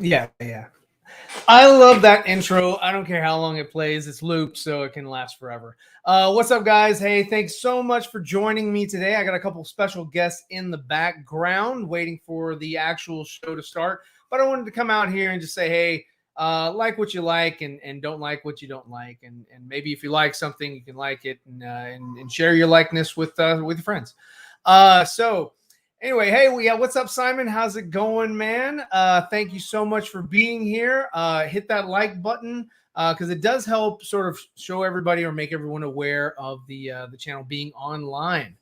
Yeah, yeah. I love that intro. I don't care how long it plays. It's looped, so it can last forever. What's up, guys? Hey, thanks so much for joining me today. I got a couple special guests in the background waiting for the actual show to start. But I wanted to come out here and just say, hey, like what you like and don't like what you don't like. And maybe if you like something, you can like it and share your likeness with your friends. So anyway, hey, what's up, Simon? How's it going, man? Thank you so much for being here. Hit that like button because it does help sort of show everybody or make everyone aware of the channel being online.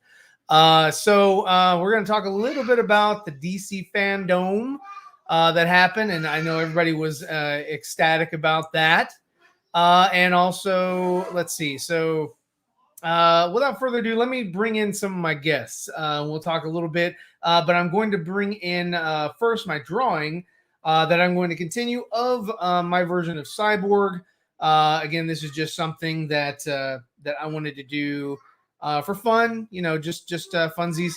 So we're going to talk a little bit about the DC fandom that happened, and I know everybody was ecstatic about that. And also, let's see. So without further ado, let me bring in some of my guests. We'll talk a little bit, but I'm going to bring in first my drawing that I'm going to continue of my version of Cyborg. Again, this is just something that I wanted to do for fun, just funsies,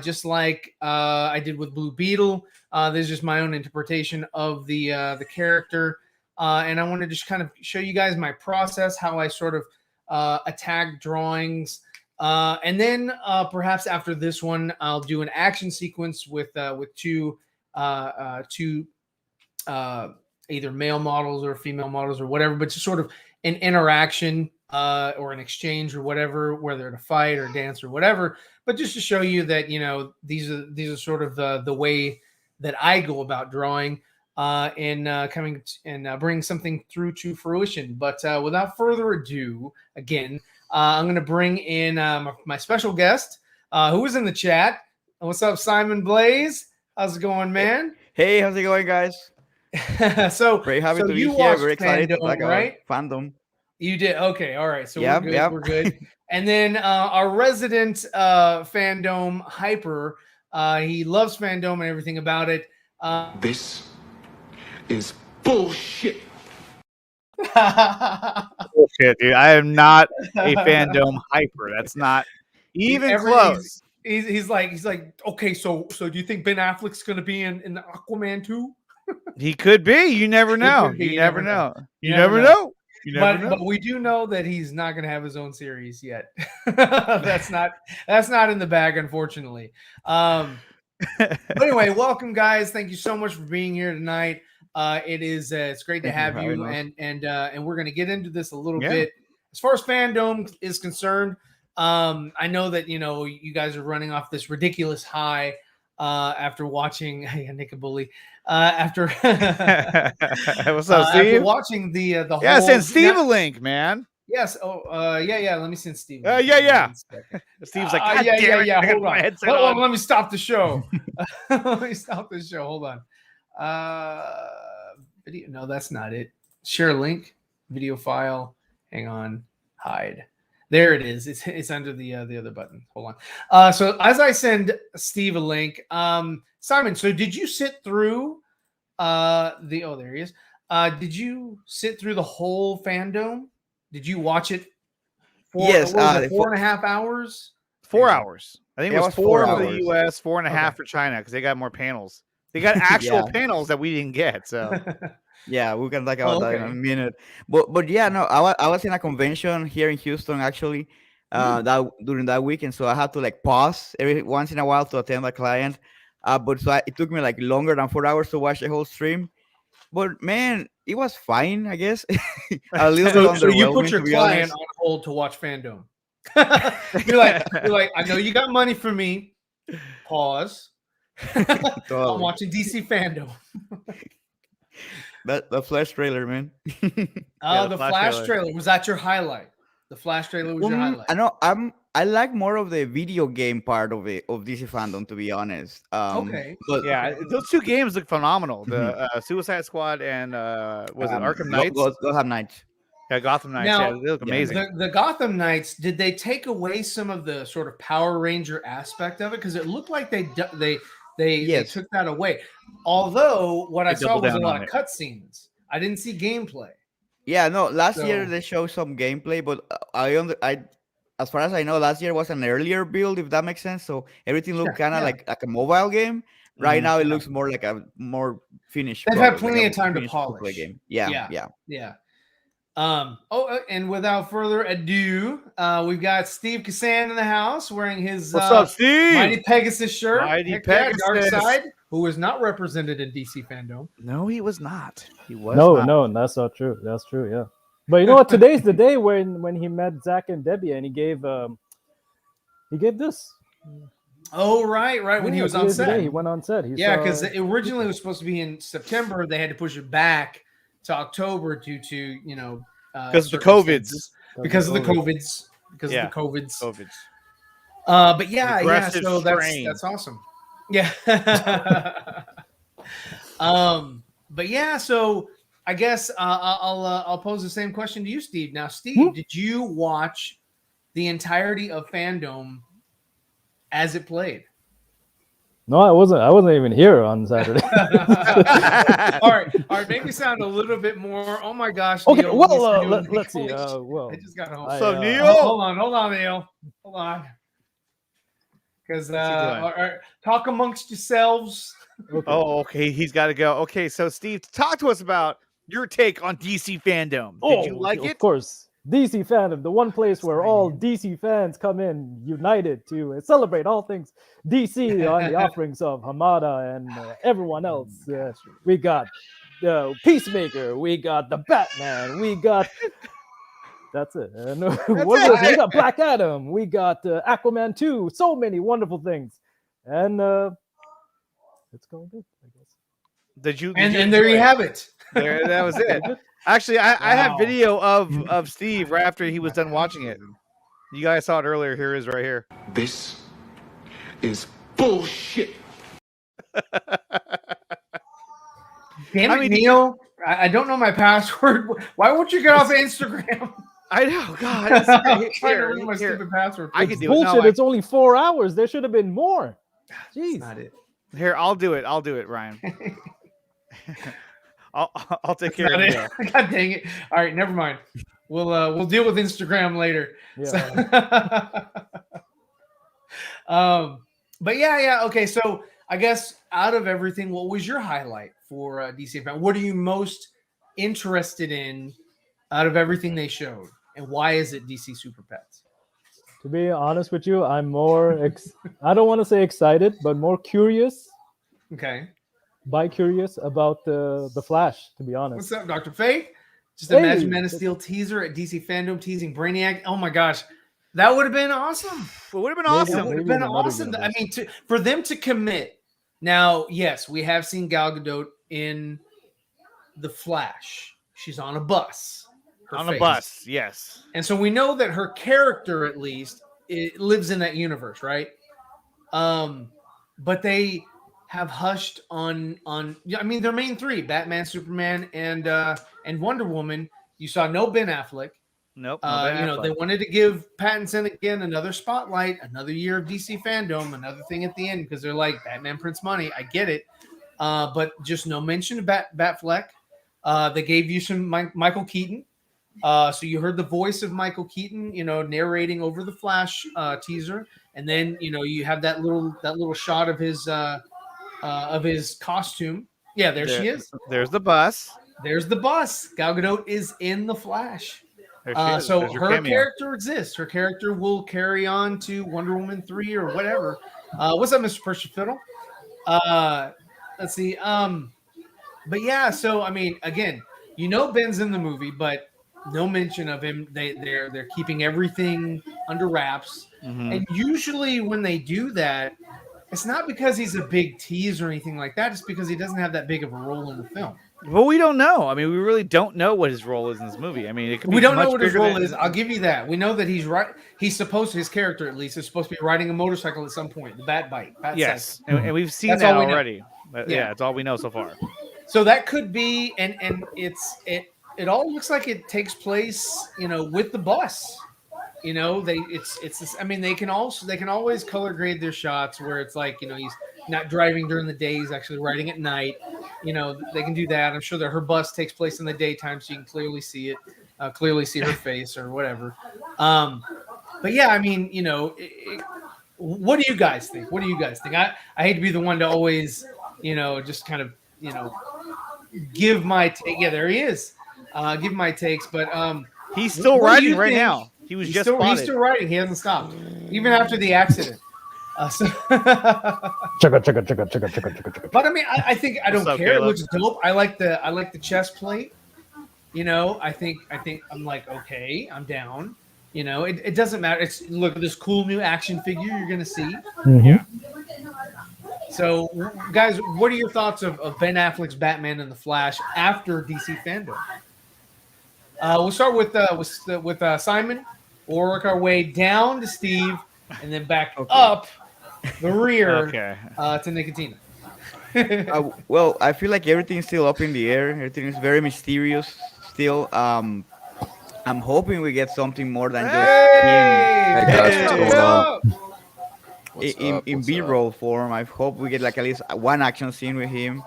just like I did with Blue Beetle. This is just my own interpretation of the character, and I wanted to just kind of show you guys my process, how I sort of attack drawings, and then perhaps after this one, I'll do an action sequence with two either male models or female models or whatever, but just sort of an interaction or an exchange or whatever, whether to fight or dance or whatever. But just to show you that these are sort of the way that I go about drawing. And coming and bring something through to fruition. But without further ado, again, I'm going to bring in my special guest who was in the chat. What's up, Simon Blaze? How's it going, man? Hey, how's it going, guys? so Very happy to be you here. watched Very excited to talk Fandom, about right? fandom. You did. Okay, all right. So we're Yep, good. yep. We're good. And then our resident fandom hyper. He loves fandom and everything about it. This is bullshit. Bullshit, dude. I am not a fandom hyper. That's not even close. He's like, okay, so do you think Ben Affleck's gonna be in the Aquaman 2? He could be. You never know. Be. You never know. You You never never know. know. You never know. But we do know that he's not gonna have his own series yet. that's not in the bag, unfortunately. But anyway, welcome, guys. Thank you so much for being here tonight. It's great to have you, and we're gonna get into this a little bit. As far as fandom is concerned, I know that you guys are running off this ridiculous high after watching Nick and Bully after What's up, Steve? after watching the whole. Yeah, send Steve a link, man. Yes. Oh, yeah. Let me send Steve. Yeah. Steve's like, God damn it, yeah. I gotta Hold put my on. headset on. Let me stop the show. Let me stop the show. Hold on. Video. No, that's not it. Share link. Video file. Hang on. Hide. There it is. It's under the other button. Hold on. So as I send Steve a link, Simon. So did you sit through there he is. Did you sit through the whole fandom? Did you watch it? Yes, 4.5 hours. 4 hours. I think it was 4 for the hours. US, 4.5 for China because they got more panels. They got actual panels that we didn't get. So yeah, we can talk about that in a minute. But yeah, no, I was in a convention here in Houston actually that during that weekend, so I had to like pause every once in a while to attend a client. It took me like longer than 4 hours to watch the whole stream. But man, it was fine, I guess. A little bit underwhelming. So you put your to be client honest. on hold to watch fandom. you're like, I know you got money for me. Pause. I'm watching DC fandom. The Flash trailer, man. The Flash trailer. Was that your highlight? The Flash trailer was your highlight. I know. I like more of the video game part of DC fandom, to be honest. Okay. But yeah, those two games look phenomenal. The Suicide Squad and was it Arkham Knights? Gotham Knights. Yeah, Gotham Knights. Now, yeah, they look amazing. The Gotham Knights, did they take away some of the sort of Power Ranger aspect of it? Because it looked like they took that away. Although what I saw was a lot of cutscenes. I didn't see gameplay. Yeah, no. Last year they showed some gameplay, but I as far as I know, last year was an earlier build, if that makes sense. So everything looked kind of like a mobile game. Right now, it looks more like a more finished. They've product, had plenty like of time to finished polish. game. Yeah. And without further ado, we've got Steve Kassan in the house wearing his What's up, Steve? Mighty Pegasus shirt. Mighty Heck yeah, Pegasus. Dark Side, who is not represented in DC fandom. No, he was not. He was No, not. that's not true. That's true. Yeah. But you know what? Today's the day when he met Zach and Debbie, and he gave this. Oh, right. When he was on today's the day set. he went on set. Because originally it was supposed to be in September. They had to push it back to October due to, Because of the COVIDs. Because of the COVIDs. But yeah, Aggressive so strain. that's awesome. Yeah. But yeah, so I guess I'll pose the same question to you, Steve. Now, Steve, did you watch the entirety of Fandom as it played? No, I wasn't even here on Saturday. All right. Make me sound a little bit more. Oh my gosh. Okay, Neil, well, listen, let's see. I just got home. So Neil, hold on, Neil. Hold on. Because talk amongst yourselves. Okay. Oh, okay. He's got to go. Okay, so Steve, talk to us about your take on DC Fandom. Did you like it? Of course. DC Fandom, the one place where all DC fans come in united to celebrate all things DC on the offerings of Hamada and everyone else. We got Peacemaker, we got the Batman, we got... That's it. And we got Black Adam, we got Aquaman 2, so many wonderful things. And it's going good, I guess. Did you there you have it. That was it. Actually, I have video of Steve right after he was done watching it. You guys saw it earlier. Here it is right here. This is bullshit. Damn it, Neil. I don't know my password. Why won't you get off Instagram? I know, God. I'm trying to read my stupid password. I can do Bullshit. it. No, it's only 4 hours. There should have been more. Jeez. That's not it. Here, I'll do it, Ryan. I'll take care of it. God dang it! All right, never mind. We'll deal with Instagram later. Yeah. But yeah. Okay, so I guess out of everything, what was your highlight for DC Fan? What are you most interested in out of everything they showed, and why is it DC Super Pets? To be honest with you, I'm more I don't want to say excited, but more curious. Okay. Bi-curious about the Flash, to be honest. What's up, Dr. Fate? Just imagine Man of Steel teaser at DC Fandom teasing Brainiac. Oh my gosh. That would have been awesome. It would have been awesome. That would have been awesome. I mean, for them to commit. Now, yes, we have seen Gal Gadot in The Flash. She's on a bus. A bus, yes. And so we know that her character, at least, it lives in that universe, right? But they have hushed on I mean, their main three, Batman, Superman, and Wonder Woman. You saw no Ben Affleck. Nope. They wanted to give Pattinson again another spotlight, another year of DC Fandom, another thing at the end because they're like Batman prints money. I get it, but just no mention of Batfleck. They gave you some Michael Keaton, so you heard the voice of Michael Keaton, narrating over the Flash teaser, and then you have that little shot of his costume. Yeah, there she is. There's the bus. There's the bus. Gal Gadot is in the Flash. So her character exists. Her character will carry on to Wonder Woman 3 or whatever. What's up, Mr. Precious Fiddle? Let's see. But yeah, so I mean, again, Ben's in the movie, but no mention of him. They're keeping everything under wraps. Mm-hmm. And usually when they do that, it's not because he's a big tease or anything like that. It's because he doesn't have that big of a role in the film. Well, we don't know. I mean, we really don't know what his role is in this movie. I mean, it could be we don't know what his role is. I'll give you that. We know that he's right. His character at least is supposed to be riding a motorcycle at some point. The Bat Bite. Yes, and we've seen that already. But yeah, it's all we know so far. So that could be, and it all looks like it takes place, with the bus. They can always color grade their shots where it's like, he's not driving during the day, he's actually riding at night. They can do that. I'm sure that her bus takes place in the daytime, so you can clearly see it, clearly see her face or whatever. But yeah, I mean, What do you guys think? What do you guys think? I hate to be the one to always, just kind of, give my take. Yeah, there he is. Give my takes, but he's still what do you riding right think? now. He was He's just still, spotted. he's still riding. He hasn't stopped even after the accident. Chugga. But I mean, I think I don't What's up, care. It Caleb? looks dope. I like the chest plate. I think I'm like, okay, I'm down. It doesn't matter. It's look at this cool new action figure you're gonna see. Mhm. So, guys, what are your thoughts of Ben Affleck's Batman and the Flash after DC fandom? We'll start with Simon. We'll work our way down to Steve, and then back up the rear to Nicotina. Well, I feel like everything's still up in the air. Everything is very mysterious still. I'm hoping we get something more than just Hey, guys, what's going on? him in B-roll form. I hope we get like at least one action scene with him.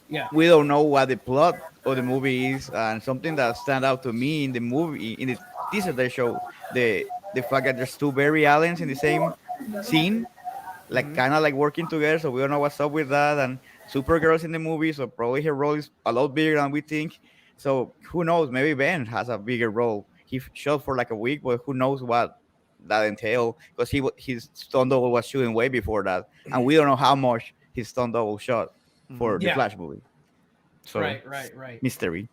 Yeah. We don't know what the plot of the movie is, and something that stand out to me in the movie, in the teaser they show, the fact that there's two Barry Allens in the same scene, like kind of like working together. So we don't know what's up with that. And Supergirl's in the movie, so probably her role is a lot bigger than we think. So who knows? Maybe Ben has a bigger role. He shot for like a week, but who knows what that entail? Because his stunt double was shooting way before that, and we don't know how much his stunt double shot for the Yeah. Flash movie. So Right. mystery.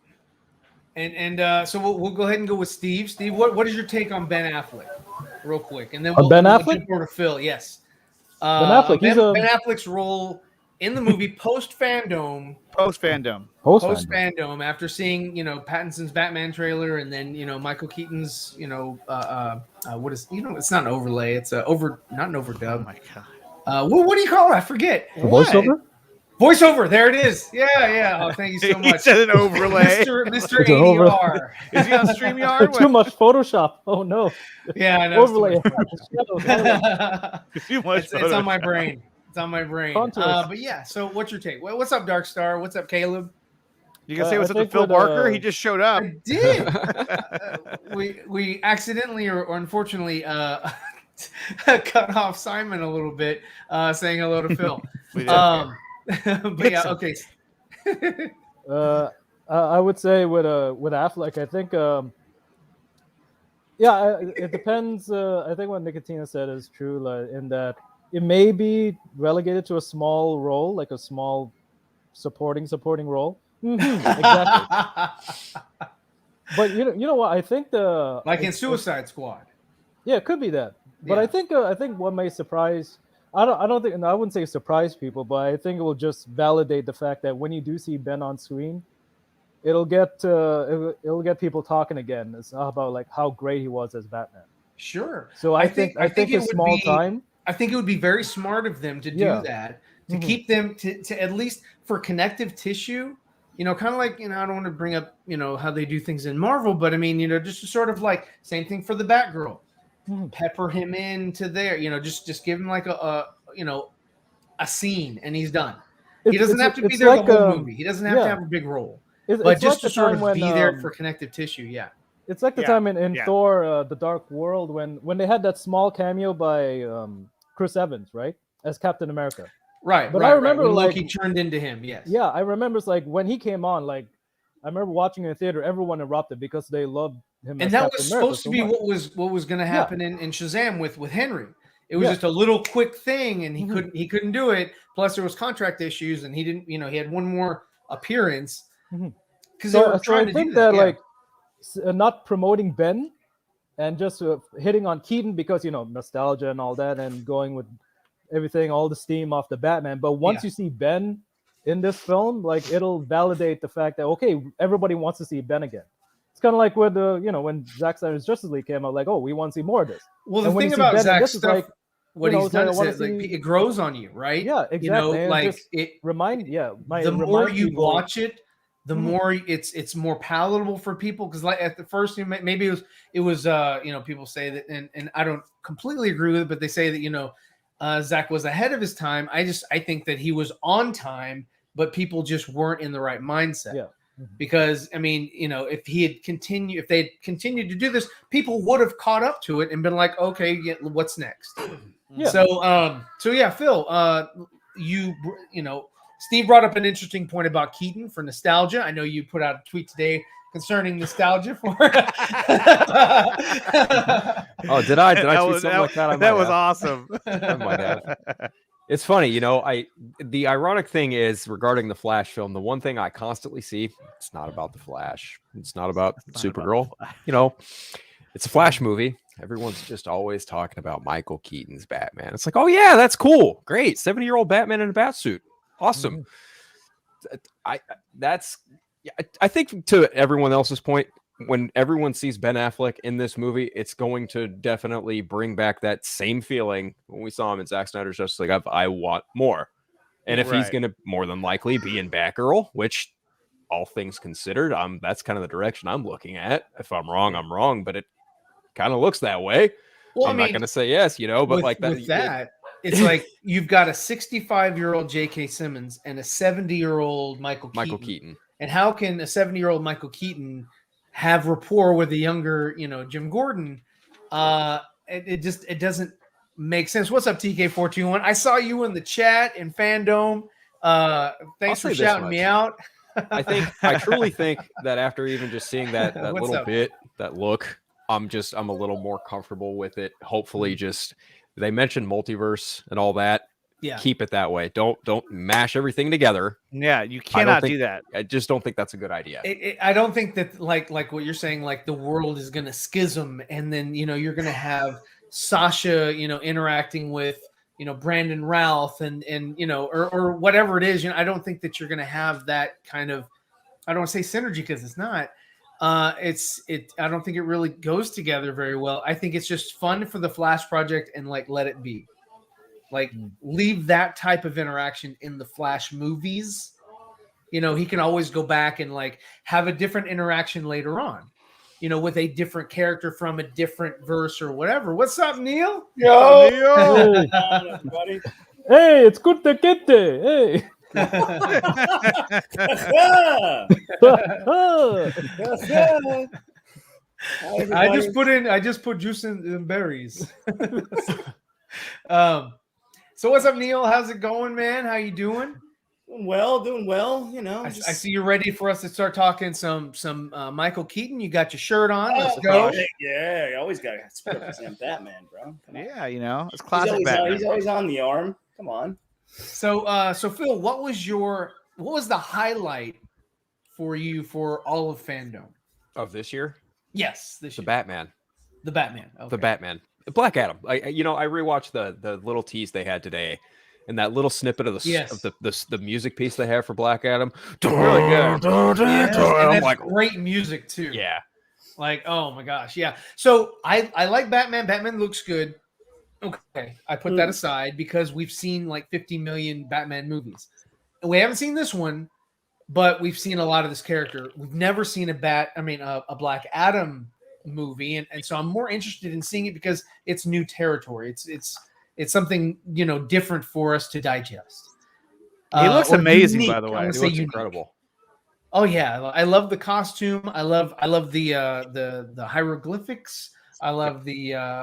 And so we'll go ahead and go with Steve. Steve, what is your take on Ben Affleck, real quick, and then On Ben we'll Affleck? jump over to Phil. Yes, Affleck, he's Ben Affleck's role in the movie post fandom. Post fandom. Post Post fandom. fandom, after seeing Pattinson's Batman trailer, and then Michael Keaton's what is it's not an overlay, it's not an Oh overdub. my god. What do you call it? I forget. The voiceover? Voiceover. There it is. Yeah. Oh, thank you so He much, said an overlay. Mr. It's an ADR. Is he on StreamYard? Too much Photoshop. Oh no. Yeah, I know. Overlay. Too much. It's on my brain. It's on my brain. Contours. But yeah, so what's your take? What's up, Dark Star? What's up, Caleb? You can say what's I up to think Phil with, Barker. He just showed up. I did. We accidentally or unfortunately cut off Simon a little bit, saying hello to Phil. We did. But yeah, okay. I would say with Affleck, I think it depends. I think what Nicotina said is true, like, in that it may be relegated to a small role, like a small supporting role. Exactly. But you know what? I think Like in Suicide Squad. Yeah, it could be that. But Yeah. I think what may surprise I don't think, and I wouldn't say surprise people, but I think it will just validate the fact that when you do see Ben on screen, it'll get people talking again. It's about like how great he was as Batman. Sure. So I think it a would small be, time. I think it would be very smart of them to do Yeah. that, to Mhm. keep them to at least for connective tissue, kind of like, I don't want to bring up, how they do things in Marvel, but I mean, just to sort of like same thing for the Batgirl. Mhm. Pepper him into there, just give him like a scene and he's done. He doesn't have to be there the whole movie. He doesn't have to have a big role, but it's just like to the sort time of when, be there for connective tissue. Yeah. It's like the Yeah, time in yeah. Thor: The Dark World when they had that small cameo by Chris Evans, right, as Captain America. Right. But right, I remember, when like- Loki turned into him. Yes. Yeah, I remember it's like when he came on, like I remember watching it in theater, everyone erupted because they loved him. And as that Captain was America supposed to so be much. what was going to happen in Shazam with Henry. It was Yeah. just a little quick thing, and Mhm. he couldn't do it. Plus, there was contract issues, and he didn't. He had one more appearance Mhm. because they were So trying I to think do that. that like not promoting Ben and just hitting on Keaton because nostalgia and all that, and going with everything, all the steam off the Batman. But once Yeah. you see Ben in this film, like it'll validate the fact that okay, everybody wants to see Ben again. It's kind of like with when Zack Snyder's Justice League came out, like, oh, we want to see more of this. Well, the And when thing you see about Ben in Zack's this is stuff, like, what he's it's like, done I is wanna it grows on you, right? Yeah, exactly. And Like just it. the more you watch it, the Mhm. more it's more palatable for people, because like at the first maybe it was people say that, and I don't completely agree with it, but they say that Zach was ahead of his time. I think that he was on time, but people just weren't in the right mindset. Yeah. Because I mean, if they had continued to do this, people would have caught up to it and been like, okay, what's next? Yeah. So yeah, Phil, you know, Steve brought up an interesting point about Keaton for nostalgia. I know you put out a tweet today concerning nostalgia for. Oh, did I tweet something like that? That was awesome. I might have. It's funny, you know. The ironic thing is regarding the Flash film. The one thing I constantly see, it's not about the Flash. It's not about Supergirl. You know, it's a Flash movie. Everyone's just always talking about Michael Keaton's Batman. It's like, oh yeah, that's cool, great, 70-year-old Batman in a bat suit, awesome. I think to everyone else's point, when everyone sees Ben Affleck in this movie, it's going to definitely bring back that same feeling when we saw him in Zack Snyder's Justice League of I want more. And if he's going to more than likely be in Batgirl, which all things considered, that's kind of the direction I'm looking at. If I'm wrong, I'm wrong, but it kind of looks that way. Well, I'm not going to say yes, you know, but it's like you've got a 65-year-old J.K. Simmons and a 70-year-old Michael Keaton. And how can a 70-year-old Michael Keaton have rapport with a younger, you know, Jim Gordon? It doesn't make sense. What's up, TK421? I saw you in the chat in Fandom. Thanks for shouting me out. I truly think that after even just seeing that little bit, that look, I'm a little more comfortable with it. Hopefully, just they mentioned multiverse and all that. Yeah, keep it that way. Don't mash everything together. Yeah, you cannot do that. I just don't think that's a good idea. I don't think that like what you're saying, like the world is going to schism, and then you know you're going to have Sasha, you know, interacting with you know Brandon Routh and you know or whatever it is. You know, I don't think that you're going to have that kind of, I don't want to say synergy because it's not. I don't think it really goes together very well. I think it's just fun for the Flash project and like let it be. Like leave that type of interaction in the Flash movies. You know, he can always go back and like have a different interaction later on, you know, with a different character from a different verse or whatever. What's up, Neil? Yo, Neil. Everybody. Hey, it's good to get there. Hey. I just put juice in berries. So what's up, Neil? How's it going, man? How you doing? Doing well. You know, I see you're ready for us to start talking some Michael Keaton. You got your shirt on. Let's go. Yeah, you always got to represent Batman, bro. Yeah, you know, it's classic. He's always on the arm. Come on. So Phil, what was the highlight for you for all of fandom of this year? Yes, this year. The Batman. Okay. The Batman. Black Adam. I rewatched the little tease they had today, and that little snippet of the music piece they have for Black Adam. Really good. And that's great music too. Yeah. Like, oh my gosh, yeah. So I like Batman. Batman looks good. Okay, I put that aside because we've seen like 50 million Batman movies, and we haven't seen this one, but we've seen a lot of this character. We've never seen a Black Adam movie, and so I'm more interested in seeing it because it's new territory. It's something, you know, different for us to digest. He looks amazing, unique. by the way. He looks incredible. Oh yeah, I love the costume. I love the hieroglyphics. I love the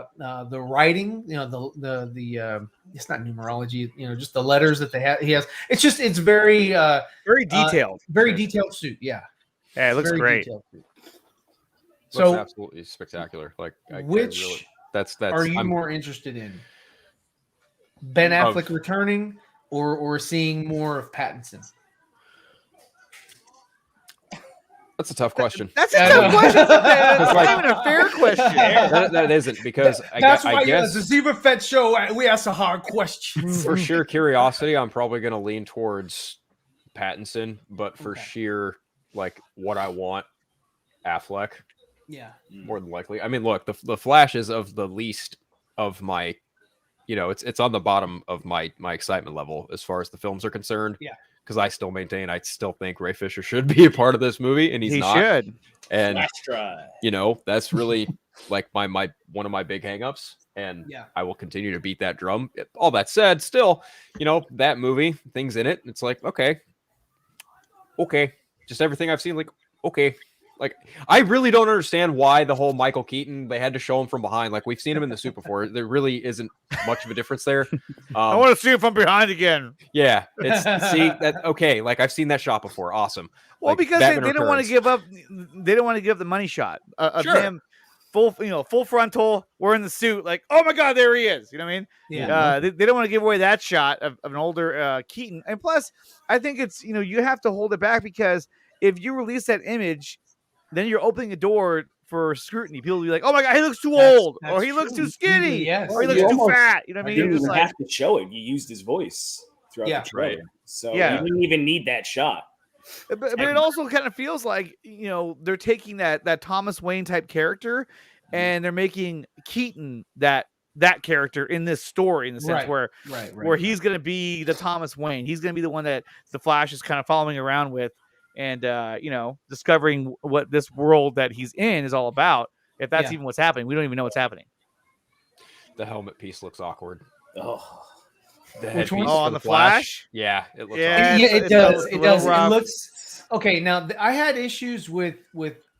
writing. You know, the it's not numerology. You know, just the letters that he has. It's very detailed. Very detailed suit. Yeah. Yeah, it looks great. So absolutely spectacular. Like that's are you more interested in? Ben Affleck returning or seeing more of Pattinson? That's a tough question. That's a tough question. That's not even a fair question. That isn't, because that's why I guess the Zeeverfett show we ask a hard question. For sheer curiosity, I'm probably going to lean towards Pattinson, but for sheer like what I want, Affleck. Yeah, more than likely. I mean, look, the Flash is of the least of my, you know, it's on the bottom of my excitement level as far as the films are concerned. Yeah. Because I still think Ray Fisher should be a part of this movie, and he not. Should. And you know, that's really like my one of my big hangups, and I will continue to beat that drum. All that said, still, you know, that movie, things in it, it's like okay, just everything I've seen, like okay, Like, I really don't understand why the whole Michael Keaton, they had to show him from behind. Like, we've seen him in the suit before. There really isn't much of a difference there. I want to see it from behind again. Yeah, it's see that okay. Like, I've seen that shot before. Awesome. Well, Like, because Batman they don't want to Returns. give up. They don't want to give up the money shot of Sure. him full frontal. We're in the suit. Like, oh my god, there he is. You know what I mean? Yeah. They don't want to give away that shot of an older Keaton. And plus, I think it's you have to hold it back because if you release that image, then you're opening a door for scrutiny. People will be like, "Oh my god, he looks too old, or he looks too skinny, Yes. or he looks too fat." You know what I You mean? didn't It's even like, have to show it. You used his voice throughout Yeah. the trailer. Right. So Yeah. you didn't even need that shot. but it also kind of feels like they're taking that Thomas Wayne type character, and they're making Keaton that character in this story in the sense where he's going to be the Thomas Wayne. He's going to be the one that the Flash is kind of following around with, and discovering what this world that he's in is all about. If that's even what's happening, we don't even know what's happening. The helmet piece looks awkward. Oh, The Which one? headpiece Oh, for on the the Flash? Yeah, it looks. Yeah, awkward. Yeah, it does. a It little does. It rough. looks okay. Now, I had issues with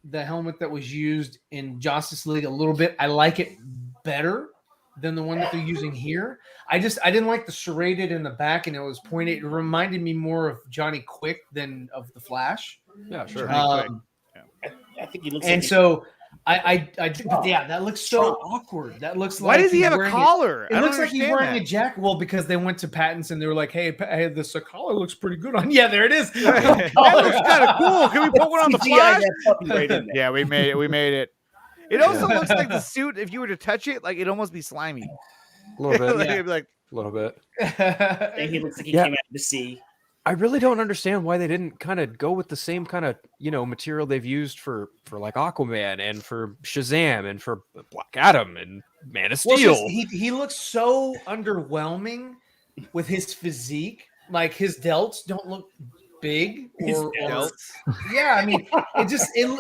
the helmet that was used in Justice League a little bit. I like it better than the one that they're using here. I didn't like the serrated in the back, and it was pointed. It reminded me more of Johnny Quick than of the Flash. Yeah, sure. I think he looks. And like so but yeah, that looks so awkward. That looks like Why does he he's have a wearing collar? It I don't looks like he's understand wearing that. a jacket. Well, because they went to patents and they were like, "Hey, this collar looks pretty good on." Yeah, there it is. That looks kind of cool. Can we put one on the CGI Flash? that puppy right in there. Yeah, we made it. We made it. It also looks like the suit. If you were to touch it, like it'd almost be slimy. A little bit. Like, Yeah. it'd be like, A little bit. And he looks like he Yeah. came out of the sea. I really don't understand why they didn't kind of go with the same kind of material they've used for like Aquaman and for Shazam and for Black Adam and Man of Well, Steel. it's just, he looks so underwhelming with his physique. Like his delts don't look big. His Or delts? yeah, I mean,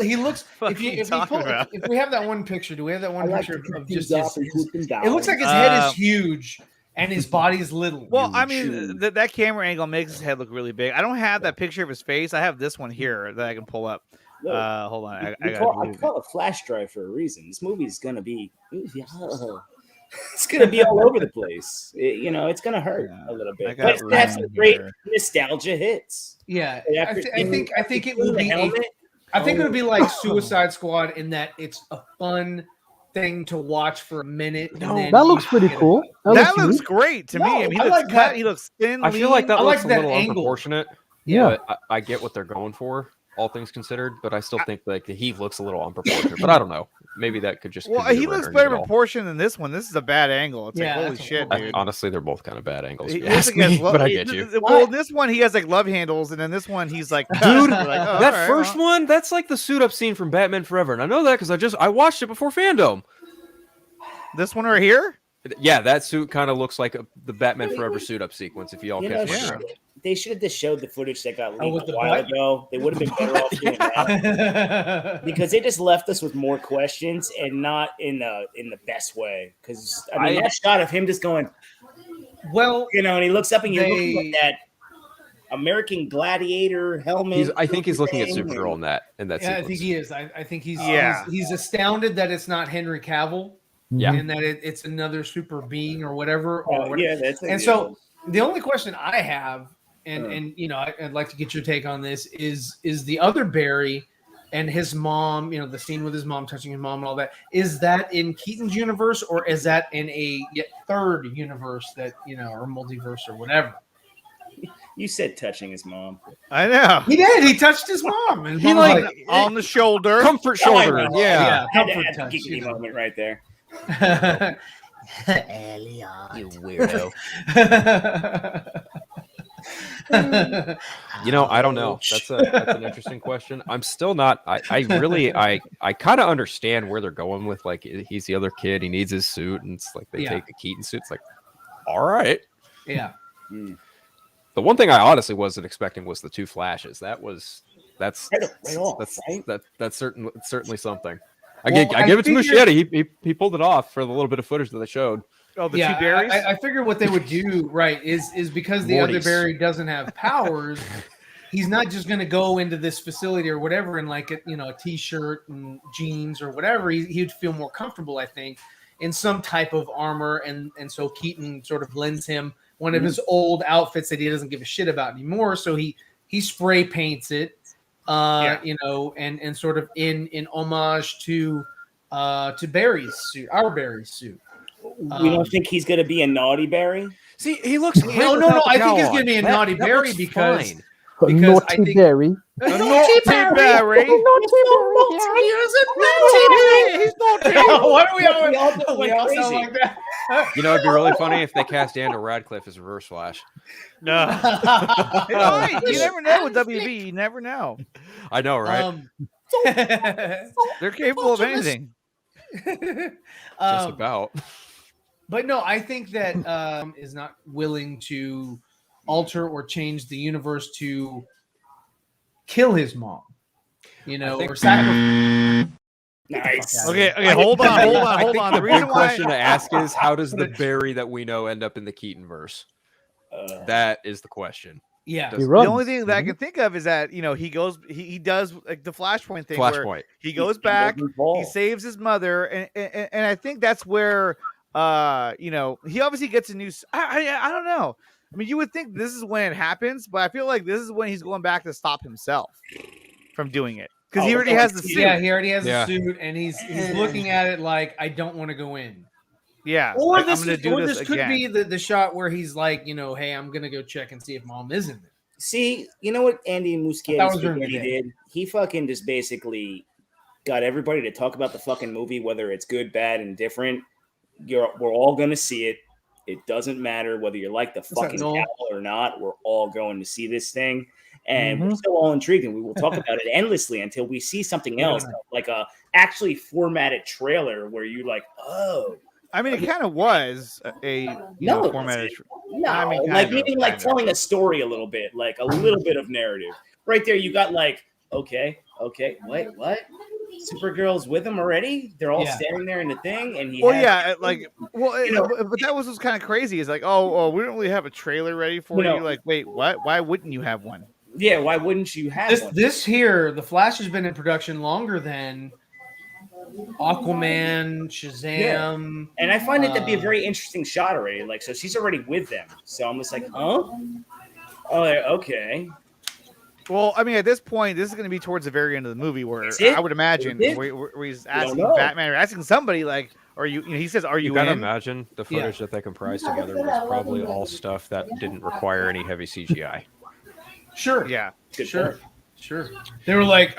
he looks. What If are you talking about? if we have that one picture, do we have that one picture of just his? It It looks like his head is huge and his body is little. well, I mean, that camera angle makes his head look really big. I don't have that picture of his face. I have this one here that I can pull up. Look, Hold on. I I gotta call it flash drive for a reason. This movie is gonna be, it's gonna be all over the place. It's gonna hurt a little I bit, got but it's gonna have some room great here. nostalgia hits. Yeah, After I think it will the be. helmet. I think it would be like Suicide Squad in that it's a fun thing to watch for a minute. and then That looks you pretty get cool. it. That looks neat. great to me. No, I mean, he I looks like cut. that. He looks thin. I feel like that I looks like a that little angle. unproportionate. Yeah. But I get what they're going for, all things considered. But I still think like he looks a little unproportionate. But I don't know. Maybe that could just. Well, could be he the looks rendering better of it all. proportioned than this one. This is a bad angle. It's Yeah, like, holy that's a shit, horrible- dude. Honestly, they're both kind of bad angles. He if you looks ask like he has me, lo- but I he- get you. Well, this one he has like love handles, and then this one he's like, cut. Dude, We're like, oh, that all right, first well. one, that's like the suit up scene from Batman Forever, and I know that because I watched it before fandom. This one right here. Yeah, that suit kind of looks like the Batman Forever suit up sequence. If y'all You know, catch Yeah. my drift. they should have just showed the footage that got with leaked the a while butt? ago. They would have been better off doing that. Because they just left us with more questions and not in the best way. Because I mean, that shot of him just going, Well, and he looks up and you're looking They- at that American Gladiator helmet. I think he's looking at thing, Supergirl in that yeah, I sequence. think he is. I think he's Yeah. he's astounded that it's not Henry Cavill. Yeah. And that it's another super being or whatever. Yeah, that's And so the only question I have, and I'd like to get your take on this, is the other Barry and his mom, the scene with his mom touching his mom and all that, is that in Keaton's universe or is that in a third universe that, or multiverse or whatever? You said touching his mom. I know. He did. He touched his mom. And He mom's like on the shoulder. Comfort Oh, I shoulder. know. Yeah. Had to comfort have touch, a giggity you know. moment right there. You weirdo. I don't know. That's an interesting question. I'm still not. I really kind of understand where they're going with like he's the other kid. He needs his suit, and it's like they Yeah. take a Keaton suit. It's like, all right. Yeah. The one thing I honestly wasn't expecting was the two flashes. That's Right off, right? that's certainly something. Well, I give it to figured- Muschietti. He pulled it off for the little bit of footage that they showed. Oh, the Yeah, two berries. I figured what they would do, right, is because the other Mortys. Barry doesn't have powers, he's not just going to go into this facility or whatever in like a t-shirt and jeans or whatever. He'd feel more comfortable, I think, in some type of armor, and so Keaton sort of lends him one of his old outfits that he doesn't give a shit about anymore. So he spray paints it, and sort of in homage to Barry's suit, our Barry's suit. We don't think he's going to be a naughty Barry. See, he looks great. No. I think he's going to be a naughty Berry because I Naughty think Berry. A naughty Barry. He's naughty. Why do we all sound like that? You know, it'd be really funny if they cast Daniel Radcliffe as Reverse Flash. No. You never know with WB. You never know. I know, right? They're capable of anything. Just about. But no, I think that is not willing to alter or change the universe to kill his mom, or sacrifice. Nice. Okay. Hold on. The reason question to ask is, how does the Barry that we know end up in the Keaton-verse? That is the question. Yeah. The only thing that I can think of is that he does like the Flashpoint thing. Where he goes back, he saves his mother, and I think that's where he obviously gets a new. I don't know. I mean, you would think this is when it happens, but I feel like this is when he's going back to stop himself from doing it because he already has the suit. Yeah, he already has the suit, and he's looking at it like, I don't want to go in. Yeah, or like, this could be the shot where he's like, hey, I'm gonna go check and see if mom is in there. See, you know what Andy Muschietti did? He fucking just basically got everybody to talk about the fucking movie, whether it's good, bad, and different. We're all gonna see it. It doesn't matter whether you like the fucking cowl or not. We're all going to see this thing, and we're still all intrigued, and we will talk about it endlessly until we see something else, like a actually formatted trailer where you like, oh. I mean, it kind of was a formatted. No, I mean, like telling a story a little bit, like a little bit of narrative. Right there, you got like, okay, wait, what? Supergirl's with him already? They're all standing there in the thing, and but that was what's kind of crazy. Is like, oh, we don't really have a trailer ready for you. Like, wait, what? Why wouldn't you have one? Yeah, why wouldn't you have one? This here, The Flash has been in production longer than Aquaman, Shazam, and I find it to be a very interesting shot already. Like, so she's already with them. So I'm just like, huh? Oh, okay. Well, I mean, at this point, this is going to be towards the very end of the movie, where I would imagine where he's asking Batman or asking somebody like, "Are you?" He says, "Are you?" You gotta imagine the footage that they comprised together was probably all stuff that didn't require any heavy CGI. Sure. Yeah. Sure. They were like,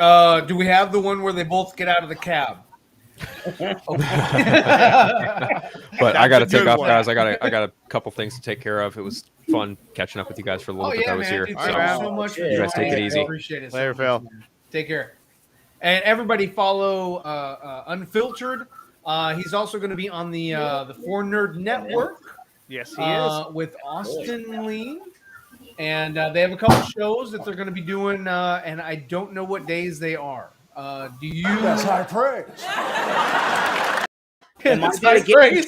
"Do we have the one where they both get out of the cab?" But I got to take off, guys. I got a couple things to take care of. It was fun catching up with you guys for a little bit. I was here. Dude, thank you so much. You guys take it easy. Appreciate it. Later, Phil. Take care. And everybody follow Unfiltered. He's also going to be on the 4Nerd Network. Yes, he is. With Austin Lee. And they have a couple shows that they're going to be doing, and I don't know what days they are. Do you? That's high praise. Am I going to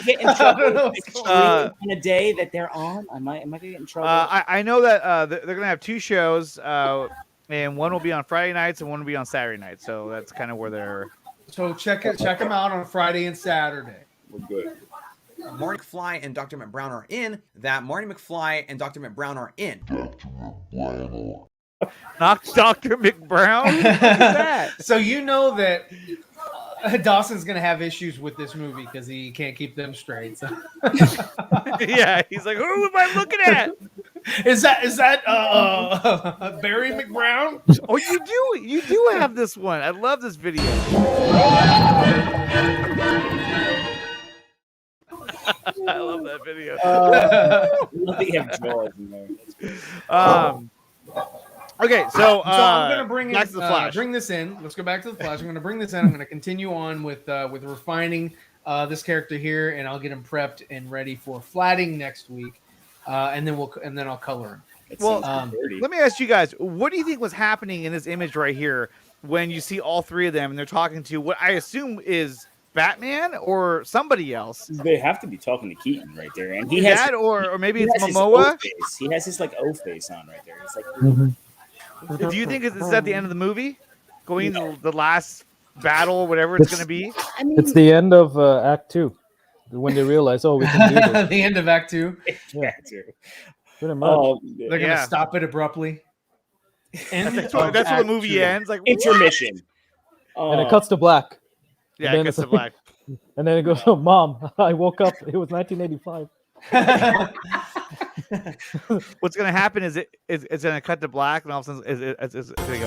get in trouble on a day that they're on? Am I going to get in trouble? I know that they're going to have two shows, and one will be on Friday nights and one will be on Saturday nights. So that's kind of where they're. So check them out on Friday and Saturday. We're good. Marty McFly and Dr. McBrown are in. That Marty McFly and Dr. McBrown are in. Not Dr. McBrown? Look at that. So you know that Dawson's going to have issues with this movie because he can't keep them straight. So. Yeah, he's like, who am I looking at? Is that Barry McBrown? Oh, you do have this one. I love this video. I love that video. They have drawers in there. Okay, so I'm gonna bring back to the Flash. Bring this in. Let's go back to the Flash. I'm gonna bring this in. I'm gonna continue on with refining this character here, and I'll get him prepped and ready for flatting next week, and then I'll color him. Well, let me ask you guys, what do you think was happening in this image right here when you see all three of them and they're talking to what I assume is Batman or somebody else. They have to be talking to Keaton right there, and he That, has or maybe it's his Momoa. O-face. He has his like O face on right there. It's like, Do you think this is at the end of the movie, going into the last battle, or whatever it's going to be? I mean, It's the end of Act 2 when they realize, oh, we can do this. The end of Act 2. Yeah. Pretty much. Oh, They're gonna stop it abruptly. End That's what the movie 2. ends like. intermission. And it cuts to black. Yeah, then it gets it's to black. And then it goes, oh, Mom, I woke up. It was 1985. What's going to happen is it's going to cut to black, and all of a sudden it's going to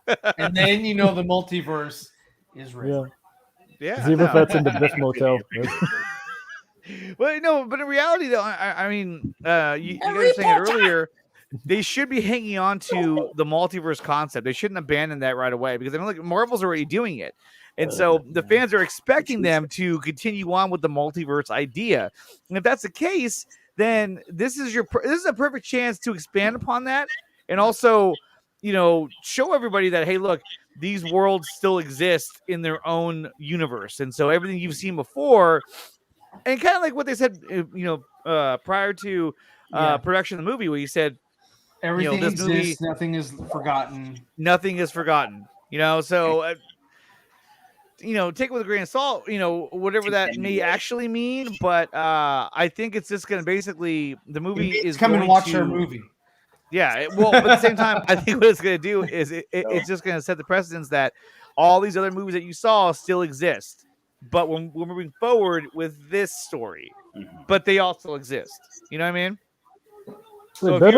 go. And then you know the multiverse is real. Yeah. Yeah. Zeeverfett's in the Biff Motel. Well, no, but in reality, though, I mean, you guys were saying it earlier. They should be hanging on to the multiverse concept. They shouldn't abandon that right away because I mean, like Marvel's already doing it, and so the fans are expecting them to continue on with the multiverse idea. And if that's the case, then this is a perfect chance to expand upon that, and also, you know, show everybody that, hey, look, these worlds still exist in their own universe, and so everything you've seen before, and kind of like what they said, you know, prior to production of the movie, where you said. Everything this exists. movie, nothing is forgotten. Nothing is forgotten. You know, so you know, take it with a grain of salt. You know, whatever that may actually mean, but I think it's just going to basically the movie is come going and watch to, our movie. Yeah, well, but at the same time, I think what it's going to do is it's just going to set the precedence that all these other movies that you saw still exist, but we're moving forward with this story, but they all still exist. You know what I mean? So they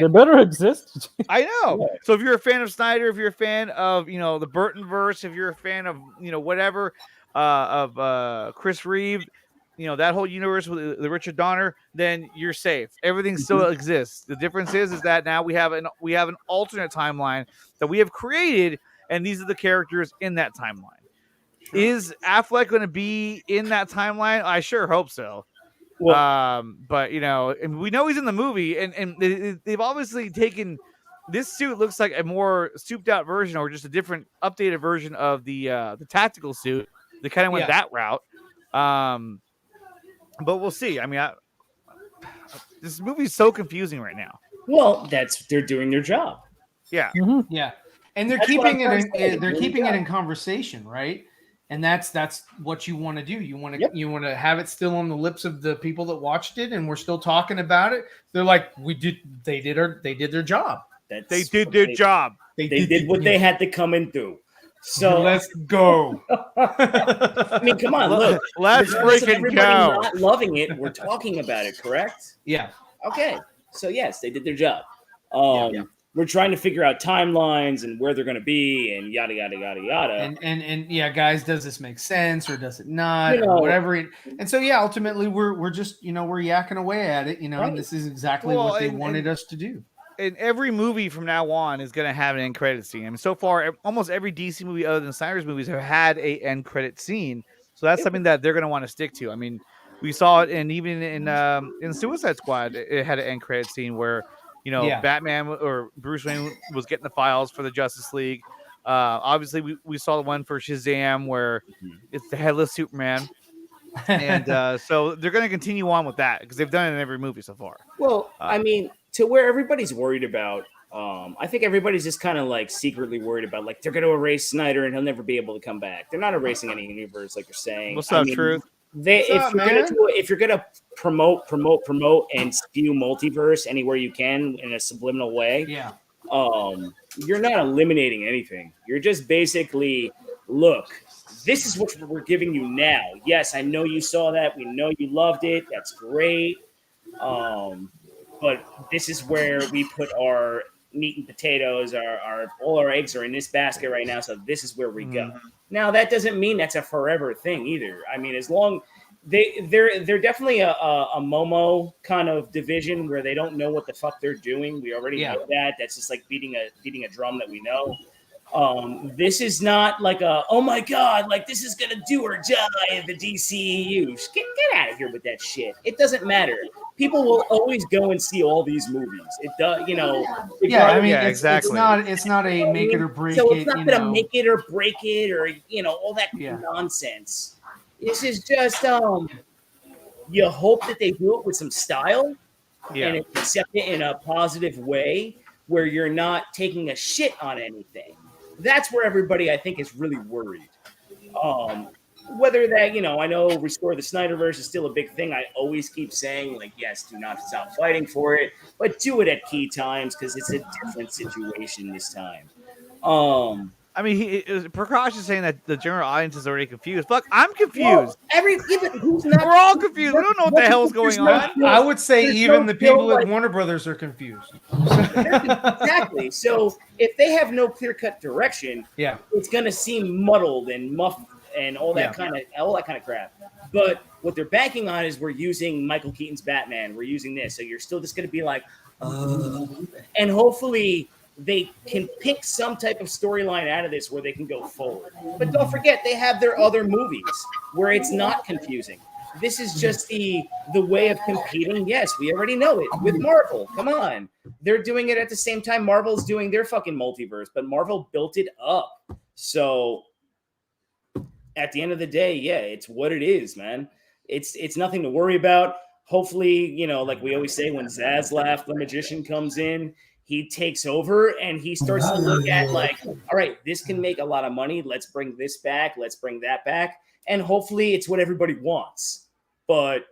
better exist. I know. Yeah. So if you're a fan of Snyder, if you're a fan of, you know, the Burton verse, if you're a fan of, you know, whatever, of Chris Reeve, you know, that whole universe with the Richard Donner, then you're safe. Everything still exists. The difference is that now we have an alternate timeline that we have created, and these are the characters in that timeline. Sure. Is Affleck going to be in that timeline? I sure hope so. Well, but you know, and we know he's in the movie, and they've obviously taken this suit. Looks like a more souped out version, or just a different, updated version of the tactical suit. They kind of went that route, but we'll see. I mean, this movie's so confusing right now. Well, they're doing their job. Yeah, yeah, and they're keeping it in conversation, right? And that's what you want to do. You want to have it still on the lips of the people that watched it, and we're still talking about it. They're like, they did their job. They did their job. They did what they had to come and do. So let's go. I mean, come on, look. Let's freaking go. Not loving it. We're talking about it, correct? Yeah. Okay. So yes, they did their job. We're trying to figure out timelines and where they're going to be and yada, yada, yada, yada. And yeah, guys, does this make sense or does it not? You know, or whatever. And so, yeah, ultimately we're just, you know, we're yakking away at it, you know, and this is exactly what they wanted us to do. And every movie from now on is going to have an end credit scene. I mean, so far, almost every DC movie other than Snyder's movies have had a end credit scene. So that's something that they're going to want to stick to. I mean, we saw it, and even in Suicide Squad, it had an end credit scene where, you know, Batman or Bruce Wayne was getting the files for the Justice League. Obviously, we saw the one for Shazam where it's the headless Superman. And so they're going to continue on with that because they've done it in every movie so far. Well, I mean, to where everybody's worried about, I think everybody's just kind of like secretly worried about, like, they're going to erase Snyder and he'll never be able to come back. They're not erasing any universe, like you're saying. What's up, Truth? If you're gonna promote and spew multiverse anywhere you can in a subliminal way, you're not eliminating anything. You're just basically, look, this is what we're giving you now. Yes, I know you saw that. We know you loved it. That's great. But this is where we put our meat and potatoes. All our eggs are in this basket right now. So this is where we go. Now, that doesn't mean that's a forever thing either. I mean, as long they're definitely a Momo kind of division where they don't know what the fuck they're doing. We already know that. That's just like beating a drum that we know. This is not like oh my god, like this is gonna do or die in the DCEU. Get out of here with that shit. It doesn't matter. people will always go and see all these movies. It does, Yeah, I mean, exactly. It's not a make it or break so it. it's not gonna make it or break it, or all that nonsense. This is just you hope that they do it with some style and accept it in a positive way where you're not taking a shit on anything. That's where everybody, I think, is really worried. Whether that, I know Restore the Snyderverse is still a big thing. I always keep saying, like, yes, do not stop fighting for it, but do it at key times because it's a different situation this time. I mean, Prakash is saying that the general audience is already confused. Fuck, I'm confused. Who's not? We're all confused. We don't know what the hell's going on. I would say even the people at Warner Brothers are confused. Exactly. So if they have no clear-cut direction, it's going to seem muddled and muffled and all that kind of crap. But what they're banking on is we're using Michael Keaton's Batman. We're using this, so you're still just going to be like, and hopefully they can pick some type of storyline out of this where they can go forward. But don't forget, they have their other movies where it's not confusing. This is just the way of competing. Yes, we already know it with Marvel. Come on. They're doing it at the same time Marvel's doing their fucking multiverse, but Marvel built it up. So at the end of the day, it's what it is, man. It's nothing to worry about. Hopefully, like we always say, when Zaslav, the magician, comes in, he takes over and he starts to look at like, all right, this can make a lot of money. Let's bring this back. Let's bring that back. And hopefully it's what everybody wants. But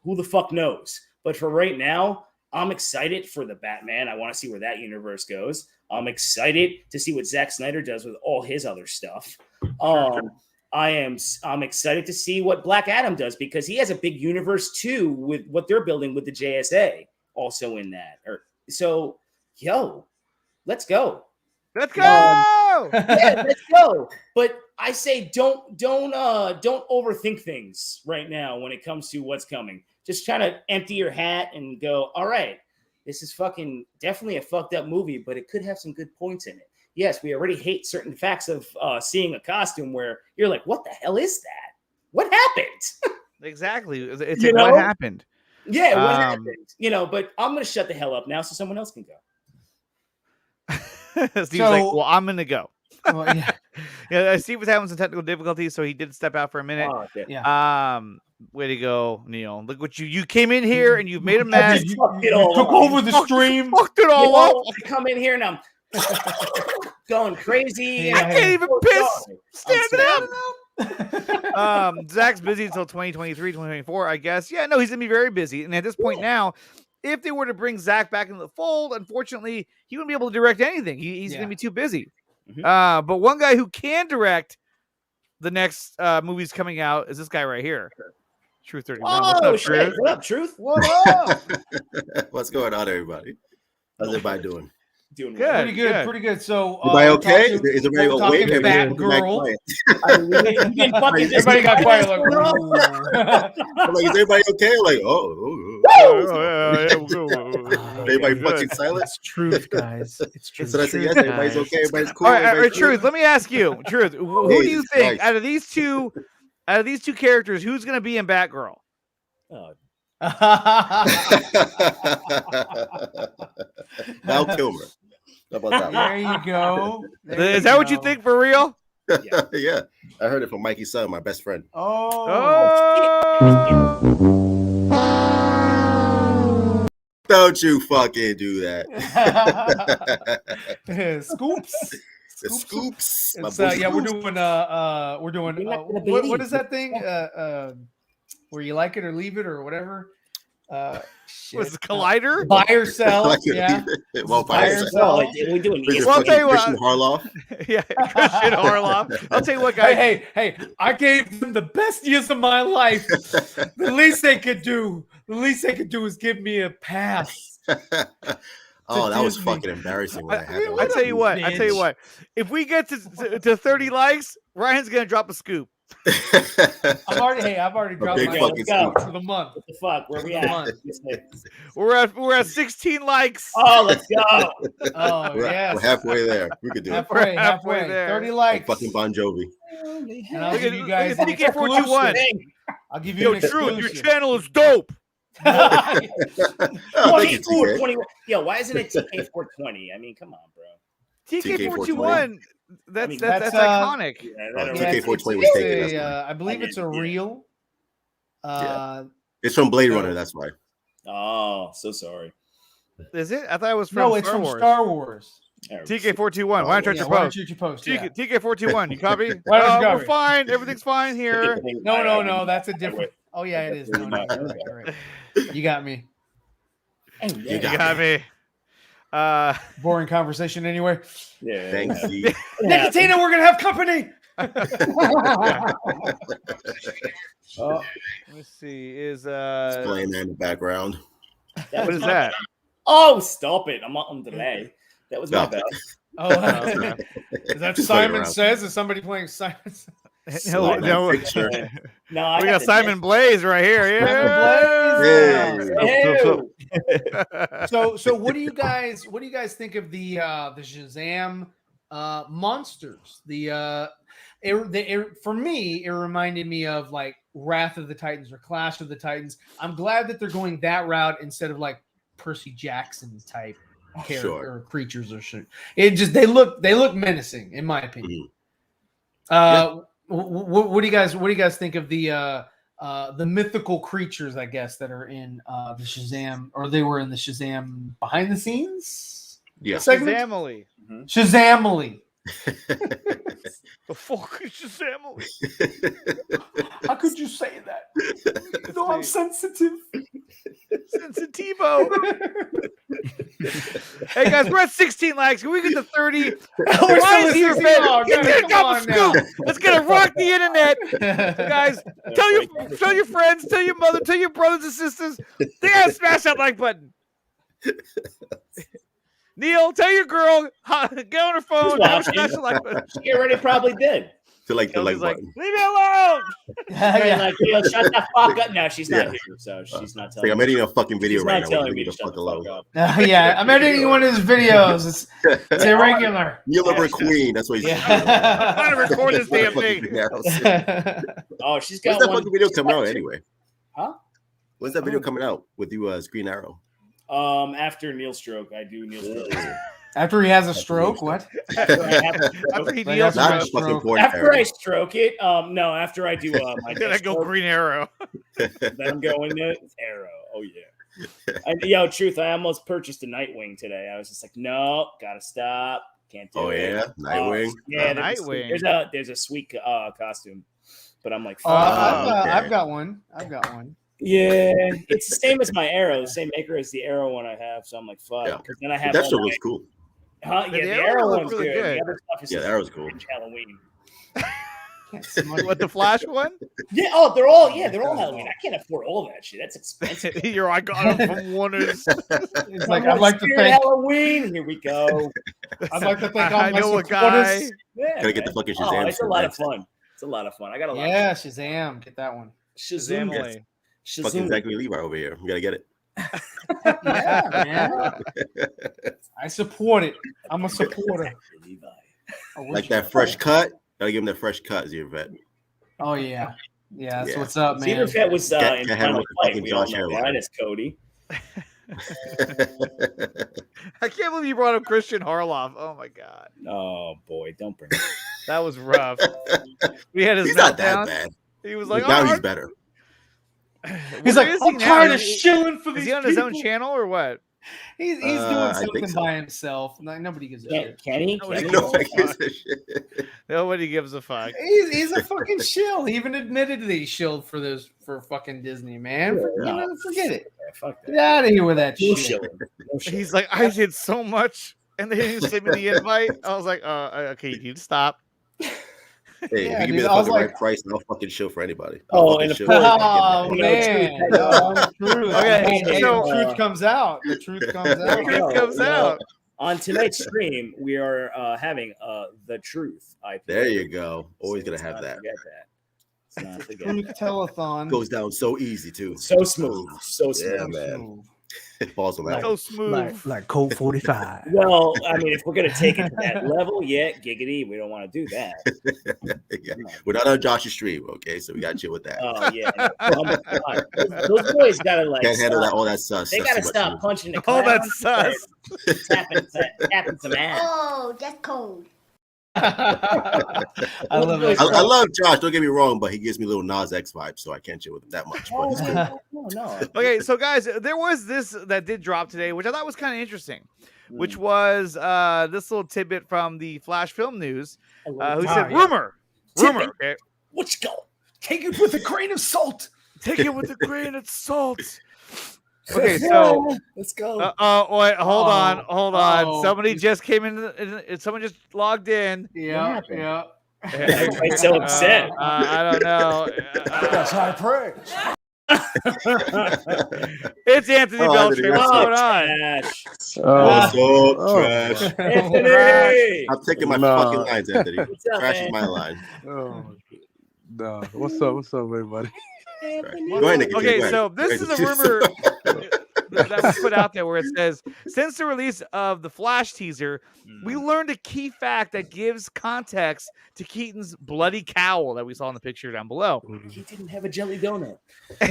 who the fuck knows? But for right now, I'm excited for the Batman. I want to see where that universe goes. I'm excited to see what Zack Snyder does with all his other stuff. I'm excited to see what Black Adam does because he has a big universe too with what they're building with the JSA also in that. Let's go. Let's go. Let's go. But I say don't overthink things right now when it comes to what's coming. Just try to empty your hat and go, all right, this is fucking definitely a fucked up movie, but it could have some good points in it. Yes, we already hate certain facts of seeing a costume where you're like, what the hell is that? What happened? Exactly. It's like, what happened? Yeah, what happened? But I'm going to shut the hell up now so someone else can go. Steve's like, well, I'm going to go. Steve was having some technical difficulties, so he did step out for a minute. Way to go, Neil. Look what you came in here and you've made a mess. You took over the stream. Fucked it all up. I come in here and I'm going crazy. I can't even piss. Standing up. Zach's busy until 2023, 2024, I guess. Yeah, no, he's going to be very busy. And at this point now, if they were to bring Zach back into the fold, unfortunately, he wouldn't be able to direct anything. He's going to be too busy. Mm-hmm. But one guy who can direct the next movies coming out is this guy right here. Truth 31. Oh, what's up, Truth? What up, Truth? What up? What's going on, everybody? How's everybody doing? Doing good. Pretty good. So, everybody okay? Is everybody awake? Batgirl. Everybody got quiet. Like, is everybody okay? Like, everybody fucking silent. It's truth, guys. It's truth. So I said, yes, everybody's okay. Everybody's cool. All right, Truth. Let me ask you, Truth. Who do you think out of these two characters, who's going to be in Batgirl? Val Kilmer. How about that? There you go. Is that what you think for real? Yeah. I heard it from Mikey's son, my best friend. Don't you fucking do that. Scoops. The scoops. We're doing what is that thing? Where you like it or leave it or whatever. Was the Collider? Buy or sell? Yeah. Well, buy or sell. We're doing I'll tell you what. Christian Harloff. Yeah, Christian Harloff. I'll tell you what, guys. Hey! I gave them the best years of my life. The least they could do is give me a pass. Oh, that was fucking embarrassing when it happened. I tell you what. If we get to 30 likes, Ryan's gonna drop a scoop. I've already dropped my scoop for the month. What the fuck? Where we at? We're at 16 likes. Oh, let's go. Oh, yeah. We're halfway there. We could do it. Halfway there. 30 likes. Fucking Bon Jovi. And I'll give you guys an exclusive. I'll give you an exclusive. Truth, your channel is dope. Thank you, TK. 21. Yo, why isn't it TK420? I mean, come on, bro. TK421. That's iconic. TK420 was taken. That's why. I believe it's a real. It's from Blade Runner. That's why. Oh, so sorry. Is it? I thought it was from No, it's from Star Wars. TK421. Why don't you post? TK421. You copy? We're fine. Everything's fine here. No. That's a different. Oh yeah, it is. No, right. You got me. You got me. Boring conversation anyway. Yeah. Thanks, Steve. Nicotina, we're gonna have company. Let me see. Is playing that in the background. What is that? Oh, stop it! I'm on delay. That was my bad. Oh, is that Simon Says? Is somebody playing Simon Says? No. We got Simon Blaze right here. Yeah. So what do you guys think of the Shazam monsters? For me, it reminded me of like Wrath of the Titans or Clash of the Titans. I'm glad that they're going that route instead of like Percy Jackson type character or creatures or shit. It just they look menacing in my opinion. What do you guys think of the mythical creatures, I guess, that are in the Shazam, or they were in the Shazam behind the scenes? Yeah, Shazamily. Shazamily. The fuck is Shazamily? How could you say that? No, I'm sensitive. Sensitivo. Hey guys, we're at 16 likes. Can we get to 30? Let's get to rock the internet. So guys, tell your friends, tell your mother, tell your brothers and sisters. They gotta smash that like button. Neil, tell your girl, get on her phone. Smash the like button. She already probably did. To like the like button. Leave me alone. Like, shut the fuck up. No, she's not here, so she's not telling. I'm editing a fucking video right now. Telling me to shut the fuck up. Yeah, I'm editing one of his videos. It's irregular. Neil Queen. That's what he's doing. I'm trying to record this damn thing. Oh, she's got When's that fucking video coming out anyway? Huh? When's that video coming out with you, Green Arrow? After Neil's stroke, I do Neil's stroke. After he has a stroke, what? After he deals after I stroke it, no, after I do my then I go Green Arrow. Then I'm going to Arrow. Oh yeah. Yo, truth, I almost purchased a Nightwing today. I was just like, no, gotta stop. Can't do it. Oh yeah, Nightwing. Nightwing. There's a sweet costume, but I'm like, I've got one. Yeah, it's the same as my Arrow, the same maker as the Arrow one I have. So I'm like, fuck. Yeah. Then I have that shit was cool. Yeah, the Arrow one's really good. The other stuff is the Arrow's cool. Halloween. What, the Flash one? Yeah. Oh, they're all Halloween. I can't afford all that shit. That's expensive. I got them from Warner's. It's like I'd like to thank Halloween. Here we go. I'd like to thank all I my know a guy. Yeah, gotta get the fucking Shazam. It's a lot of fun. It's a lot of fun. I got a lot. Yeah, Shazam. Get that one. Shazam. Fucking Zachary Levi over here. We gotta get it. Yeah, man. I support it. I'm a supporter. Like that fresh cut. Gotta give him that fresh cut, Zeeverfett. Oh yeah, that's what's up, man. Zeeverfett was in Final Fight. We all know that is Cody. I can't believe you brought up Christian Harloff. Oh my god. Oh boy, don't bring it. That was rough. We had his He's meltdown. not that bad. He was like, now he's better. He's like, I'm tired of shilling for these. Is he on his own channel or what? He's doing something by himself. Nobody gives a shit. Can he? Nobody gives a fuck. He's a fucking shill. He even admitted that he shilled for fucking Disney, man. Forget it. Fuck that. Get out of here with that shit. He's like, I did so much, and they didn't send me the invite. I was like, okay, you need to stop. Hey, if you give me the fucking right price, I'll fucking show for anybody. Man. True. Okay, so truth comes out. The truth comes out. On tonight's stream, we are having the truth. There you go. Always gonna have that. Truth telethon goes down so easy too. So smooth. So smooth. Yeah, man. Falls on that So one. smooth. Like Colt 45. Well, I mean, if we're gonna take it to that level, yeah, giggity, we don't want to do that. Yeah. We're not on Josh's stream, okay? So we got to chill with that. Oh yeah, oh my God. Those boys gotta like Can't handle stop. that. All that sus. They That's gotta too much stop for me. punching the Oh, clown. that's sus. Tapping some ass. Oh, that's cold. I love that. I love Josh. Don't get me wrong, but he gives me little Nas X vibes, so I can't chill with him that much. But he's cool. No. Okay, so guys, there was this that did drop today, which I thought was kind of interesting, which was this little tidbit from the Flash Film News, who said, rumor, okay? What you go? Take it with a grain of salt. Take it with a grain of salt. Okay, so let's go. Wait, hold on. Oh. Somebody just came in. Someone just logged in. Yeah. Everybody's so upset. I don't know. That's high praise. It's Anthony Belcher. What's going on? Trash. Trash. Anthony. I'm taking my fucking lines, Anthony. What's up, Trash man? is my line. No. What's up, everybody? Go ahead, Nick. Okay, Go so ahead. this is a rumor that was put out there where it says, since the release of the Flash teaser, we learned a key fact that gives context to Keaton's bloody cowl that we saw in the picture down below. He didn't have a jelly donut.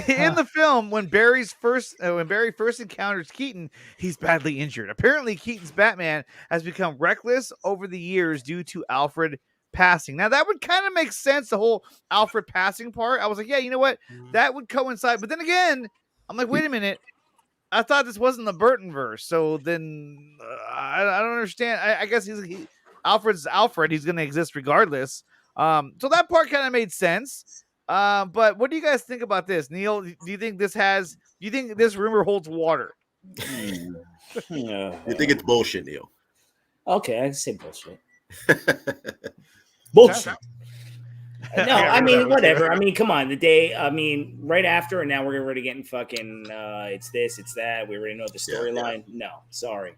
In the film, when Barry first encounters Keaton, he's badly injured. Apparently, Keaton's Batman has become reckless over the years due to Alfred passing. Now that would kind of make sense, the whole Alfred passing part. I was like, yeah, you know what? That would coincide. But then again, I'm like, wait a minute. I thought this wasn't the Burton verse. So then I don't understand. I guess Alfred's Alfred. He's going to exist regardless. So that part kind of made sense. But what do you guys think about this? Neil, do you think this rumor holds water? You think it's bullshit, Neil? Okay, I can say bullshit. Bullshit. No, I mean, whatever. I mean, come on. The day, I mean, right after, and now we're already getting fucking, it's this, it's that. We already know the storyline. Yeah. No, sorry.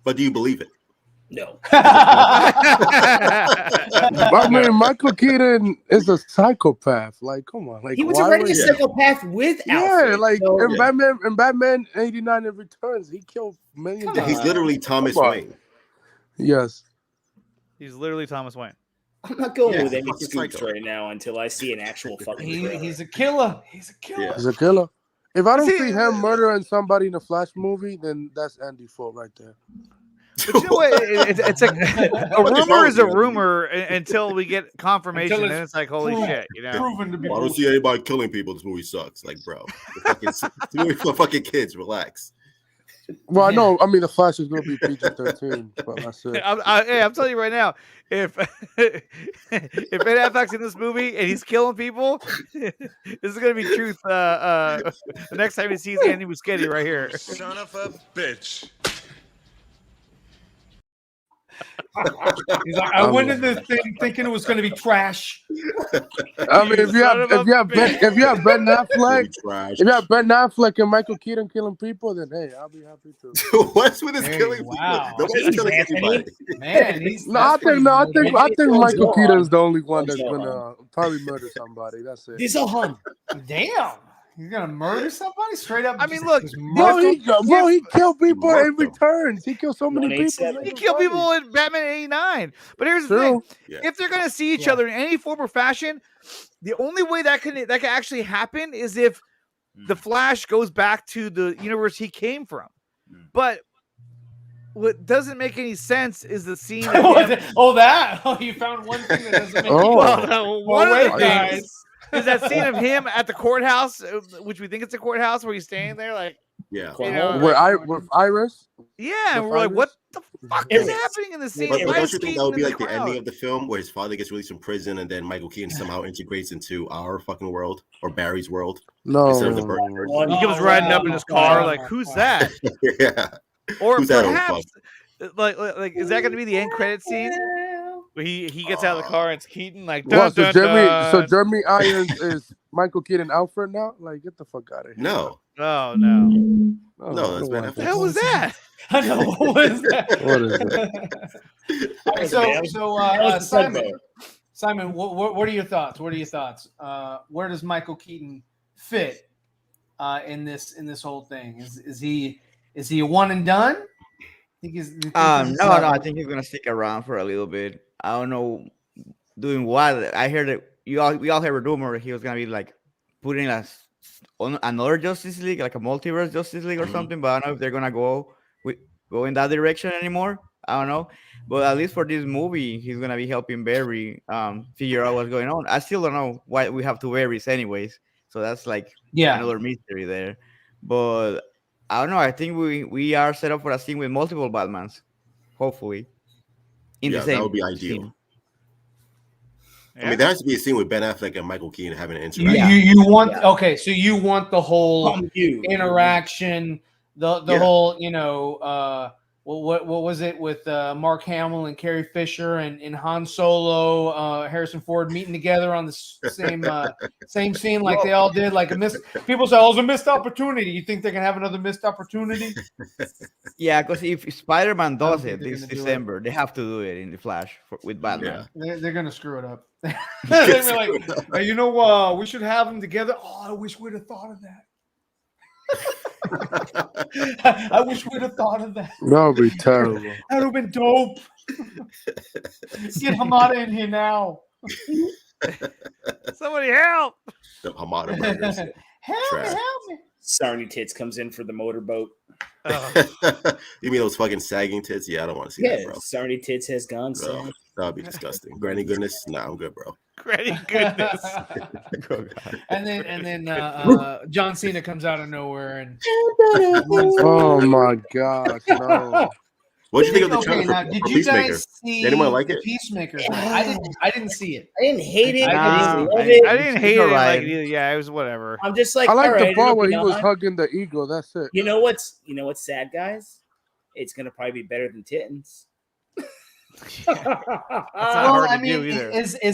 But do you believe it? No. I mean, Michael Keaton is a psychopath. Like, come on. Like, he was already a psychopath with Alfred. Yeah, like, in Batman 89 in Returns, he killed millions. He's literally Thomas Wayne. Yes. He's literally Thomas Wayne. I'm not going with any scoops right now until I see an actual fucking he's a killer. He's a killer. Yeah. He's a killer. If I don't see him murdering somebody in a Flash movie, then that's Andy fault right there. But you know what? It's like a rumor is a rumor until we get confirmation. And then it's like, holy shit, you know. Proven to be. I don't see anybody killing people. This movie sucks. Like, bro, this movie for fucking kids. Relax. Well, I know. I mean, the Flash is going to be PG-13, but that's it. I'm telling you right now, if Ben Affleck's in this movie and he's killing people, this is going to be truth. The next time he sees Andy Muschietti right here. Son of a bitch. He's like, I went into this thing thinking it was going to be trash. I mean, if you have Ben Affleck and Michael Keaton killing people, then hey, I'll be happy too. What's with his killing people? Nobody's killing anybody. Man, I think Michael Keaton's the only one that's gonna probably murder somebody. That's it. He's a hun. Damn. You're gonna murder somebody straight up? I mean, look, he killed people in Returns. He killed so many people. He killed people in Batman '89. But here's the thing: if they're gonna see each other in any form or fashion, the only way that can actually happen is if the Flash goes back to the universe he came from. But what doesn't make any sense is the scene. You found one thing that doesn't make any sense. One of the things is that scene of him at the courthouse, which we think it's a courthouse, where he's standing there, like, yeah, with Iris. Yeah, and we're like, what the fuck is happening in this scene? But don't you think that would be like the ending of the film, where his father gets released from prison, and then Michael Keaton somehow integrates into our fucking world or Barry's world? No, instead of the Burton. He comes riding up in his car, like, who's that? Yeah, or who's that perhaps, like, is that going to be the end credit scene? Where he gets out of the car and it's Keaton, like, so Jeremy Irons is Michael Keaton Alfred now? Like, get the fuck out of here. No. Oh, no. No, that's bad. What the hell was that? I know. What is that? What is it? Simon, what are your thoughts? Where does Michael Keaton fit in this whole thing? Is he a one and done? No, I think he's gonna stick around for a little bit. I don't know doing what. I heard that we all heard a rumor he was gonna be like putting us on another Justice League, like a multiverse Justice League or something. But I don't know if they're gonna go in that direction anymore. I don't know. But at least for this movie, he's gonna be helping Barry figure out what's going on. I still don't know why we have two Barrys anyways. So that's like another mystery there. But I don't know. I think we are set up for a scene with multiple Batmans. Hopefully. That would be ideal. I mean, there has to be a scene with Ben Affleck and Michael Keaton having an interaction. You want okay, so you want the whole interaction, the whole, what was it with Mark Hamill and Carrie Fisher and Han Solo, Harrison Ford meeting together on the same scene like they all did, like people say, it was a missed opportunity. You think they can have another missed opportunity? Yeah, because if Spider-Man does it this December, they have to do it in the Flash with Batman. Yeah. They're gonna screw it up. They're like, hey, we should have them together. Oh, I wish we'd have thought of that. I wish we'd have thought of that. That would be terrible. That would have been dope. Get Hamada in here now. Somebody help! The Hamada brothers. Help me. Sarny Tits comes in for the motorboat. You mean those fucking sagging tits? Yeah, I don't want to see that, bro. Sarny Tits has gone. Bro, that would be disgusting. Granny goodness? Nah, I'm good, bro. Granny goodness. and then John Cena comes out of nowhere and oh my gosh, no. What did you think of the trailer for did you Peacemaker? guys see anyone like it? Peacemaker? I didn't see it. I didn't hate it. I didn't hate it like either. Yeah, it was whatever. I'm just like, I like the part where he was hugging the eagle. That's it. You know what's sad, guys? It's gonna probably be better than Titans. Is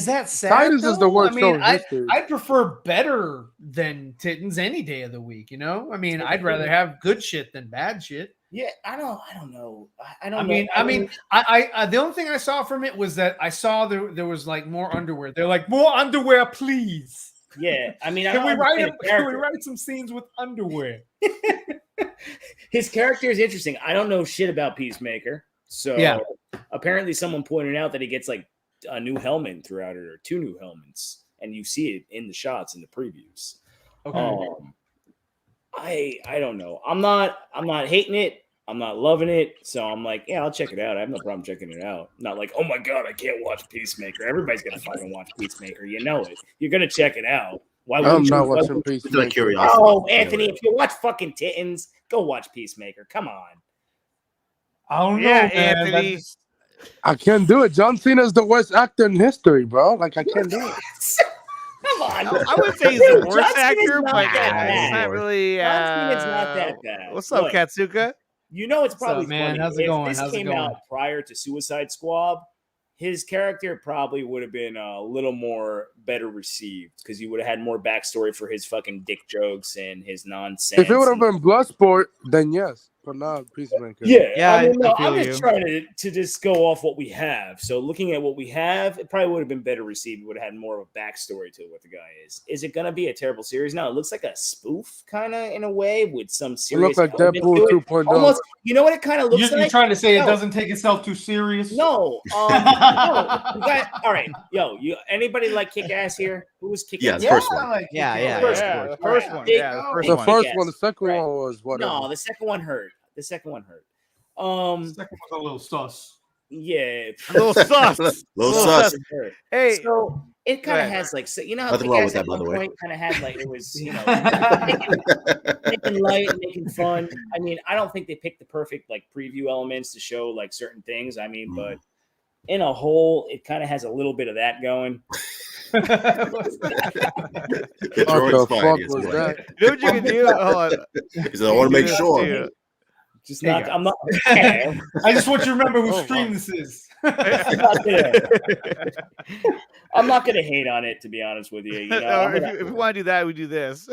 that sad? Titans is the worst show in history. I prefer better than Titans any day of the week. I mean, I'd rather have good shit than bad shit. Yeah, I don't know. I the only thing I saw from it was that I saw there was like more underwear. They're like, more underwear, please. Yeah, I mean, can we write some scenes with underwear? His character is interesting. I don't know shit about Peacemaker. So apparently someone pointed out that he gets like a new helmet throughout it, or two new helmets, and you see it in the shots in the previews. Okay. I don't know. I'm not hating it. I'm not loving it. So I'm like, yeah, I'll check it out. I have no problem checking it out. Not like, oh my God, I can't watch Peacemaker. Everybody's gonna fucking watch Peacemaker. You know it. You're gonna check it out. Why I'm not watching Peacemaker. Oh, Anthony, if you watch fucking Titans, go watch Peacemaker. Come on. I don't know, man. Anthony. I can't do it. John Cena is the worst actor in history, bro. Like, I can't do it. Come on. I wouldn't say he's the worst actor, but it's not really. John Cena's not that bad. What's up, Katsuka? You know it's probably man? funny. How's it going? If this came out prior to Suicide Squad, his character probably would have been a little more better received because he would have had more backstory for his fucking dick jokes and his nonsense. If it would have been Bloodsport, then yes. But not Peacemaker. Yeah, I mean, no, I'm just trying to just go off what we have. So looking at what we have, it probably would have been better received. It would have had more of a backstory to what the guy is. Is it going to be a terrible series? No, it looks like a spoof kind of in a way with some serious. It looks like Deadpool 2.0. Almost, you know what it kind of looks like? You're trying to say it doesn't take itself too serious? No. No. All right. Yo, anybody like Kick-Ass here? Who was Kick-Ass? Yeah, the first one. The first one. The first one. The second one was whatever. No, the second one hurt. The second one hurt. The second one's a little sus. Yeah, a little sus. little sus. Hey, so it kind of has like, so you know how nothing wrong with that, by the way. Kind of had like it was, making light, making fun. I mean, I don't think they picked the perfect like preview elements to show like certain things. I mean, but in a whole, it kind of has a little bit of that going. What the fuck was that? You know what you can do? Hold on. Because I want to make sure. Just not. I'm not. I just want you to remember whose stream this is. I'm not gonna hate on it, to be honest with you. If we want to do that, we do this.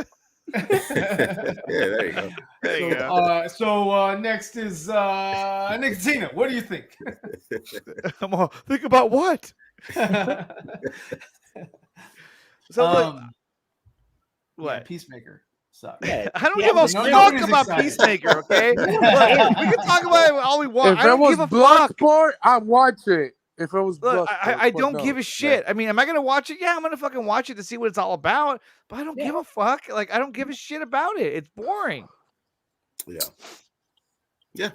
Yeah, there you go. There you go. So next is Nicotina. What do you think? Think about what? So what? Peacemaker. suck. Yeah, I don't give a fuck about Peacemaker. Okay, look, we can talk about it all we want. If I don't it was give a fuck. Bloodsport, I'd watch it. If it was Look, Bloodsport, I but don't no. give a shit. I mean, am I gonna watch it? Yeah, I'm gonna fucking watch it to see what it's all about. But I don't give a fuck. Like, I don't give a shit about it. It's boring. Yeah. Yeah.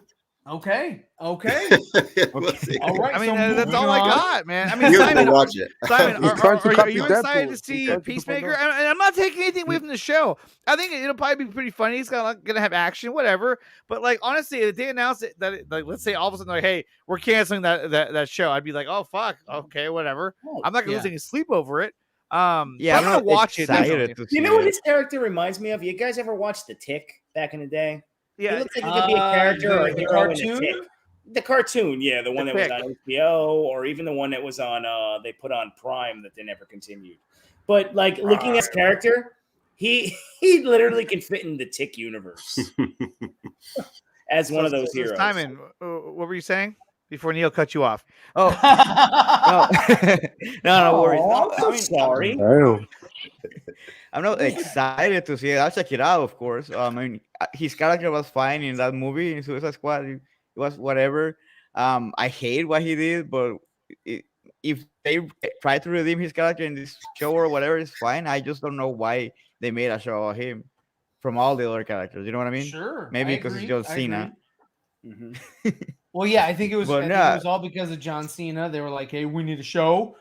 Okay. We'll see. All right. I mean, so that's all I got, man. I mean, You're Simon, gonna watch it. Simon, He's trying to are copy you excited Deadpool. to He's see trying to Peacemaker? copy And I'm not taking anything away from the show. I think it'll probably be pretty funny. It's gonna have action, whatever. But like, honestly, if they announce it that, like, let's say all of a sudden, like, hey, we're canceling that show, I'd be like, oh fuck, okay, whatever. I'm not gonna lose any sleep over it. Yeah, I'm gonna watch it. You know what his character reminds me of? You guys ever watched The Tick back in the day? Yeah, he looks like he could be a character or a hero cartoon? in The Tick. The cartoon, yeah, the one that was Tick. on HBO, or even the one that was on they put on Prime that they never continued. But like looking at his character, he literally can fit in the Tick universe as one of those heroes. Simon, what were you saying before Neil cut you off? Oh, no worries. Oh, No, I'm so sorry. Damn. I'm not excited to see it. I'll check it out, of course. I mean, his character was fine in that movie in Suicide Squad. It was whatever. I hate what he did, but if they try to redeem his character in this show or whatever, it's fine. I just don't know why they made a show about him from all the other characters. You know what I mean? Sure. Maybe because it's John Cena. Well, yeah, I think it was. But I think it was all because of John Cena. They were like, "Hey, we need a show.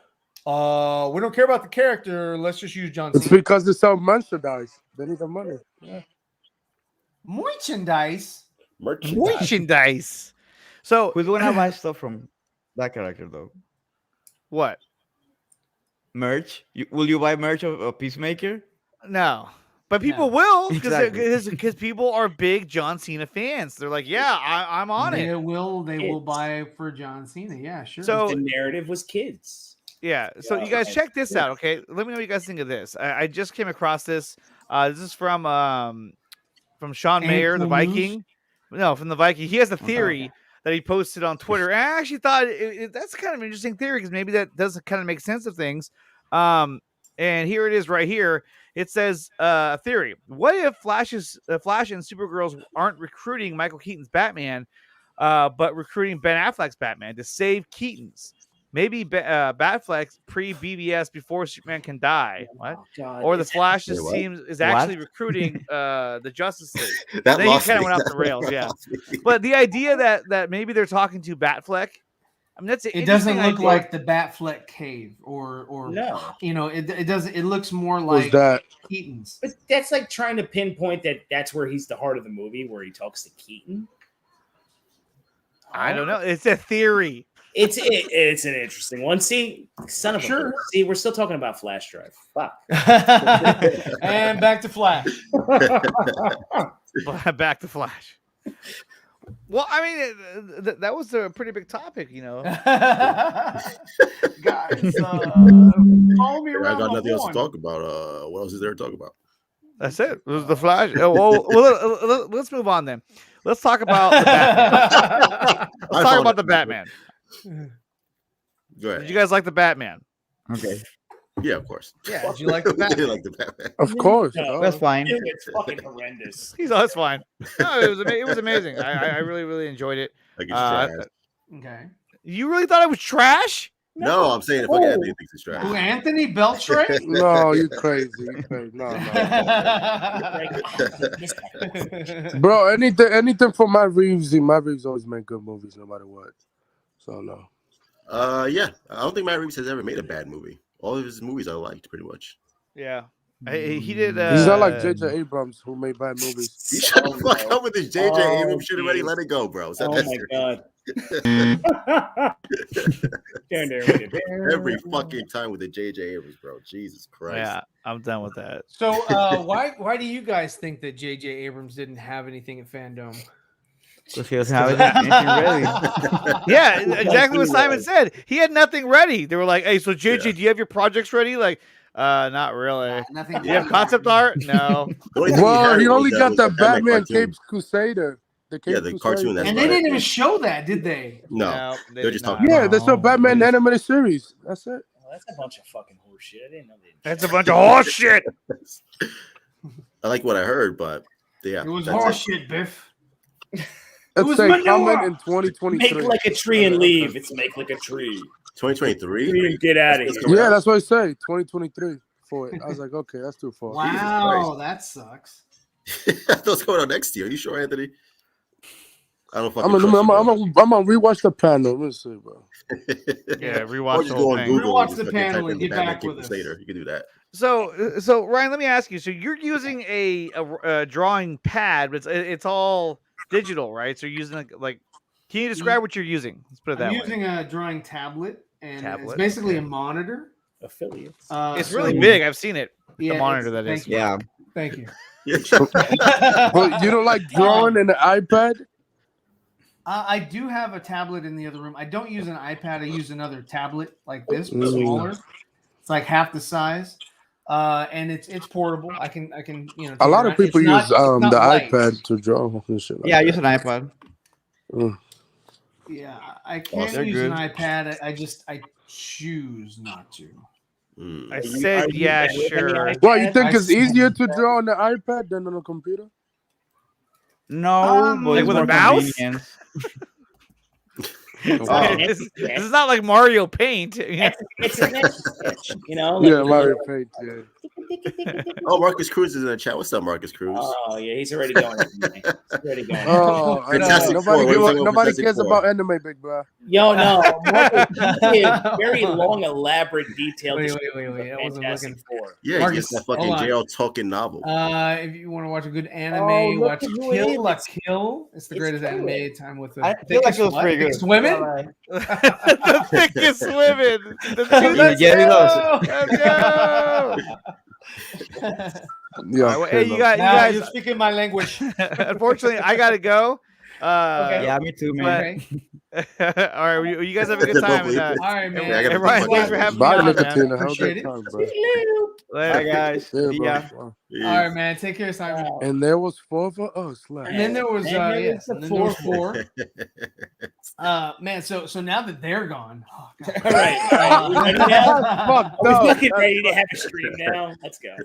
We don't care about the character. Let's just use John It's Cena." because they sell merchandise. They need the money. Yeah. Merchandise. Merchandise. So who's gonna buy stuff from that character though? What? Merch? Will you buy merch of Peacemaker? No. But people will because Exactly. people are big John Cena fans. They're like, yeah, I'm on They it. will buy for John Cena. Yeah, sure. So the narrative was kids. Yeah. So you guys check this out, okay? Let me know what you guys think of this. I just came across this. This is from Sean Mayer, the Viking. No, from the Viking. He has a theory that he posted on Twitter. And I actually thought that's kind of an interesting theory because maybe that does kind of make sense of things. And here it is right here. It says a theory. What if Flash and Supergirls aren't recruiting Michael Keaton's Batman, but recruiting Ben Affleck's Batman to save Keaton's? Maybe Batfleck pre-BBS before Superman can die. What? Or the Flash is actually recruiting the Justice League. Then he kind of went off the rails, yeah. But the idea that maybe they're talking to Batfleck, I mean, that's it doesn't look like the Batfleck cave or no. You know, it doesn't. It looks more like Keaton's. But that's like trying to pinpoint that's where he's the heart of the movie, where he talks to Keaton. I don't know. It's a theory. It's an interesting one. See, son of a bitch. See, we're still talking about Flash Drive. Fuck. And back to Flash. Back to Flash. Well, I mean, that was a pretty big topic, you know. Guys, follow me around. I got nothing else to talk about. What else is there to talk about? That's it. It was the Flash. Well, let's move on then. Let's talk about the Batman. Let's talk about the Batman. Go ahead. Did you guys like the Batman? Okay. Yeah, of course. Yeah, did you like the Batman? I did like the Batman. Of course. No, that's fine. It's fucking horrendous. That's fine. No, it was amazing. I really, really enjoyed it. Like it's trash. Okay. You really thought it was trash? No, I'm saying if fucking Anthony thinks it's trash. Who, Anthony Beltray? No, you crazy. No. Bro, anything for Matt Reeves. Matt Reeves always make good movies no matter what. So no. Yeah. I don't think Matt Reeves has ever made a bad movie. All of his movies I liked pretty much. Yeah. He did. He's not like J.J. Abrams who made bad movies. You shut the fuck up with this J.J. Abrams. Should already let it go, bro. Oh my god. Every fucking time with the J.J. Abrams, bro. Jesus Christ. Yeah, I'm done with that. So why do you guys think that J.J. Abrams didn't have anything at Fandom? Because he doesn't have anything ready. Yeah, exactly what Simon said. He had nothing ready. They were like, "Hey, so JJ, do you have your projects ready?" Like, not really. Nothing. Do you have concept art? No. Well, he only got the Batman Capes Crusader. The cartoon. And they didn't even show that, did they? No, they're just talking. Yeah, that's a Batman animated series. That's it. Well, that's a bunch of fucking horseshit. I didn't know they. That's a bunch of horseshit. I like what I heard, but yeah, it was horseshit, Biff. Let's say comment in 2023. Make like a tree and leave. It's make like a tree. 2023. Get out of here. Yeah, that's what I say. 2023 for it. I was like, okay, that's too far. Wow, that sucks. What's going on next year? Are you sure, Anthony? I don't fucking. I'm gonna rewatch the panel. Let's see, bro. Yeah, rewatch the go whole on thing. Google Rewatch and the just fucking panel type and in get Batman back with us later. You can do that. So Ryan, let me ask you. So you're using a drawing pad, but it's all digital, right? So you're using like can you describe what you're using? Let's put it that way. I'm using a drawing tablet, and it's Tablet, basically okay. a monitor. Affiliates. It's really big. I've seen it. Yeah, the monitor that is. Yeah. Thank you. But you don't like drawing in the iPad? I do have a tablet in the other room. I don't use an iPad. I use another tablet like this, but smaller. It's like half the size, and it's portable. I can A lot of people use the iPad to draw and shit. Yeah, I use an iPad. Yeah, I can't use an iPad. I choose not to. I said yeah, sure. Well, you think it's easier to draw on the iPad than on a computer? No, but like it's with a more mouse. convenient. This is not like Mario Paint. It's an etch, you know. Yeah, Mario Paint. Yeah. Oh, Marcus Cruz is in the chat. What's up, Marcus Cruz? Oh yeah, he's already going. He's already going. Oh, Fantastic Four. Nobody cares about anime, big bro. Yo, no, very long, elaborate, detailed. Wait. I wasn't looking for. Yeah, Marcus, it's that fucking JL Tolkien novel. If you want to watch a good anime, watch Kill la Kill. It's the greatest anime time with the I feel like it was pretty good. thickest women. The thickest women. The two Let's go. Let's go. Yeah, Hey, you guys. You're speaking my language. Unfortunately, I gotta go. Okay. Yeah, me too, man. All right, you guys have a good time. And, All right, man. Hey, Ryan, thanks for having me Bye, on, man. Nicotina. Have a Appreciate good it. time, bro. Later. Bye, guys. Yeah, bro. All right, man. Take care, Simon. And there was 4 for us left. And then there was And there was 4. Man, so now that they're gone, oh, God. All right. We ready now? Fuck, We're no. fucking ready to have a stream now. Let's go.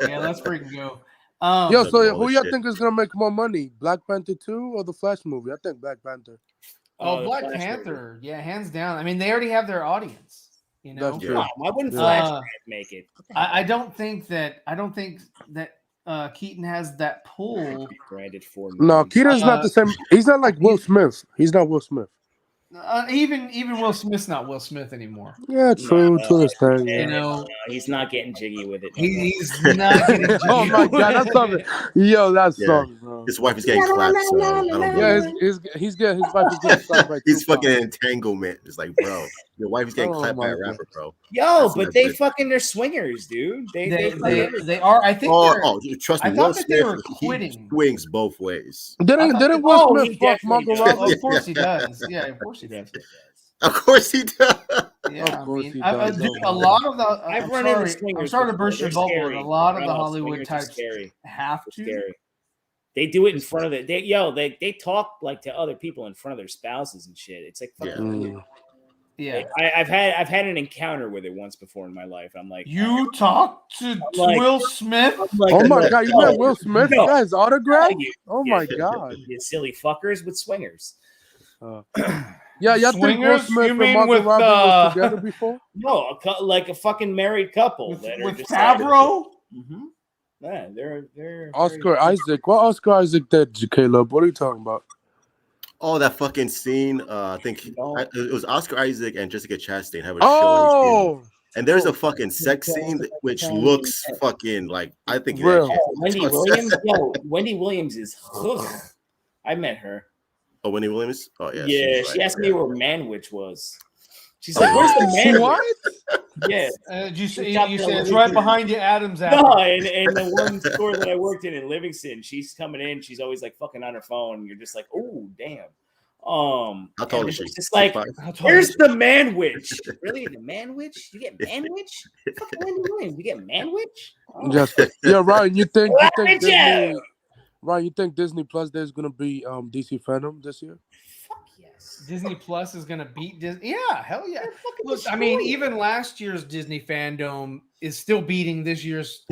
Yeah, let's freaking go. Yo, so who y'all shit. think is gonna make more money, Black Panther 2 or the Flash movie? I think Black Panther. Black Panther, yeah, hands down. I mean, they already have their audience. You know, That's true. Wow, why wouldn't Flash make it? I don't think that Keaton has that pull. Branded for No, Keaton's not the same. He's not like Will Smith. He's not Will Smith. Even Will Smith's not Will Smith anymore. Yeah, true. To this thing. You know, he's not getting jiggy with it. he's not getting jiggy. Oh my God, that's something. Yo, that's Yeah. something, bro. His wife is getting clapped, so I don't Yeah, believe his wife is getting slapped by he's Tupac. fucking entanglement. It's like, bro, your wife is getting Oh clapped by my a rapper, bro. Yo, That's but not they good. fucking they're swingers, dude. They are. I think. Trust me, I Will thought that they Smith, were he quitting. swings both ways. Didn't Will Smith fuck Margot Robbie? Of course he does. Yeah, of course he does. Of course he does. Yeah, Of course he I does. mean, a lot of the. I've I'm run into sorry, swingers. I'm sorry to before. burst your They're bubble, scary. but a lot of the No, Hollywood swingers are types scary. have They're to. scary. They do it in front of it. They talk like to other people in front of their spouses and shit. It's like fucking weird. Yeah. I've had an encounter with it once before in my life. I'm like, You talked to like- Will Smith? Oh my God, you met Will Smith? No. Guys, autograph? You- Oh yeah, my God. you silly fuckers with swingers. Yeah, y'all think Will Swingers? Smith You and mean Margot with, Robbie was together before? No, like a fucking married couple With that are just Favreau? Yeah, they're Oscar Isaac. What Oscar Isaac did, Caleb? What are you talking about? Oh, that fucking scene. I think it was Oscar Isaac and Jessica Chastain have a show. Oh, And there's a fucking sex scene which looks fucking like I think Real. Wendy Williams. Yo, Wendy Williams is. I met her. Oh, Wendy Williams. Oh yeah. Yeah, she's she like- asked me where Manwich was. She's like, "Where's the Manwich?" what? Yeah. You said it's right behind you, Adam's apple. No, and the one store that I worked in Livingston, she's coming in. She's always like fucking on her phone. And you're just like, oh damn. How tall and is she? it's just like, 6'5"? where's the Manwich? Really, the Manwich? You get Manwich? Fucking Wendy Williams, you get Manwich? Oh. Just, yeah, Ryan. You think Lavender Disney? Joe! Ryan, you think Disney Plus Day is gonna be DC Phantom this year? Fuck yes. Disney Plus is going to beat Disney. Yeah, hell yeah. They're fucking Look, I mean, destroying it. even last year's Disney Fandom is still beating this year's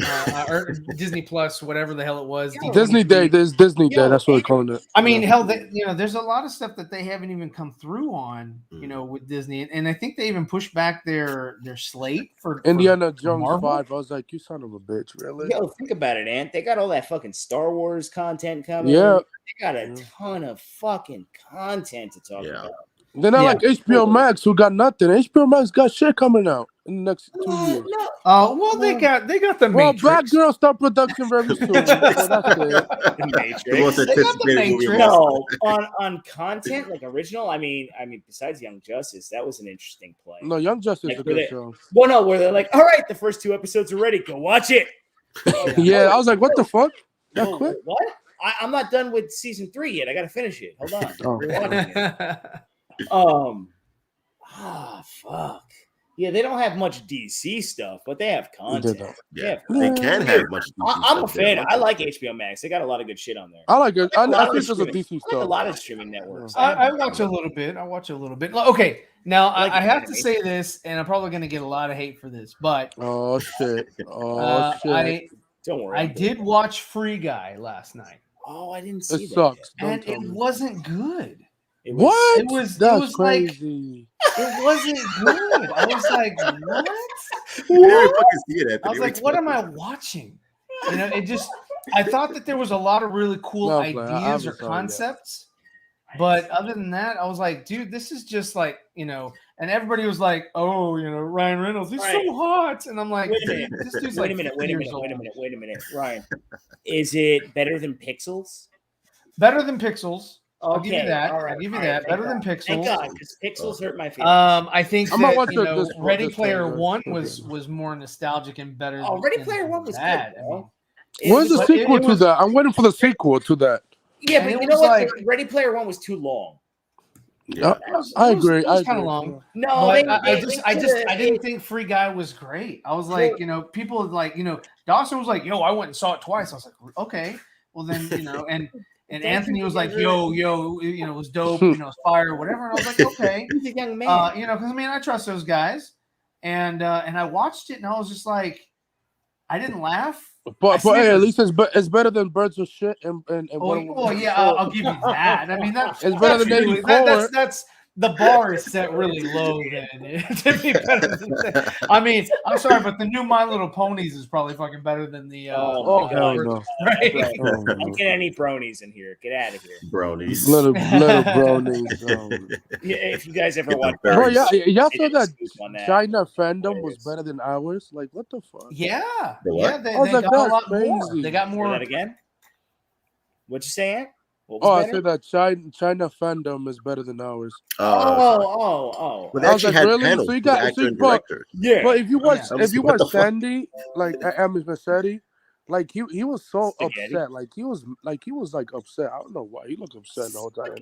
or Disney Plus, whatever the hell it was. Disney Day. There's Disney Day. That's what we're calling it. I mean, hell, there's a lot of stuff that they haven't even come through on, with Disney, and I think they even pushed back their slate for Indiana Jones Marvel. 5. I was like, you son of a bitch, really? Yo, think about it, Ant. They got all that fucking Star Wars content coming. Yeah, they got a ton of fucking content to talk about. They're not like HBO Max, who got nothing. HBO Max got shit coming out in the next 2 years. Well, they got the Matrix. Black Girl start production very soon. So that's it. The Matrix. No, on content like original. I mean, besides Young Justice, that was an interesting play. No, Young Justice is a good show. Well, no, where they're like, all right, the first 2 episodes are ready. Go watch it. Yeah, I was like, what the fuck? That quick? What? I'm not done with season 3 yet. I got to finish it. Hold on. We're watching it. Fuck. Yeah, they don't have much DC stuff, but they have content. They can have much DC I'm a fan. I like HBO Max. They got a lot of good shit on there. I like it. I think there's a DC stuff. A lot of streaming networks. I watch a little bit. Okay, now I have to say this, and I'm probably going to get a lot of hate for this, but oh shit, shit. Don't worry. I did watch Free Guy last night. Oh, I didn't see it that. Sucks. And it wasn't good. What? It was crazy. Like, it wasn't good. I was like, what? I was like, what am I watching? It just, I thought that there was a lot of really cool ideas or concepts. But other than that, I was like, dude, this is just like, and everybody was like, oh, Ryan Reynolds, he's so hot. And I'm like, this dude's like, wait a minute, Ryan. Is it better than Pixels? Better than Pixels. I'll Okay, give you that. right, I'll give you that. Better than Pixels. Thank God, because Pixels hurt my feelings. I think that, Ready Player One was more nostalgic and better. Oh, Ready Player One was bad. Good, where's the sequel to that? I'm waiting for the sequel to that. Yeah, but you know what? Ready Player One was too long. Yeah, I agree. It was kind of long. No, I didn't think Free Guy was great. I was like, people like, Dawson was like, yo, I went and saw it twice. I was like, okay, well then, and Anthony was like, yo, it was dope, it's fire, whatever. And I was like, okay, he's a young man, because I trust those guys, and I watched it and I was just like, I didn't laugh. But hey, at least it's better than Birds of Shit and I'll give you that. I mean, that's better than 84. That's the bar is set really low then to be better than that. I mean, I'm sorry, but the new My Little Ponies is probably fucking better than the hell no. Right? Don't get any bronies in here. Get out of here. Bronies. Little bronies. Yeah, if you guys ever watch Bro, y'all saw that China fandom was better than ours? Like, what the fuck? Yeah. They got a lot more. They got more. Say that again? What'd you say, Ant? I said that China fandom is better than ours. Well, they actually had panels. So you got but if you watch Sandy, like Amos Massetti, like he was so upset. Like he was upset. I don't know why he looked upset the whole time.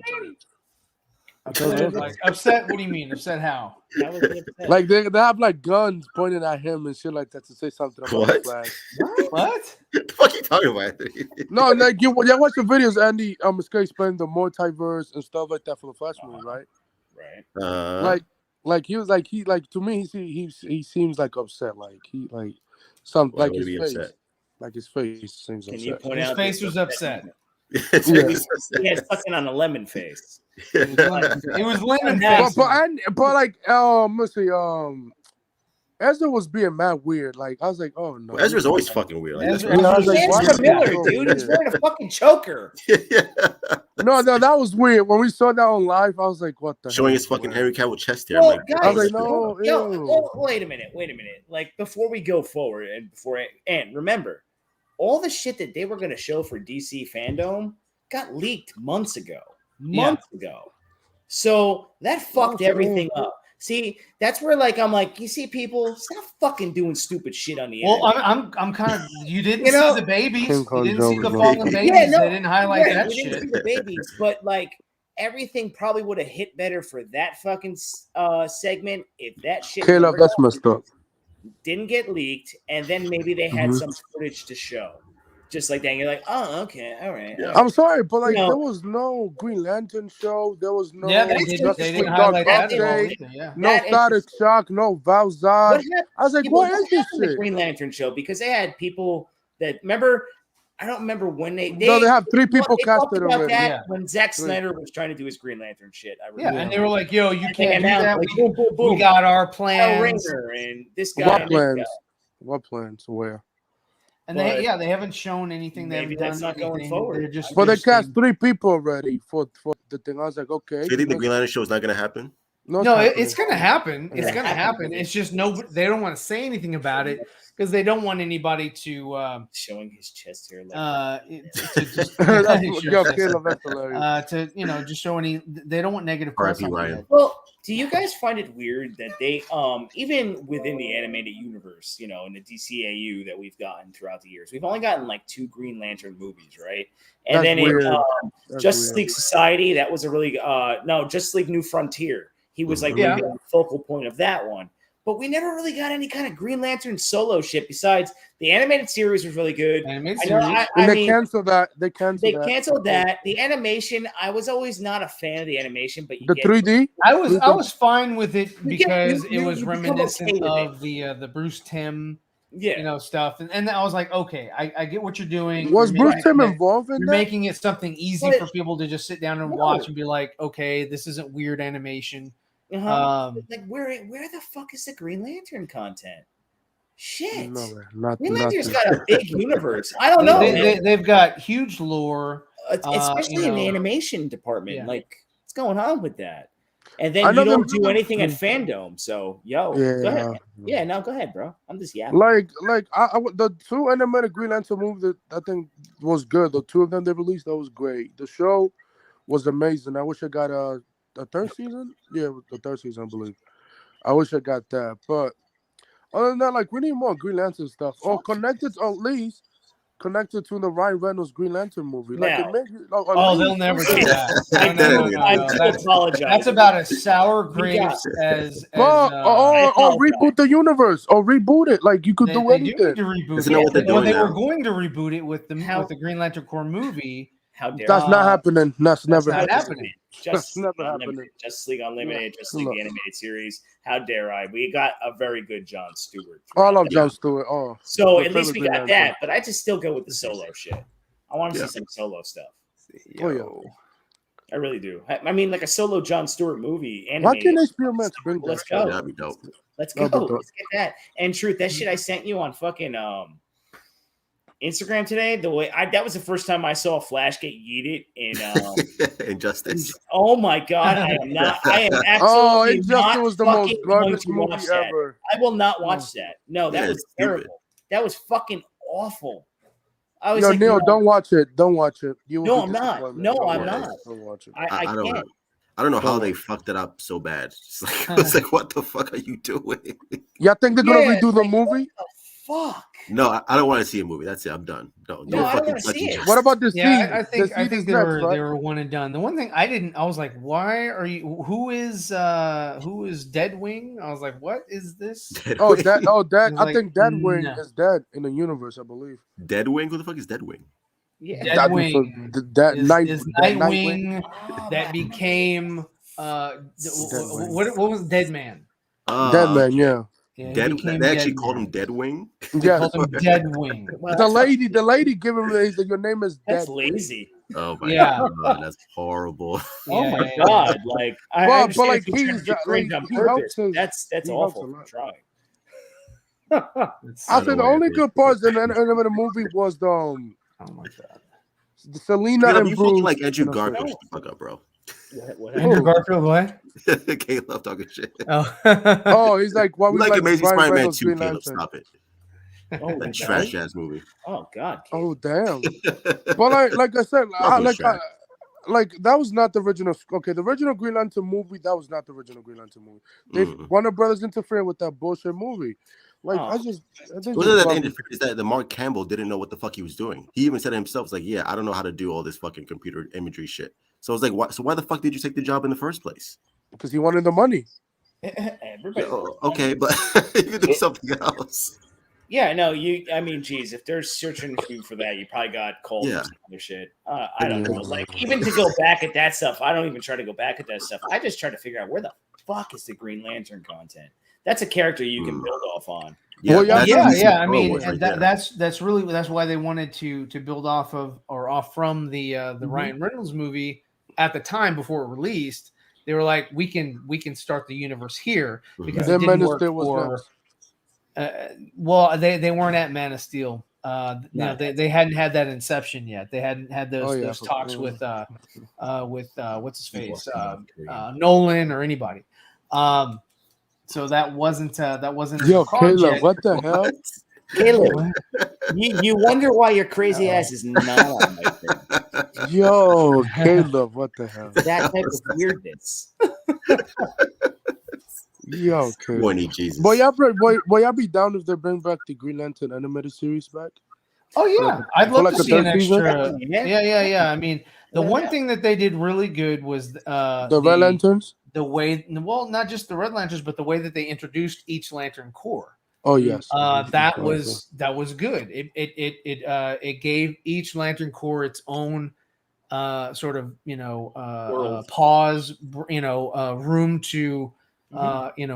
Like upset? What do you mean? Upset how? Like they have like guns pointed at him and shit like that to say something about the flag. What? What the fuck are you talking about? No, like you watch the videos, Andy explained the multiverse and stuff like that for the Flash movie, right? Right. Like he was like to me he seems like upset, like he like something like his face, upset? Like his face seems upset. You point his out face was upset. He had fucking on a lemon face. It was lemon face. But like let's see, Ezra was being mad weird. Like I was like, oh no. Well, Ezra's always fucking weird. Like, Ezra Miller, dude. He's wearing a fucking choker. No, that was weird. When we saw that on live, I was like, what the showing hell? his fucking Henry Cavill chest hair. Well, I was like, no. Wait a minute. Like before we go forward and remember, all the shit that they were going to show for DC fandom got leaked months ago. So that fucked everything up. See, that's where I'm like, you see, people stop fucking doing stupid shit on the internet. Well, I'm kind of. You didn't see the babies. You didn't see the fallen babies. They didn't highlight that shit. Didn't see the babies, but everything probably would have hit better for that fucking segment if that shit. Caleb, that's messed up. Didn't get leaked, and then maybe they had some footage to show. just like that. And you're like, oh, okay, all right. Yeah. I'm sorry, but like there was no Green Lantern show. There was no they didn't highlight that at all either, yeah. No Static Shock, no Valzad. I was like, what is this shit? The Green Lantern show, because they had people that remember. I don't remember when they have 3 people casted already. When Zack Snyder was trying to do his Green Lantern shit. And they were like, "Yo, you can't do that. Like, boom, boom, boom. We got our plans." And this guy. What plans? Where? And they haven't shown anything. Maybe that's not going forward. But they cast 3 people already for the thing. I was like, okay. Do you think the Green Lantern show is not going to happen? No, it's going to happen. It's going to happen. It's just they don't want to say anything about it because they don't want anybody to showing his chest here. Just show any. They don't want negative press. Well, do you guys find it weird that they even within the animated universe, in the DCAU that we've gotten throughout the years, we've only gotten like 2 Green Lantern movies, right? And then in Justice League Society, that was a really Justice League New Frontier. He was like the focal point of that one. But we never really got any kind of Green Lantern solo shit besides the animated series was really good. They canceled that. They canceled that. The animation, I was always not a fan of the animation, but the 3D? I was fine with it because it was reminiscent of the Bruce Timm stuff. And I was like, okay, I get what you're doing. Was Bruce Timm involved in that? You're making it something easy for people to just sit down and watch and be like, okay, this isn't weird animation. Like where the fuck is the Green Lantern content? Shit, Green Lantern's got a big universe. I don't know. They've got huge lore, especially in the animation department. Yeah. Like, what's going on with that? And then you don't do anything at Fandom. So, go ahead. Yeah, no, go ahead, bro. I'm just yapping. Like the 2 animated Green Lantern movies that I think was good. The 2 of them they released, that was great. The show was amazing. I wish I got a 3rd season? Yeah, the 3rd season, I believe. I wish I got that. But other than that, like, we need more Green Lantern stuff. Or connected to the Ryan Reynolds Green Lantern movie. Like, they'll never do that. I apologize. That's about as sour grapes as reboot the universe. Or reboot it. Like, you could do anything. They need to reboot it. They were going to reboot it with the Green Lantern Corps movie. How dare that's not happening. That's never happening. Justice League Unlimited, Justice League animated series. How dare I? We got a very good Jon Stewart. I love Jon Stewart. So at least we got that. But I just still go with the solo shit. I want to see some solo stuff. I really do. I mean, like a solo Jon Stewart movie. Why can't HBO Max bring that? Let's go. That'd be dope. Let's go. Let's get that. And Truth, that shit I sent you on fucking Instagram today, that was the first time I saw Flash get yeeted in Injustice. Oh my god, I am absolutely Injustice was the most garbage movie ever. I will not watch that. No, that was terrible. Stupid. That was fucking awful. I was like, Neil, don't watch it. Don't watch it. I'm not. No, I'm not. Don't watch it. I can't. I don't know how they fucked it up so bad. It's like, what the fuck are you doing? Y'all think they're gonna redo the movie? Fuck. No, I don't want to see a movie. That's it. I'm done. No, I don't want to see it. What about this? I think they were one and done. The one thing I was like, why are you? Who is Deadwing? I was like, what is this? Dead. I think Deadwing is dead in the universe. I believe. Deadwing? Who the fuck is Deadwing? Yeah, Deadwing. Is Nightwing that became what was Deadman? Deadman, yeah. They actually called him Deadwing. Yeah, called him Deadwing. The lady gave him your name is Dead. That's lazy. Oh my god, that's horrible. Oh my god, like but like he's that's awful. Trying. I said the only good parts in the movie was the oh my god, Selena and you Bruce. Like Andrew Garfield, shut the fuck up, bro. What Andrew Garfield, what? Caleb talking shit. Oh, he's like, why we like Amazing Spider-Man 2, Caleb, Lantern. Stop it. That trash ass movie. Oh god. Oh damn. But like I said, that was not the original. Okay, the original Green Lantern movie. That was not the original Green Lantern movie. Warner Brothers interfered with that bullshit movie. Like is that the Mark Campbell didn't know what the fuck he was doing. He even said it himself, like, yeah, I don't know how to do all this fucking computer imagery shit. So I was like, why the fuck did you take the job in the first place? Because he wanted the money. Okay, but you could do something else. Yeah, no, I mean, geez, if they're searching for that, you probably got called for some other shit. I don't know. Like, even to go back at that stuff, I don't even try to go back at that stuff. I just try to figure out where the fuck is the Green Lantern content. That's a character you can build off on. Yeah, I mean, that's why they wanted to build off from the Ryan Reynolds movie at the time before it released. They were like, we can start the universe here because it didn't work for. Well, they weren't at Man of Steel. They hadn't had that inception yet. They hadn't had those talks with what's his face, Nolan or anybody. So that wasn't Yo, Caleb, what the hell? Caleb, you wonder why your crazy ass is not on my thing. Yo, Caleb, what the hell? That type of weirdness. Yo, Warning, Jesus. Boy, y'all be down if they bring back the Green Lantern animated series back? Oh yeah, I'd love to see an extra. Season? Yeah. I mean, the one thing that they did really good was the Red Lanterns. The way, well, not just the Red Lanterns, but the way that they introduced each Lantern Corps. Oh yes, that was good. It gave each Lantern Corps its own sort of pause, room to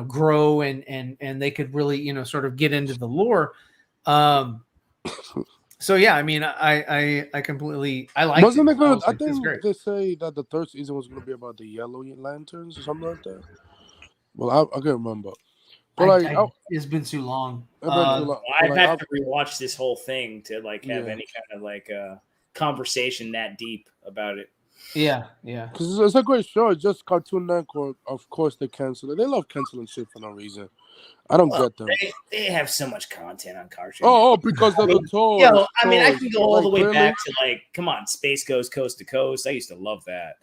grow and they could really sort of get into the lore. So yeah, I mean, I completely like. Wasn't it good? I think they say that the third season was going to be about the Yellow Lanterns or something like that. Well, I can't remember. But it's been too long. I have to rewatch this whole thing to have any kind of conversation that deep about it. Yeah. Because it's a great show. It's just Cartoon Network. Of course, they cancel it. They love canceling shit for no reason. I don't get them. They have so much content on Cartoon. Oh, because of the toys. I mean, I can go all the way back to come on, Space Ghost Coast to Coast. I used to love that.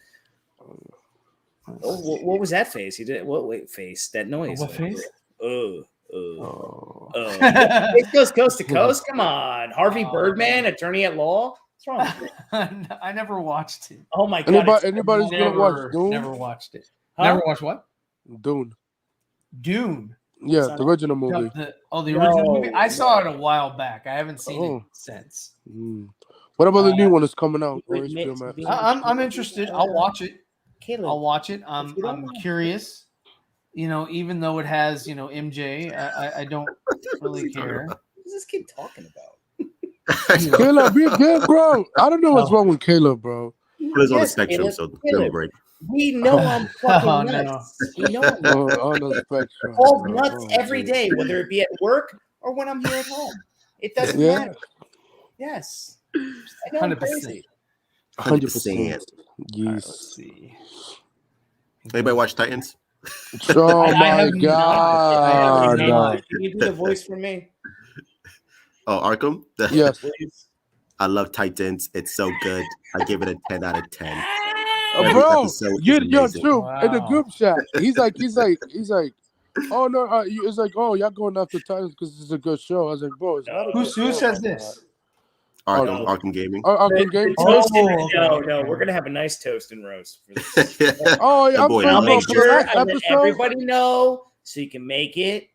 What was that face? He did what? Wait, face that noise. What face? Space Ghost Coast to Coast. Come on, Harvey Birdman, attorney at law. What's wrong with it? I never watched it. Oh my god! Anybody's gonna watch Dune? Never watched it. Huh? Never watched what? Dune. Yeah, the original movie. The original movie. I saw it a while back. I haven't seen it since. What about the new one that's coming out? I'm interested. I'll watch it. I'll watch it. I'm curious. Even though it has MJ, I don't really care. What is this kid talking about? Caleb, be good, bro. I don't know what's wrong with Caleb, bro. He's on the spectrum, so don't break. We know I'm fucking nuts. We know I'm on the spectrum. All nuts every day, whether it be at work or when I'm here at home. It doesn't matter. Yes. 100%. 100%. Yes. Let's see. Anybody watch Titans? Oh my god! Can you do the voice for me? Oh, Arkham? Yes. I love Titans. It's so good. I give it a 10 out of 10. Bro, you're true. Wow. In the group chat, he's like, oh no, it's like, oh, y'all going after Titans because it's a good show. I was like, bro, it's not a good who says this? Arkham Gaming. Arkham Gaming. No, we're gonna have a nice toast and roast for this. I'll make sure I let everybody know so you can make it.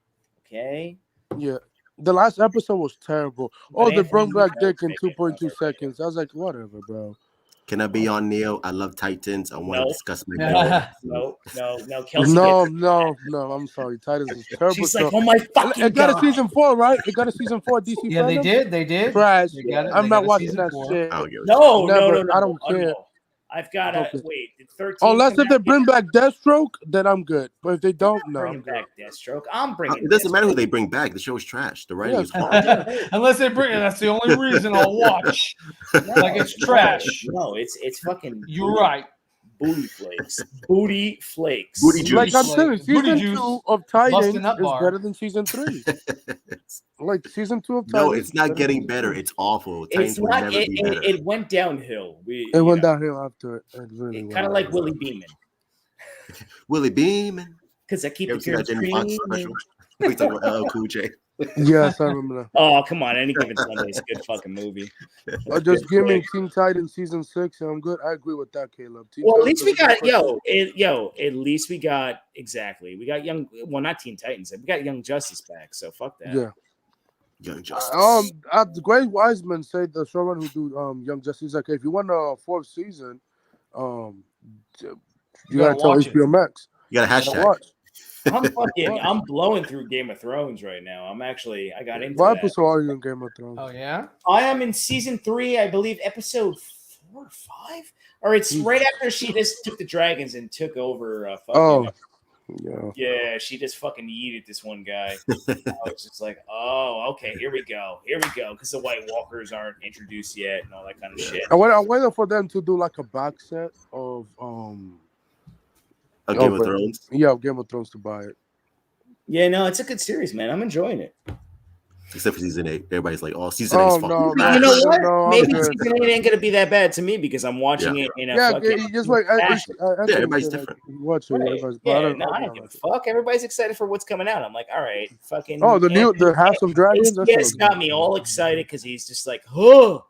Okay. Yeah. The last episode was terrible. They brought back Dick in 2.2 seconds. I was like, whatever, bro. Can I be on Neo? I love Titans. I want to discuss my No. Kelsey no. I'm sorry. Titans is terrible. She's like, oh my fucking It got a season 4, right? It got a season 4 DC. Yeah, they did. Trash. I'm not watching that shit. No. I don't care. I've got to wait. 13. Unless if they bring back Deathstroke, then I'm good. But if they don't, no. Bring back Deathstroke. I'm bringing. It doesn't matter who they bring back. The show is trash. The writing is horrible. Unless they bring it, that's the only reason I'll watch. Like it's trash. No, it's fucking. You're right. Booty flakes. Booty flakes. Booty juice. Like I'm saying, season 2 of Titans is better than season 3. Like season 2 of Titans. No, it's not getting better. It's awful. It's not. It went downhill. It went downhill after it. It really kind of like Willie Beeman. Willie Beeman. Because I keep the special. We talk about LL Cool J. Yes, I remember that. Oh, come on. Any Given Sunday is a good fucking movie. Just give me Teen Titans season 6 and I'm good. I agree with that, Caleb. At least we got, at least we got, exactly. We got not Teen Titans. We got Young Justice back, so fuck that. Yeah. Young Justice. Greg Wiseman said the showrunner who do Young Justice. He's like, if you want a fourth season, you gotta tell HBO Max. You got a hashtag. I'm blowing through Game of Thrones right now. I got into What that. episode are you in Game of Thrones? Oh yeah, I am in season 3, I believe, episode 4 or 5, or it's right after she just took the dragons and took over. Yeah, she just fucking yeeted this one guy. I was just like, oh, okay, here we go, because the White Walkers aren't introduced yet and all that kind of shit. I'm waiting for them to do like a box set of Game of Thrones. Yeah, Game of Thrones to buy it. Yeah, no, it's a good series, man. I'm enjoying it. Except for season 8, everybody's like, "Oh, season 8 is fucking." You know what? Maybe season 8 ain't gonna be that bad to me because I'm watching it in a fucking. Just like everybody's different. Watch it. Right. I don't give a fuck. Everybody's excited for what's coming out. I'm like, all right, fucking. Oh, the House of Dragons. Yes, got me all excited because he's just like, oh,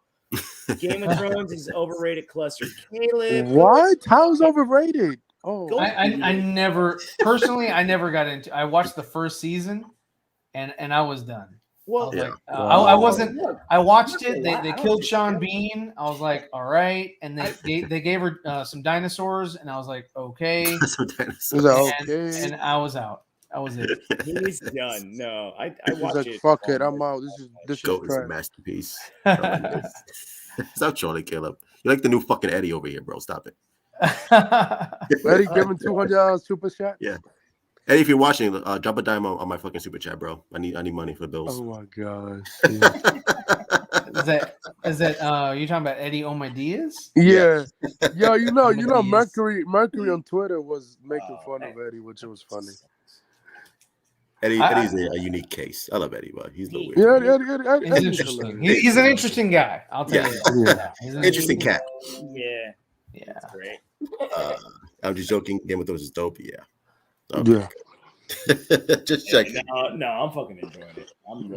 Game of Thrones is overrated cluster. Caleb, what? How's overrated? Oh, I never got into. I watched the first season, and I was done. Well, I wasn't. I watched it. They killed Sean Bean. I was like, all right, and they gave her some dinosaurs, and I was like, okay. And I was out. That was it. He's done. No, I watched like, it. Fuck it, I'm out. This Goat is a masterpiece. Stop trolling, Caleb. You like the new fucking Eddie over here, bro. Stop it. Eddie giving $200 super chat. Yeah. Eddie, if you're watching, drop a dime on my fucking super chat, bro. I need money for bills. Oh my god. Is that you talking about Eddie Omadias? Yeah. Yo, you know Mercury on Twitter was making fun of Eddie, which was funny. Eddie's a unique case. I love Eddie, but he's a little weird. Yeah, he's interesting. He's an interesting guy. I'll tell you. Yeah. He's an interesting cat. Yeah. That's great. I'm just joking. Game of Thrones is dope. Yeah. Okay. Yeah. Just checking. No, I'm fucking enjoying it.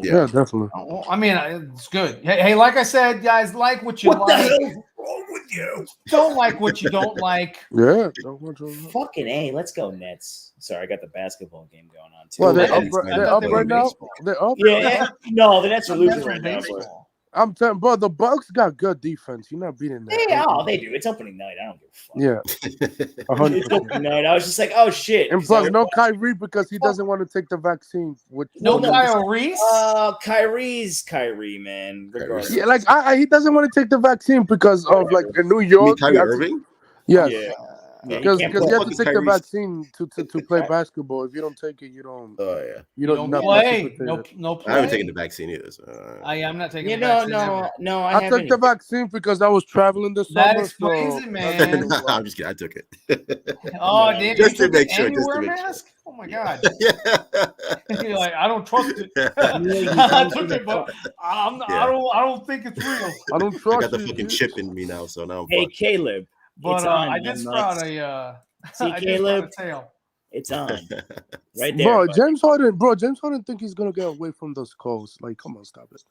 Yeah, definitely. I mean, it's good. Hey, like I said, guys, like what you like. What the hell is wrong with you? Don't like what you don't like. Yeah. Fucking A. Let's go Nets. Sorry, I got the basketball game going on too. Well, they're up right now. They're up. Yeah. No, the Nets are losing right now. I'm telling, bro, the Bucks got good defense. You're not beating that. Yeah, they do. It's opening night. I don't give a fuck. Yeah, 100%. It's opening night. I was just like, oh shit. And plus, no Kyrie because he doesn't want to take the vaccine. No Kyle Reese. Kyrie's Kyrie, man. Regardless. Yeah, like he doesn't want to take the vaccine because of like in New York. Kyrie Irving? Yes. Yeah. Because you have to take the vaccine to play basketball. If you don't take it, you don't. Oh yeah. You don't play. No play. I haven't taken the vaccine either. So. I'm not taking. The vaccine no. I took the vaccine because I was traveling this summer. That explains it, man. No, I'm just kidding. I took it. Oh, damn! Just to make sure. Just to make sure. Oh my god. Yeah. You're like, I don't trust it. I took it, but I don't think it's real. I don't trust. I got the fucking chip in me now, so now. Hey, Caleb. But I did sprout a. See, Caleb, it's on right there. Bro, James Harden think he's gonna get away from those calls. Like, come on, stop it.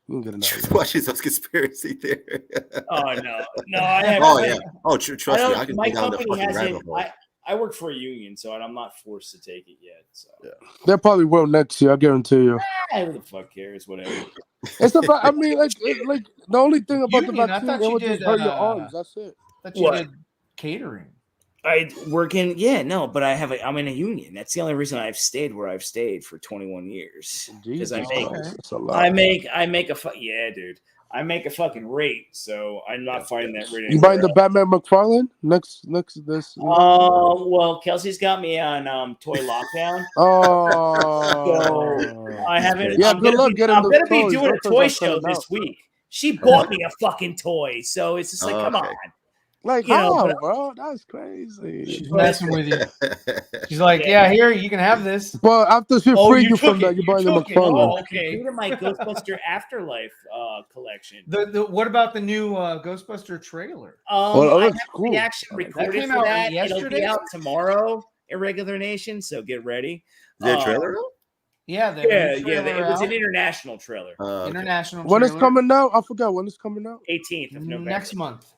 You can get it. Watch those conspiracy theory. Oh no, I haven't. Oh yeah. Oh, trust me, I can my go down the company fucking rabbit hasn't. hole. I work for a union, so I'm not forced to take it yet. So yeah. They probably will next year. I guarantee you. Who the fuck cares? Whatever. It's about. I mean, like the only thing about the vaccine, it would just hurt your arms. That's it. That you did catering. I work in but I'm in a union. That's the only reason I've stayed where I've stayed for 21 years. Because I make dude. I make a fucking rate, so I'm not finding that rate. You buying the Batman McFarlane next this? Well, Kelsey's got me on Toy Lockdown. So I haven't. Yeah, good luck getting I'm gonna toys. be doing a toy show this week. She bought me a fucking toy, so it's just like, come on. Like, bro? That's crazy. She's messing with you. She's like, yeah, here, you can have this. But after she freed you from that, you're buying the McFarlane. Oh, okay. Look at my Ghostbuster Afterlife collection. What about the new Ghostbuster trailer? I have a reaction recorded came for out that. yesterday? It'll be out tomorrow, Irregular Nation, so get ready. Is there a trailer? Yeah, it was an international trailer. International When trailer. it's coming out? I forgot when it's coming out. 18th of November. Next month.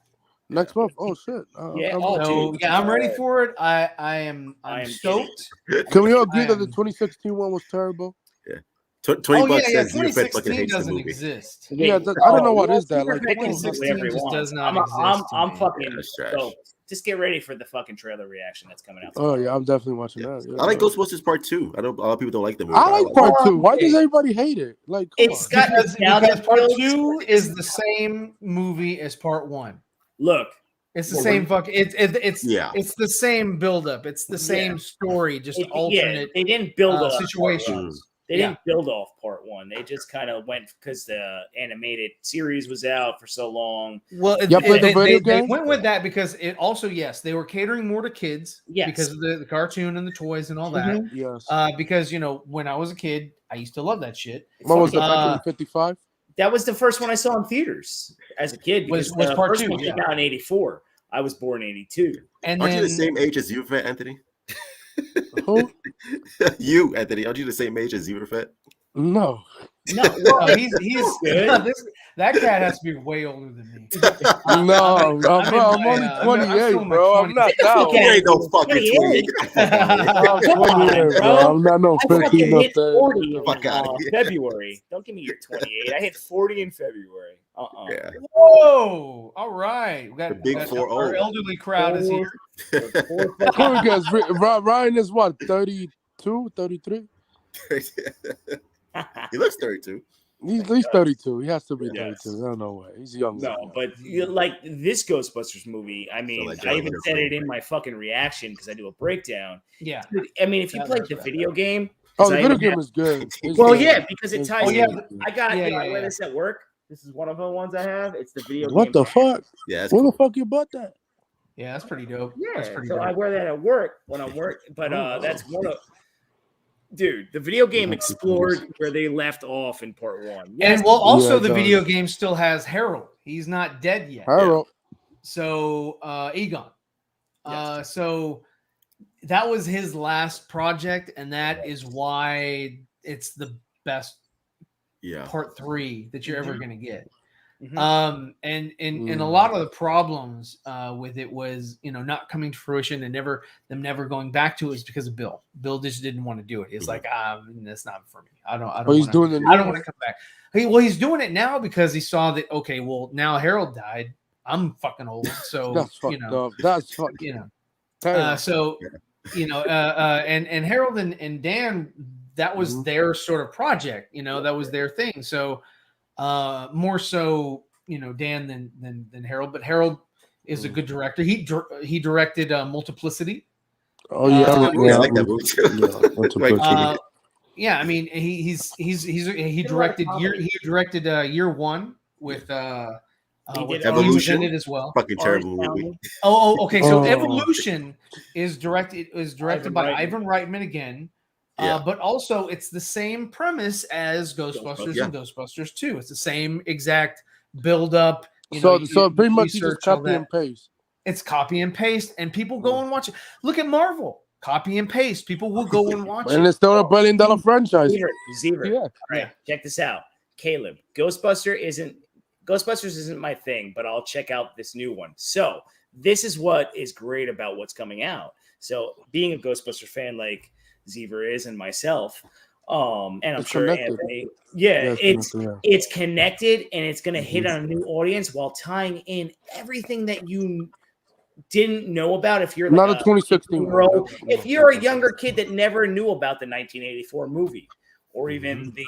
Next month? Oh shit! I'm ready for it. I'm stoked. Can we all agree that the 2016 one was terrible? Yeah. $20 yeah, says Zeeverfett fucking 2016 hates the doesn't movie. exist. Yeah, I don't know what is that. Like, Zeeverfett can say whatever he 2016 just wants. does not exist to I'm me. fucking Yeah, that's trash. stoked. Just get ready for the fucking trailer reaction that's coming out. Oh yeah, I'm definitely watching that. Yeah, I like Ghostbusters Part 2. I know a lot of people don't like the movie. I but like it. Part 2. Why does everybody hate it? Like, come It's on. got Because part nostalgia 2 is the same movie as part 1. Look, It's the same fucking. It's Yeah. It's the same buildup. It's the same story, just alternate. they didn't build off situations. They didn't build off part 1. They just kind of went because the animated series was out for so long. Well, they went with that because it also, yes, they were catering more to kids because of the cartoon and the toys and all that. Yes. Because, you know, when I was a kid, I used to love that shit. What was it, back in 55? That was the first one I saw in theaters as a kid. Because was the part first 2 one came out in 84. I was born in 82. And Aren't you the same age as Zeeverfett, Anthony? Who? You, Anthony. Aren't you the same age as Zeeverfett? No. No, he's good. That cat has to be way older than me. No, I'm only 28, bro. I'm not that old. You ain't no fucking 28. I'm 28, bro. I'm not no 15 or 30. 40 in February. Don't give me your 28. I hit 40 in February. Yeah. Whoa! All right, we got The big 4-0. Our elderly crowd is here. Ryan is what, 32, 33? He looks 32. He's 32. He has to be 32. No, no way. He's young. No, but like this Ghostbusters movie, I mean, I even said it in my fucking reaction because I do a breakdown. Yeah. Dude, I mean, if you played the video game. Oh, the video game is good. Well, yeah, because it ties in. good. I wear this at work. This is one of the ones I have. It's the video game. What the fuck? Yeah. Where the fuck you bought that? Yeah, that's pretty dope. Yeah, that's pretty so dope. I wear that at work when I'm working. But that's one of. Dude, the video game explored where they left off in part 1. Yes. And well, also the video game still has Harold. He's not dead yet. Harold. So Egon. So that was his last project, and that is why it's the best part 3 that you're ever gonna get. And a lot of the problems with it was, you know, not coming to fruition and them never going back to it is because of Bill. Bill just didn't want to do it. He's like, that's not for me. I don't want to come back. He's doing it now because he saw that, okay, well, now Harold died. I'm fucking old. So that's fucked up. That's fucked, you know. So you know, and Harold and Dan, that was their sort of project, you know, that was their thing. So more so, you know, Dan than Harold, but Harold is a good director. He directed Multiplicity. Oh yeah, I like that movie too. Yeah, I mean he directed Year One with Evolution in it as well. Fucking terrible movie. Okay. So Evolution is directed by Ivan Reitman again. But also it's the same premise as Ghostbusters and Ghostbusters 2. It's the same exact build up. So pretty much you just copy and paste. It's copy and paste, and people go and watch it. Look at Marvel. Copy and paste. People will go and watch it. And it's still a $1 billion franchise. Zeever. Yeah. All right, check this out. Caleb, Ghostbusters isn't my thing, but I'll check out this new one. So this is what is great about what's coming out. So being a Ghostbusters fan like Zeever is and myself, and I'm sure Anthony, it's connected and it's going to hit on a new audience while tying in everything that you didn't know about. If you're like not a 2016 if you're a younger kid that never knew about the 1984 movie or even the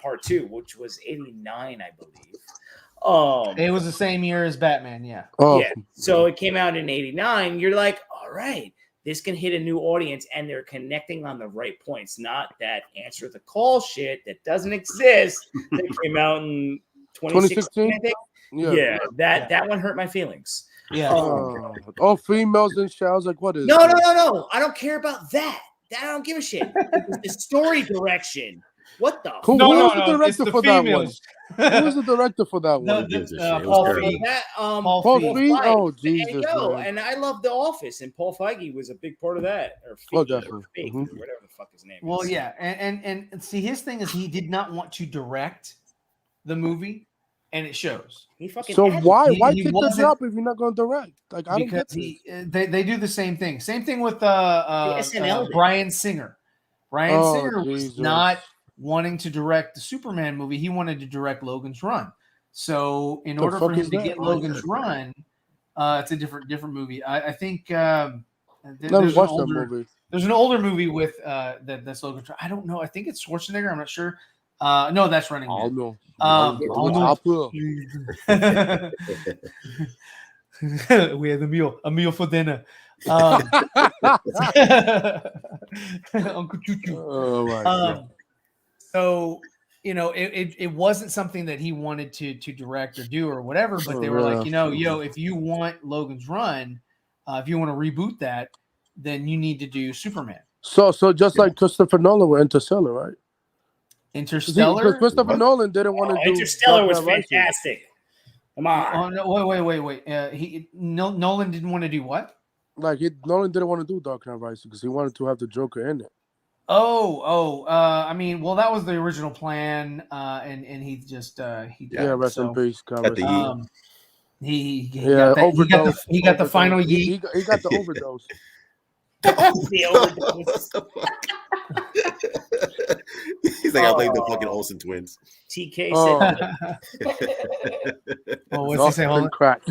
part 2, which was 89, I believe. It was the same year as Batman, yeah. So it came out in 89. You're like, all right, this can hit a new audience, and they're connecting on the right points, not that answer the call shit that doesn't exist that came out in 2016, I think. Yeah, that one hurt my feelings. Yeah. All females in showers, like what is No. I don't care about that. That I don't give a shit. It's the story direction. What the? Who was the director for that one? Who was the director for that one? Paul Feig. Paul Feig. Oh Jesus! And I love The Office, and Paul Feig was a big part of that. Or definitely. Whatever the fuck his name is. Well, yeah, and see, his thing is he did not want to direct the movie, and it shows. So why take the job if you're not going to direct? Like I don't get this. They do the same thing. Same thing with Bryan Singer. Bryan Singer was not wanting to direct the Superman movie, he wanted to direct Logan's Run. So in order for him to get Logan's Run, it's a different movie. I think there's an older movie with that's Logan's Run. I don't know. I think it's Schwarzenegger. I'm not sure. No, that's Running Man. We had a meal for dinner. Uncle Choo-Choo. Oh my God. So it wasn't something that he wanted to direct or do or whatever, but they were like, if you want Logan's Run, if you want to reboot that, then you need to do Superman. So just like Christopher Nolan with Interstellar, right? Interstellar? Because Christopher Nolan didn't want to do Interstellar was fantastic. Come on. Oh, no, wait. Nolan didn't want to do what? Like Nolan didn't want to do Dark Knight Rises because he wanted to have the Joker in it. I mean, well, that was the original plan, and he just rest in peace. He got the final yeet. He got the overdose. The overdose. He's like, I blame the fucking Olsen twins. TK said. What's he say? Hold on. Crack.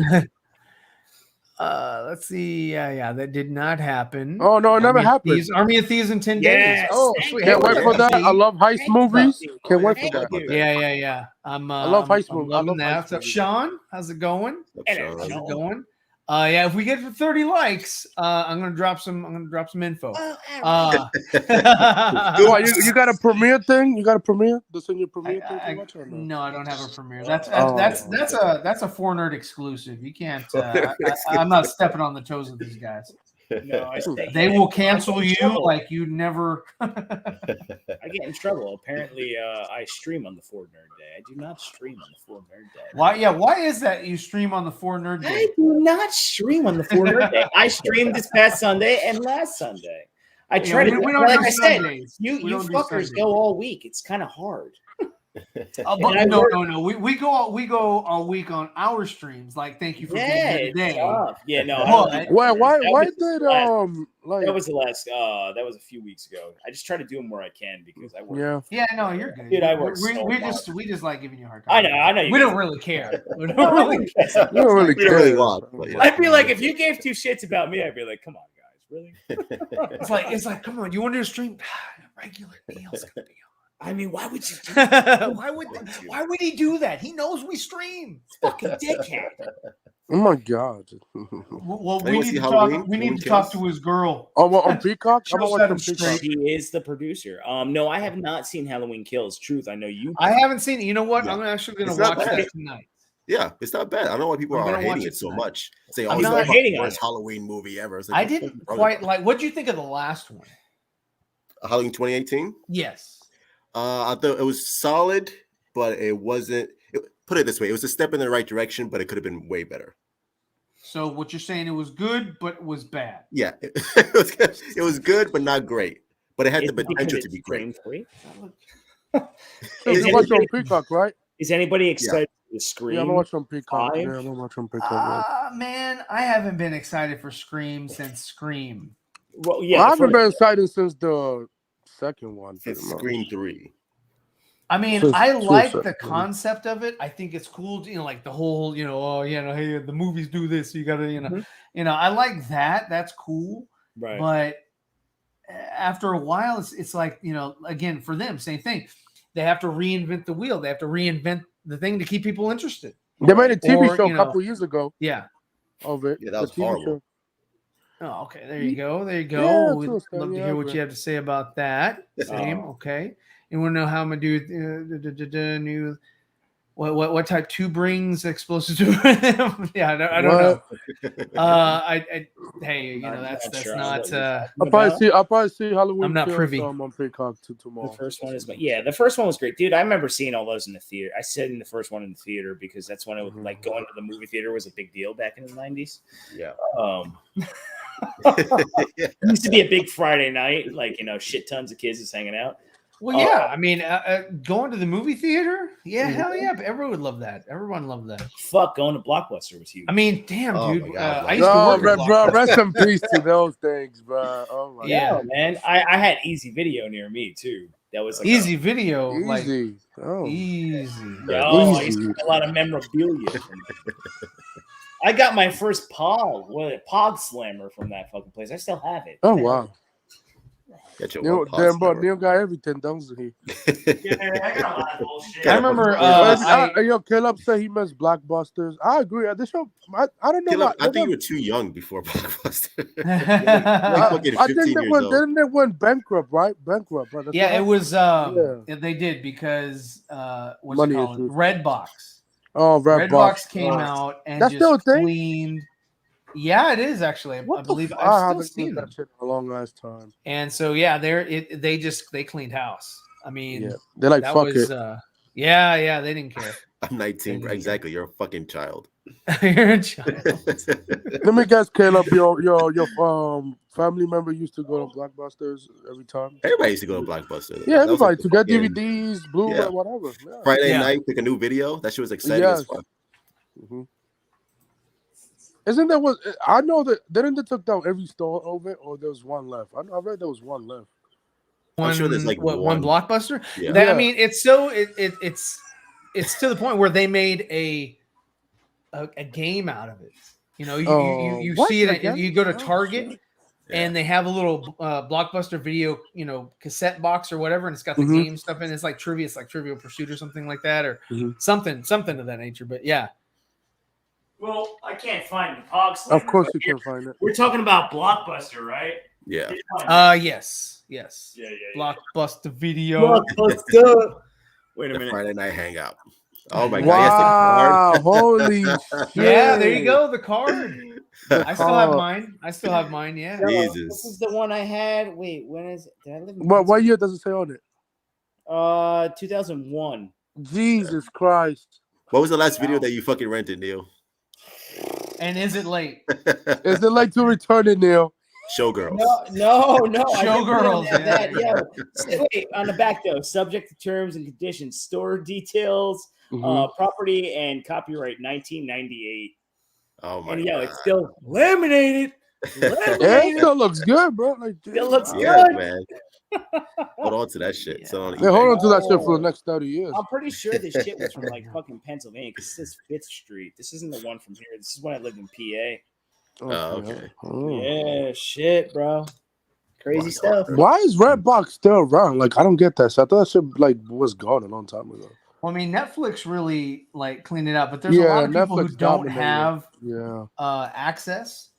Let's see. Yeah, that did not happen. Oh no, it never happened. Army of Thieves in 10 days. Oh, sweet. Can't wait for that. I love heist movies. Can't wait for that. Yeah. I love heist movies. I love that. What's up, Sean? How's it going? How's it going? If we get to 30 likes, I'm gonna drop some info. You got a premiere thing? You got a premiere? This in your premiere thing? No, I don't have a premiere. That's a 4Nerd exclusive. You can't. I'm not stepping on the toes of these guys. No, they will cancel you like you never. I get in trouble. Apparently, I stream on the 4Nerd Day. I do not stream on the 4Nerd Day. Why? Yeah, why is that you stream on the 4Nerd Day? I do not stream on the 4Nerd Day. I streamed this past Sunday and last Sunday. I try to. We don't like do I said, Sundays. you fuckers go all week. It's kind of hard. No. We go all week on our streams. Like, thank you for being here today. Yeah, no. Why did that was the last? That was a few weeks ago. I just try to do them where I can because I work. Yeah, no, you're good. Dude, I work. We just like giving you a hard time. I know. We don't really care. We don't really care. I'd be like, if you gave two shits about me, I'd be like, come on, guys, really? It's like, come on, you want to do a stream? Regular Neil's gonna be on. I mean, why would you do that? Why would he do that? He knows we stream. Fucking dickhead. Oh my God. Well, we need to talk to his girl. Oh, well, on Peacock? She is the producer. No, I have not seen Halloween Kills. Truth, I know you. I haven't seen it. You know what? I'm actually going to watch that tonight. Yeah, it's not bad. I don't know why people are hating it so much. Say, I'm not hating on it. Worst Halloween movie ever. I didn't quite like. What did you think of the last one? Halloween 2018? Yes. I thought it was solid, but it wasn't. Put it this way: it was a step in the right direction, but it could have been way better. So what you're saying, it was good, but it was bad. Yeah, it was good, but not great. But it had the potential to be great. You watch on Peacock, right? Is anybody excited for the Scream? Yeah, I'm watching Peacock. Man, I haven't been excited for Scream since Scream. Well, yeah, I haven't been excited since the second one. It's Scream 3. I mean, I like the concept of it. I think it's cool, like the whole, hey, the movies do this, so you gotta, I like that. That's cool. Right. But after a while, it's like, again, for them, same thing. They have to reinvent the wheel. They have to reinvent the thing to keep people interested. They made a TV show a couple years ago. Yeah. Of it. Yeah, that was horrible. Oh, okay. There you go. Yeah, we'd love to hear what you have to say about that. Same. Okay. You want to know how I'm gonna do new? What type 2 brings explosives to them? Yeah, I don't know. Hey, that's not. I'll probably see Halloween. I'm not privy. On Peacock tomorrow. The first one is, the first one was great, dude. I remember seeing all those in the theater. I said in the first one in the theater because that's when it was like going to the movie theater was a big deal back in the 90s. Yeah. It used to be a big Friday night, like shit tons of kids is hanging out. Well, yeah, I mean, going to the movie theater, hell yeah, everyone would love that. Everyone loved that. Fuck, going to Blockbuster was huge. I mean, damn, dude. I used to work bro, rest in peace to those things, bro. Oh my God, man. I had Easy Video near me too. That was like Easy Video. Easy. Like, Oh. easy. Yo, I used to get a lot of memorabilia from it. I got my first Pog Slammer from that fucking place. I still have it. Oh wow. Neil, damn, bro, Neil got everything, doesn't he? Yeah, I got a lot of bullshit. I remember. Yo, Caleb said he missed Blockbusters. I agree. This show, I don't know. Caleb, I think you were too young before Blockbuster. I think didn't they went bankrupt, right? Bankrupt, right? Yeah, it was. They did because what's it called? Redbox. Oh, Redbox came out and that's just cleaned. Yeah, it is actually. I believe I haven't seen that shit in a long ass time. And so yeah, they cleaned house. I mean, they're like fuck it. Yeah, they didn't care. I'm 19, bro. Exactly. You're a fucking child. You're a child. Let me guess, Caleb. Your family member used to go to Blockbusters every time. Everybody used to go to Blockbuster. Yeah, everybody to get DVDs, Blu-ray, whatever. Yeah. Friday night, pick a new video. That shit was exciting as fuck. Mm-hmm. Isn't there was? I know that didn't they took down every store over it, or there was one left? I read there was one left. I'm sure there's like one Blockbuster. Yeah. I mean, it's so it's to the point where they made a game out of it. You know, you see it. You go to Target. And they have a little Blockbuster video, cassette box or whatever, and it's got the game stuff in it. It's like trivia. It's like Trivial Pursuit or something like that, or something of that nature. But yeah. Well, I can't find the Pog Slammer. Of course you can find it. We're talking about Blockbuster, right? Yeah. Yes. Yeah. Blockbuster Video. Blockbuster. Wait a minute. Friday night hangout. Oh my god! Wow! Holy shit! Yeah, there you go. The card. I still have mine. Yeah. Jesus. This is the one I had. Wait, when is it? Did I live in what year does it say on it? 2001. Jesus Christ! What was the last video that you fucking rented, Neil? And is it late? Is it late to return it, Neil? Showgirls. No. Showgirls. Wait, on the back though, subject to terms and conditions, store details, property and copyright 1998. Oh my god. God. It's still laminated. Yeah, it still looks good, bro. Like, it looks good, man. Hold on to that shit. Hold on to that shit for the next 30 years. I'm pretty sure this shit was from like fucking Pennsylvania because it says 5th Street. This isn't the one from here. This is when I lived in PA. Okay. Yeah, shit, bro. Crazy stuff. Why is Redbox still around? Like, I don't get that. So I thought that shit was gone a long time ago. Well, I mean, Netflix really cleaned it up, but there's a lot of people who don't have access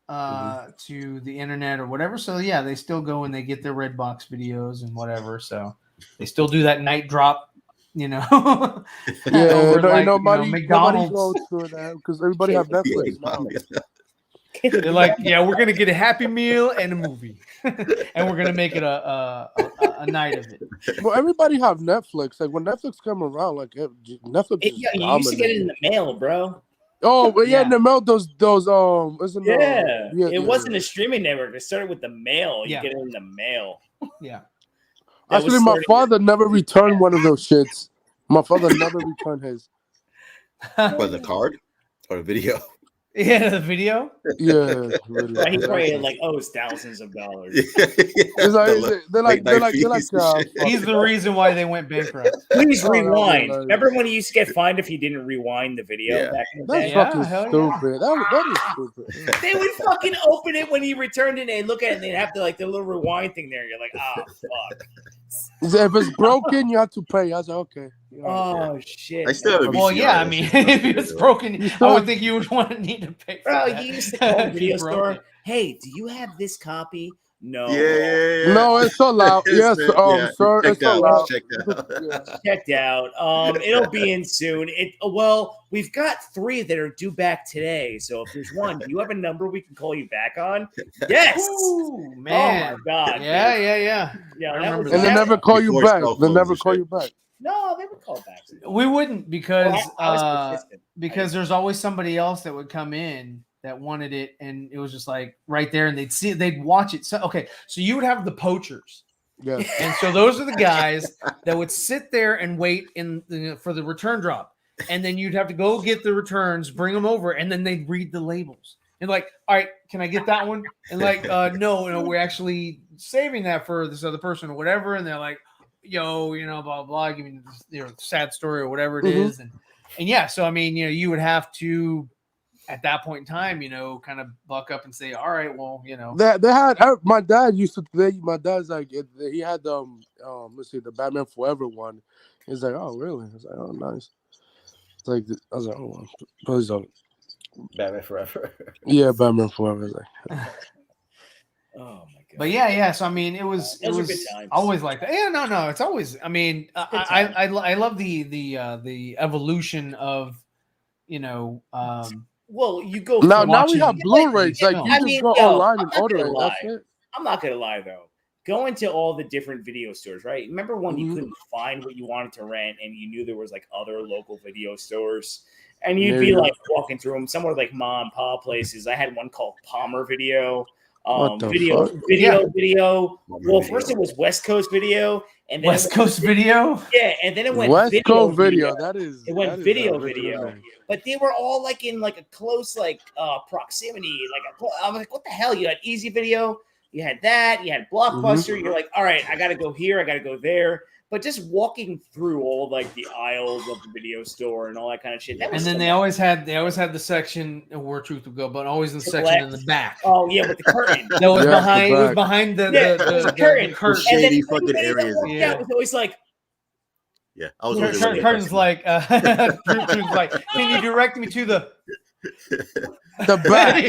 to the internet or whatever. So yeah, they still go and they get their Redbox videos and whatever. So they still do that night drop, over nobody McDonald's goes through that because everybody have Netflix now. They're like, yeah, we're gonna get a Happy Meal and a movie, and we're gonna make it a night of it. Well, everybody have Netflix. Like when Netflix come around, like Netflix. You used to get it in the mail, bro. Oh, but in the mail, those isn't it wasn't a streaming network. It started with the mail. You get it in the mail. Yeah. Actually, my father never returned one of those shits. My father never returned his. Was a card or a video? Yeah, the video. Yeah, he probably owes thousands of dollars. They're like he's the reason why they went bankrupt. Please rewind. Remember when you used to get fined if you didn't rewind the video back in the day? That's fucking stupid. That is stupid. They would fucking open it when he returned it and look at it and they'd have to the little rewind thing there. You're like, fuck. If it's broken, you have to pay. I was like, okay. Shit. I still have a VCR. Well, yeah, I mean, if it's broken, I would think you would need to pay for that. You used to call the video store. Hey, do you have this copy? No. Yeah. No, it's allowed. Yes, sir. It's allowed. Checked out. It'll be in soon. We've got 3 that are due back today. So if there's one, do you have a number we can call you back on? Yes. Ooh, man. Oh my god. Yeah. And they never call you back. They never call you back. No, they would call back. We wouldn't because there's always somebody else that would come in that wanted it, and it was just like right there, and they'd watch it. So you would have the poachers, and so those are the guys that would sit there and wait for the return drop, and then you'd have to go get the returns, bring them over, and then they'd read the labels and like, all right, can I get that one? And like, no, we're actually saving that for this other person or whatever, and they're like, yo, blah blah, give me this, sad story or whatever it is, and yeah. So I mean, you would have to, at that point in time, kind of buck up and say, all right, well, They had my dad used to. My dad's like he had let's see, the Batman Forever one. He's like, oh really? I was like, oh nice. It's like I was like, oh, please don't. Batman Forever. Yeah, Batman Forever. Like, oh my god. But yeah. So I mean, it was always like that. Yeah, no. It's always. I mean, I love the evolution of, well, you go now we have Blu-rays. Like you just go online and order it. That's it. I'm not gonna lie though. Going to all the different video stores, right? Remember when you couldn't find what you wanted to rent, and you knew there was like other local video stores, and you'd be like walking through them, somewhere like mom and pop places. I had one called Palmer Video. Video. Well, first it was West Coast Video, and then West Coast Video. Yeah, and then it went West Coast Video. It went video. But they were all like in like a close proximity. I was like, what the hell? You had Easy Video, you had that, you had Blockbuster. You're like, all right, I gotta go here, I gotta go there. But just walking through all like the aisles of the video store and all that kind of shit. And then they always had the section where truth would go, but always the section in the back. Oh yeah, with the curtain. That was behind. It was behind the curtain. Shady fucking areas. Yeah, it was always like. Yeah, I was. Curtain's like, truth's like, can you direct me to the back?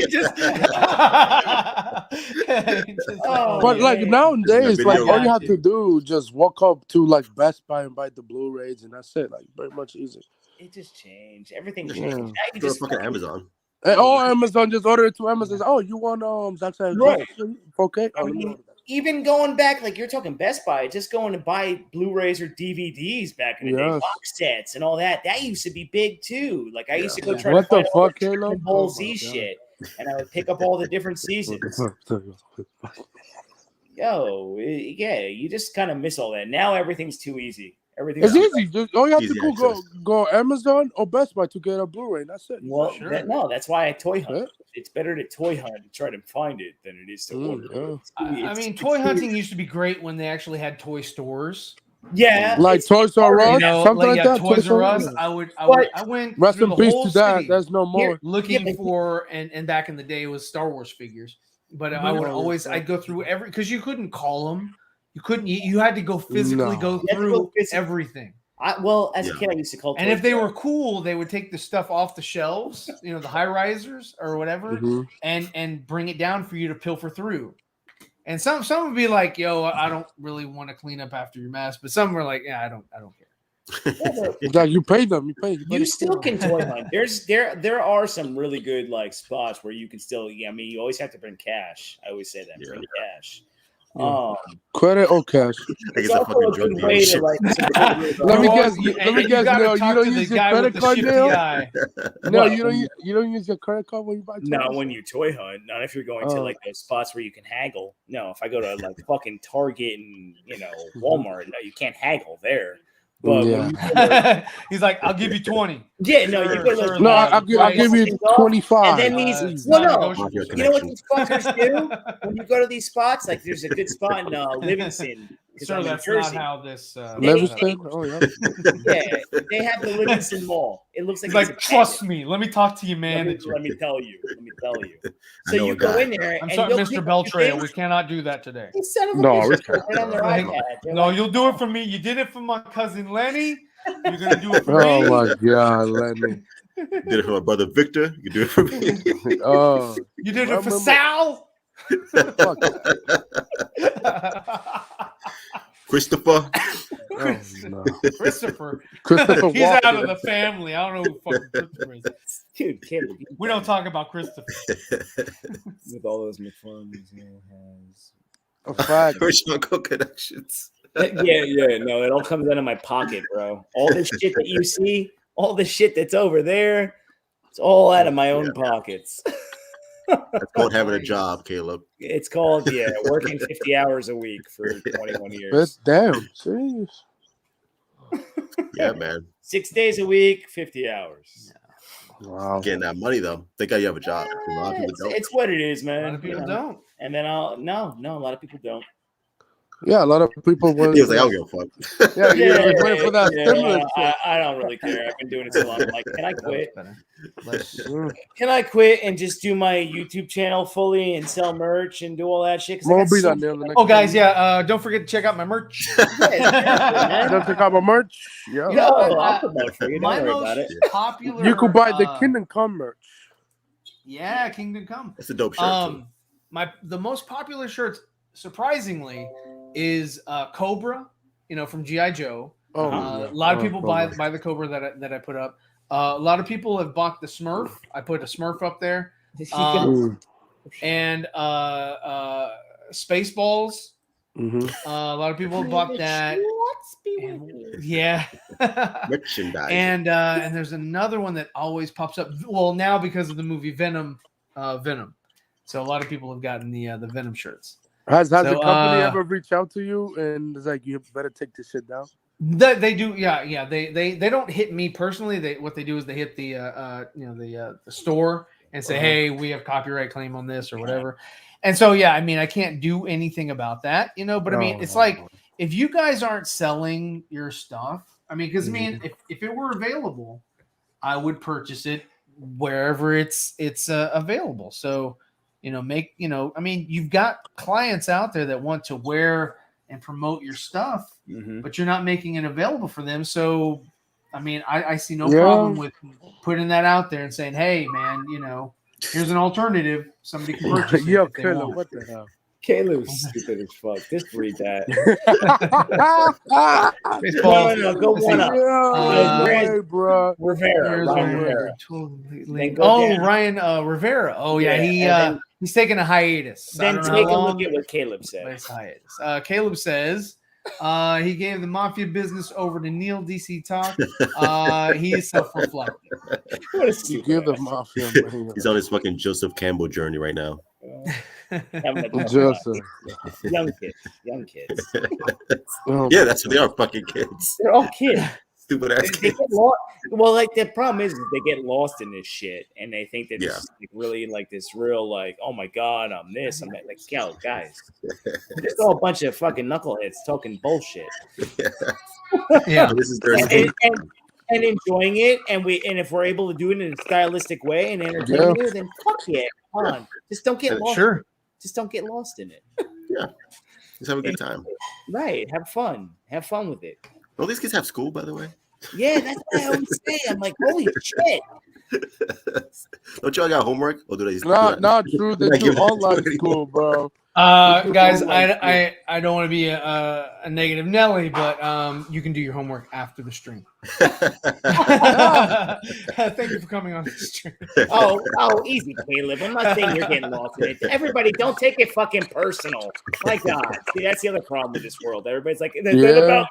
But like nowadays, like all you have to do just walk up to like Best Buy and buy the Blu-rays, and that's it. Like very much easy. It just changed. Everything changed. Now you Go just to fucking Amazon. And Amazon, just order it to Amazon. Oh, you want Zack Snyder? Okay. Even going back, like you're talking Best Buy, just going to buy Blu-rays or DVDs back in the day, box sets and all that. That used to be big too. Like I used to go try to find all the Dragon Ball Z shit, and I would pick up all the different seasons. You just kind of miss all that. Now everything's too easy. It's easy. Just all you have to go Amazon or Best Buy to get a Blu-ray. That's it. Well, that's why I toy hunt. It's better to toy hunt and try to find it than it is to order. I mean, toy hunting used to be great when they actually had toy stores. Yeah, like Toys R Us, something like that. Toys R Us. I went. Rest in peace to that. There's no more. Looking for and back in the day it was Star Wars figures, but I would always I'd go through because you couldn't call them. You couldn't. You had to go physically go through everything. As a kid, I used to call. And if they were cool, they would take the stuff off the shelves, the high risers or whatever, and bring it down for you to pilfer through. And some would be like, "Yo, I don't really want to clean up after your mess," but some were like, "Yeah, I don't care." Like you pay them. You still can toy hunt. There are some really good like spots where you can still. Yeah, I mean, you always have to bring cash. I always say that bring cash. Credit or cash? It's also a good way to like. Let me guess. No, you don't use your credit card now. No, you don't use your credit card when you buy. Not when you toy hunt. Not if you're going to like those spots where you can haggle. No, if I go to like fucking Target and Walmart, no, you can't haggle there. But he's like, I'll give you 20. Yeah, no, you go to I'll give you 25. And then these, you know what these fuckers do when you go to these spots? Like, there's a good spot in Livingston. Sir, that's not how this. Livingston? Oh yeah. Yeah, they have the Livingston Mall. It looks like trust me. Let me talk to you, manager. Let me tell you. So you go in there. I'm sorry, Mr. Beltray. We cannot do that today. No, no, you'll do it for me. You did it for my cousin Lenny. You're gonna do it for me. Oh my God, Lenny. You did it for my brother Victor. You do it for me. Oh, you did it for Sal. Christopher. Oh, no. Christopher. He's Walker. out of the family. I don't know who fucking Christopher is. Dude, we don't talk about Christopher. With all those McFarlanes he has. A fact. Rich Uncle connections. Yeah. No, it all comes out of my pocket, bro. All this shit that you see, all the shit that's over there, it's all out of my own pockets. That's called having a job, Caleb. It's called, working 50 hours a week for 21 years. That's damn. Jeez. Yeah, man. 6 days a week, 50 hours. Wow. Getting that money, though. Think how you have a job. A lot of people don't. It's what it is, man. A lot of people don't. And then a lot of people don't. Yeah, a lot of people were. He was like, I don't give a fuck. Yeah, was waiting for that stimulus. I don't really care. I've been doing it so long. I'm like, can I quit? Mm. Can I quit and just do my YouTube channel fully and sell merch and do all that shit? Won't be that nail the next Oh, guys, time. yeah. Don't forget to check out my merch. Don't check out my merch. Yeah. No, I'll promote for you. Don't My worry most about it. popular. You could buy the Kingdom Come merch. Yeah, Kingdom Come. It's a dope shirt. Too. The most popular shirts, surprisingly, is Cobra. You know, from GI Joe. Oh, A lot of people buy the Cobra that I put up. A lot of people have bought the Smurf. I put a Smurf up there. And Spaceballs. Mm-hmm. A lot of people have bought that. And, yeah. Merchandise. And there's another one that always pops up. Well, now because of the movie Venom. So a lot of people have gotten the Venom shirts. Has the company ever reached out to you and it's like, you better take this shit down? They do, yeah. They don't hit me personally. What they do is they hit the store and say, hey, we have copyright claim on this or whatever. And so I mean, I can't do anything about that, but I mean, it's like if you guys aren't selling your stuff, I mean, because I mean, if it were available, I would purchase it wherever it's available. So I mean, you've got clients out there that want to wear and promote your stuff, but you're not making it available for them. So, I mean, I see no problem with putting that out there and saying, hey, man, here's an alternative. Somebody can purchase it. Yo, Caleb, what the hell? Caleb's stupid as fuck. Just read that. No, go one up. Bro. Rivera. Ryan Rivera. Oh, yeah. He's taking a hiatus. Then take a look at what Caleb says. Caleb says he gave the mafia business over to Neil DC Talk. He is self-reflecting. You give the mafia. He's on his fucking Joseph Campbell journey right now. Joseph. Young kids. Yeah, that's what they are, fucking kids. They're all kids. Stupid ass kids. Well, like the problem is they get lost in this shit and they think that this is like really like this real like, oh my god, I'm this, I'm that. Like, yo, guys, it's all a bunch of fucking knuckleheads talking bullshit. Yeah, this is their and enjoying it, and if we're able to do it in a stylistic way and entertain you, then fuck yeah, come on, just don't get lost. Sure, just don't get lost in it. Yeah, just have a good time. Right, have fun with it. Well, these kids have school, by the way. Yeah, that's what I always say. I'm like, holy shit. Don't y'all got homework? Or do they? Not true. They do online school, bro. Guys, I don't want to be a negative Nelly, but you can do your homework after the stream. Thank you for coming on the stream. Oh, easy, Caleb. I'm not saying you're getting lost in it. Everybody, don't take it fucking personal. My God, see, that's the other problem with this world. Everybody's like, is it about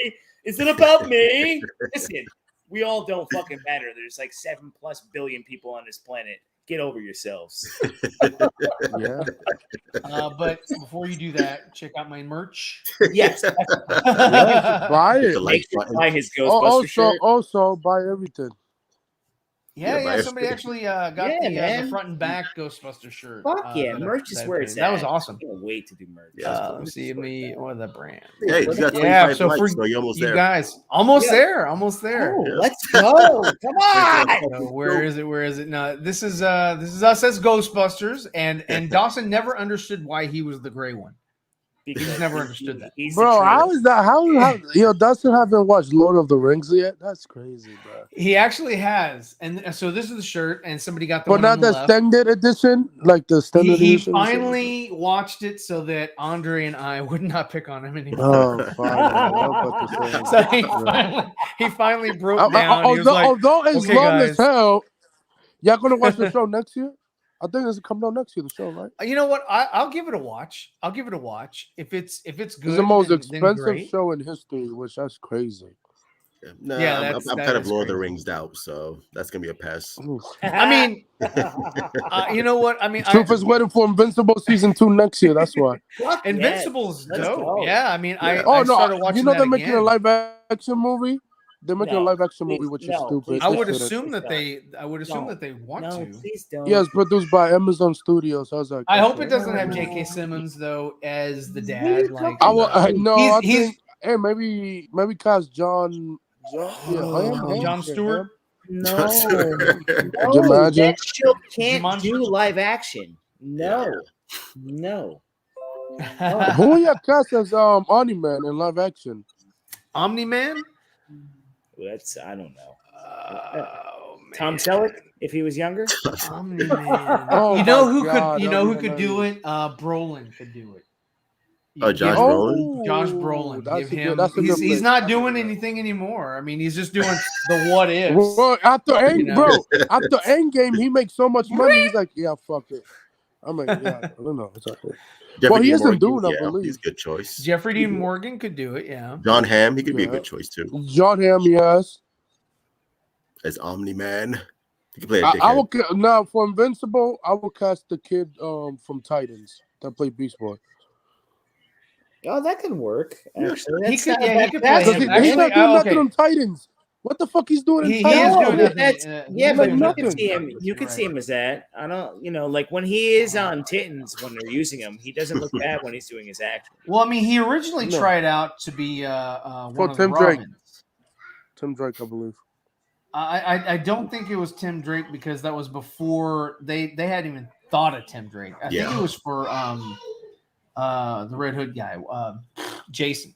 me? Is it about me? Listen, we all don't fucking matter. There's like 7+ billion people on this planet. Get over yourselves. But before you do that, check out my merch. Yes. Buy it. Make sure to buy his Ghostbuster shirt. Also, buy everything. Yeah. Somebody actually got the front and back Ghostbuster shirt. Fuck yeah, merch is where it's at. That was awesome. I can't wait to do merch. See me or the brand. Hey, you got 25 so likes, for you're almost there. You guys, almost there. Oh, let's go. Come on. So where is it? No, this is us as Ghostbusters, and Dawson never understood why he was the gray one. He's never understood that. Bro, how is that? How Dustin haven't watched Lord of the Rings yet? That's crazy, bro. He actually has. And so this is the shirt, and somebody got the one on the extended edition? Like the extended edition? He finally watched it so that Andre and I would not pick on him anymore. Oh, fine. So he finally broke down. Although it's long as hell, y'all gonna watch the show next year? I think it's coming out next year, the show, right? You know what? I'll give it a watch. If it's good, it's the most expensive show in history, which that's crazy. I'm kind of Lord of the Rings out, so that's gonna be a pass. I mean, you know what? I mean, Truth is waiting for Invincible season 2 next year. That's why. Invincible's dope. Yeah, I mean, I started watching. You know they're making a live action movie they're making a live action movie, which is stupid. I would assume that they want to. Please don't. Yeah, it's produced by Amazon Studios. I was like, I hope it doesn't have J.K. Simmons though as the dad. Like, I think maybe cast John Stewart. No, that show can't do live action. No. Who you cast as Omni-Man in live action? Omni-Man? That's I don't know. Tom Selleck, if he was younger. Omni-Man. Oh, you know who God, could hilarious. do it? Brolin could do it. Oh, Josh Brolin. Josh Brolin. That's Give a him. good- that's a good He's pick. not doing anything anymore. I mean, he's just doing the what ifs. Well, after know? Endgame, he makes so much money. He's like, yeah, fuck it. I'm like, yeah, I don't know. It's okay. Well, he isn't doing, I believe. He's a good choice. Jeffrey Dean Morgan could do it. Yeah. John Hamm, he could be a good choice too. John Hamm, yes. As Omni-Man, he could play a I dickhead. will now for Invincible. I will cast the kid from Titans that played Beast Boy. Oh, that can work. Actually, He could play He's him. not doing Actually, nothing on Titans. What the fuck he's doing in He Titans? is doing That's, nothing. yeah, He's but doing you nothing. can see him. You can see him as that. I don't, like when he is on Titans when they're using him, he doesn't look bad when he's doing his action. Well, I mean, he originally No. tried out to be one For of the Tim Drake. Robins. Tim Drake, I believe. I don't think it was Tim Drake because that was before they hadn't even thought of Tim Drake. I think it was for the Red Hood guy, Jason.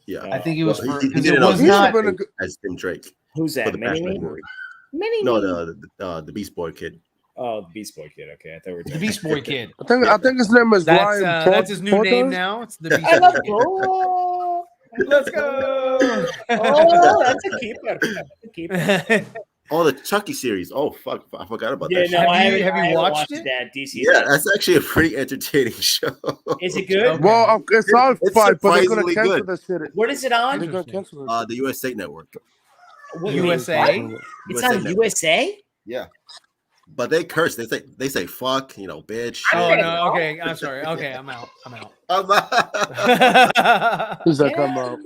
Yeah, I think it was for he because did it it was on not. as Tim Drake. Who's for that? the Batman Mini-Me? movie. Mini-Me? No, the Beast Boy kid. Oh, the Beast Boy kid. Okay, I thought we were The Beast Boy kid. I think his name is That's Ryan. that's his new name now. It's the Beast Boy kid. Let's go. Oh, that's a keeper. That's a keeper. Oh, the Chucky series. Oh fuck, I forgot about Yeah, that. no, shit. I haven't, have you I haven't watched watched it? that DC. Yeah, that's actually a pretty entertaining show. Is it good? Well, it's on It's fight, but they're gonna surprisingly cancel good. that shit. What is it on? They're gonna cancel that. The USA Network. What- USA? what? It's USA on Network. USA? Yeah, but they curse. They say fuck. Bitch. Oh no. Okay, I'm sorry. Okay, I'm out. He's like, I'm out.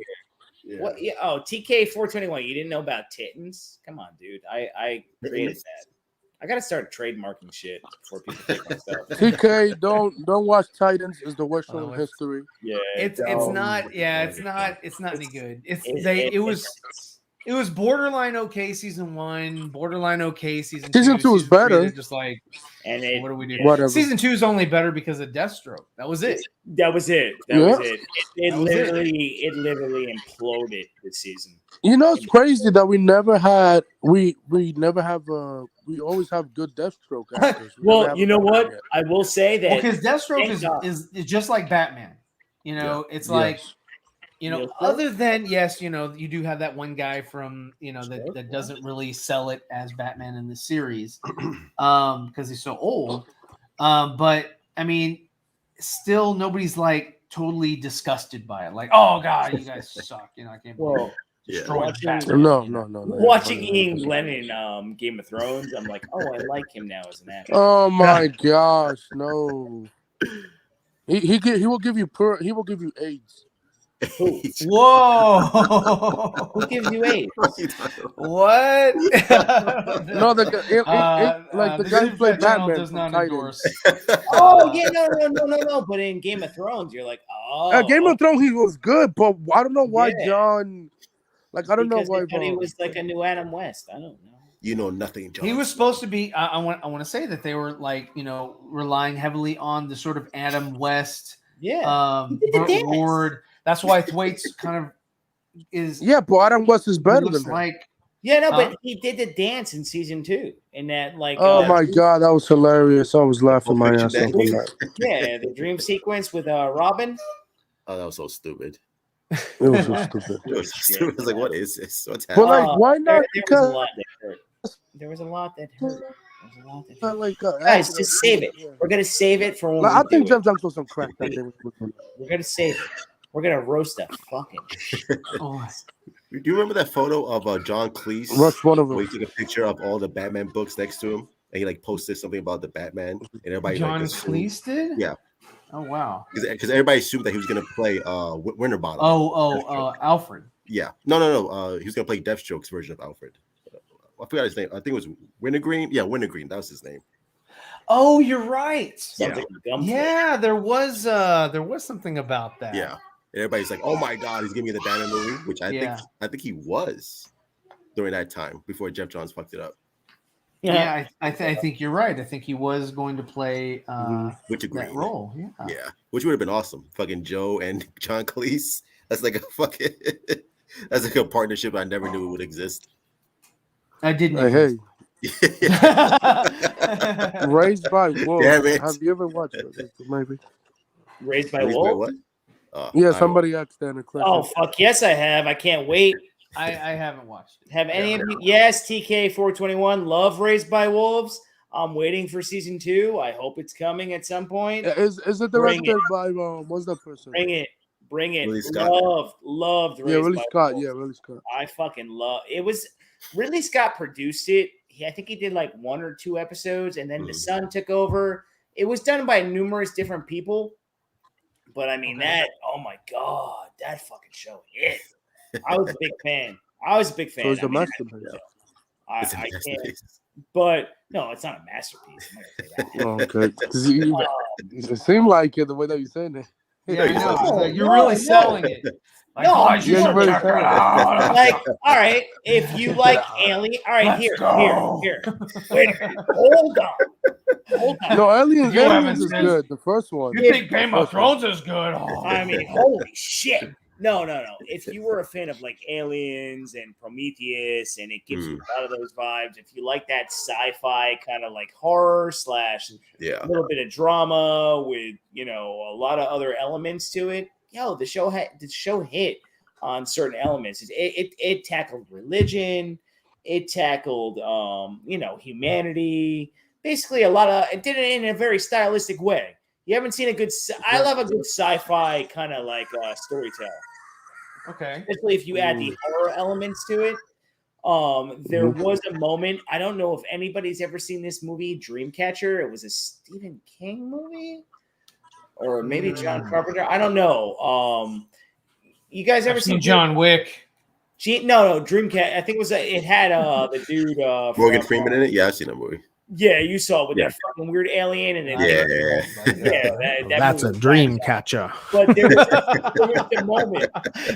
Yeah. What? Yeah. Oh, TK421. You didn't know about Titans? Come on, dude. I created that. I gotta start trademarking shit before people take my stuff. TK, don't watch Titans. Is the worst show in history. Yeah, It's not. Yeah, it's not any good. It was borderline okay season 1, borderline okay season 2. Season 2 was better. They're just like, and what do we do? Whatever. Season 2 is only better because of Deathstroke. That was it. That was it. It That was it. literally imploded this season. It's crazy that we never had. We always have good Deathstroke actors. We never Well, have you know a what? yet. I will say that Because Deathstroke Thank God. is just like Batman. It's like. Yes. Other than you do have that one guy from that doesn't really sell it as Batman in the series, because he's so old. But I mean, still nobody's like totally disgusted by it. Like, oh god, you guys suck. I can't believe destroyed Batman. No. watching Ian Glenn in Game of Thrones, I'm like, oh, I like him now as an actor. Oh my gosh, no. He will give you AIDS. Whoa! Who gives you AIDS? What? No, the guy who played Batman does from not Titans. endorse. Oh yeah, no. But in Game of Thrones, you're like, oh, Game of Thrones, he was good, but I don't know why Yeah. John. Like, I don't know because why. they thought he was like a new Adam West. I don't know. You know nothing, John. He was supposed to be. I want to say that they were like relying heavily on the sort of Adam West. Yeah. Burt Ward. That's why Thwaites kind of is. Yeah, but Adam West is better looks than him. like. Yeah, no, but he did the dance in season 2, and that like. Oh my god, that was hilarious! I was laughing my ass off on that. Yeah, the dream sequence with Robin. Oh, that was so stupid. It was so stupid. It was so stupid. I was like, what is this? What's But happening? like, why not? There was a lot that hurt. Like, Guys, just save it. We're gonna save it for when I we think do it. James Gunn was some crack that day. We're gonna save it. We're gonna roast that fucking shit. Do you remember that photo of John Cleese? Rush one of them. Where he took a picture of all the Batman books next to him, and he like posted something about the Batman, and everybody John like Cleese did. Yeah. Oh wow. Because everybody assumed that he was gonna play Winterbottom. Alfred. Yeah, no. He was gonna play Deathstroke's version of Alfred. I forgot his name. I think it was Wintergreen. Yeah, Wintergreen. That was his name. Oh, you're right. Yeah, there was something about that. Yeah, and everybody's like, "Oh my God, he's giving me the Batman movie," which I think he was during that time before Jeff Johns fucked it up. Yeah, I think you're right. I think he was going to play Wintergreen that role. Yeah, which would have been awesome. Fucking Joe and John Cleese. That's like a fucking. That's like a partnership I never knew would exist. I didn't. Hey. Raised by Wolves. Have you ever watched it? Maybe. Raised by Wolves? What? Yeah, somebody asked that in a question. Oh, fuck yes, I have. I can't wait. I haven't watched it. Have any of you? Yes, TK421. Love Raised by Wolves. I'm waiting for season 2. I hope it's coming at some point. Is it directed by what's that person? Bring it. Really Scott. Loved Raised Really by Scott. Wolves. Yeah, Really Scott. I fucking love it. Was Ridley Scott produced it. I think he did like 1 or 2 episodes, and then the son took over. It was done by numerous different people, but I mean oh my God, that fucking show hit. I was a big fan. So it's a masterpiece. I can't, but no, it's not a masterpiece. I'm not okay, it seemed like it the way that you said it. Yeah, I know. You're really selling it. Like, no, I should check it out. Like, all right, if you like Alien, all right, here. Wait, hold on. No, Aliens is good. The first one. You think Game of Thrones is good? Oh. I mean, holy shit. No. If you were a fan of like Aliens and Prometheus, and it gives you a lot of those vibes, if you like that sci-fi kind of like horror / a little bit of drama with a lot of other elements to it, the show hit on certain elements. It tackled religion, it tackled humanity, basically a lot of it did it in a very stylistic way. You haven't seen a good. I love a good sci-fi kind of like storytelling. Okay. Especially if you add the horror elements to it. There was a moment. I don't know if anybody's ever seen this movie, Dreamcatcher. It was a Stephen King movie, or maybe John Carpenter. I don't know. You guys ever seen John Wick? No, Dreamcatcher. I think it was. It had the dude Morgan Freeman in it. Yeah, I've seen that movie. Yeah, you saw it with that fucking weird alien, and then that's a dream catcher. But there was the moment,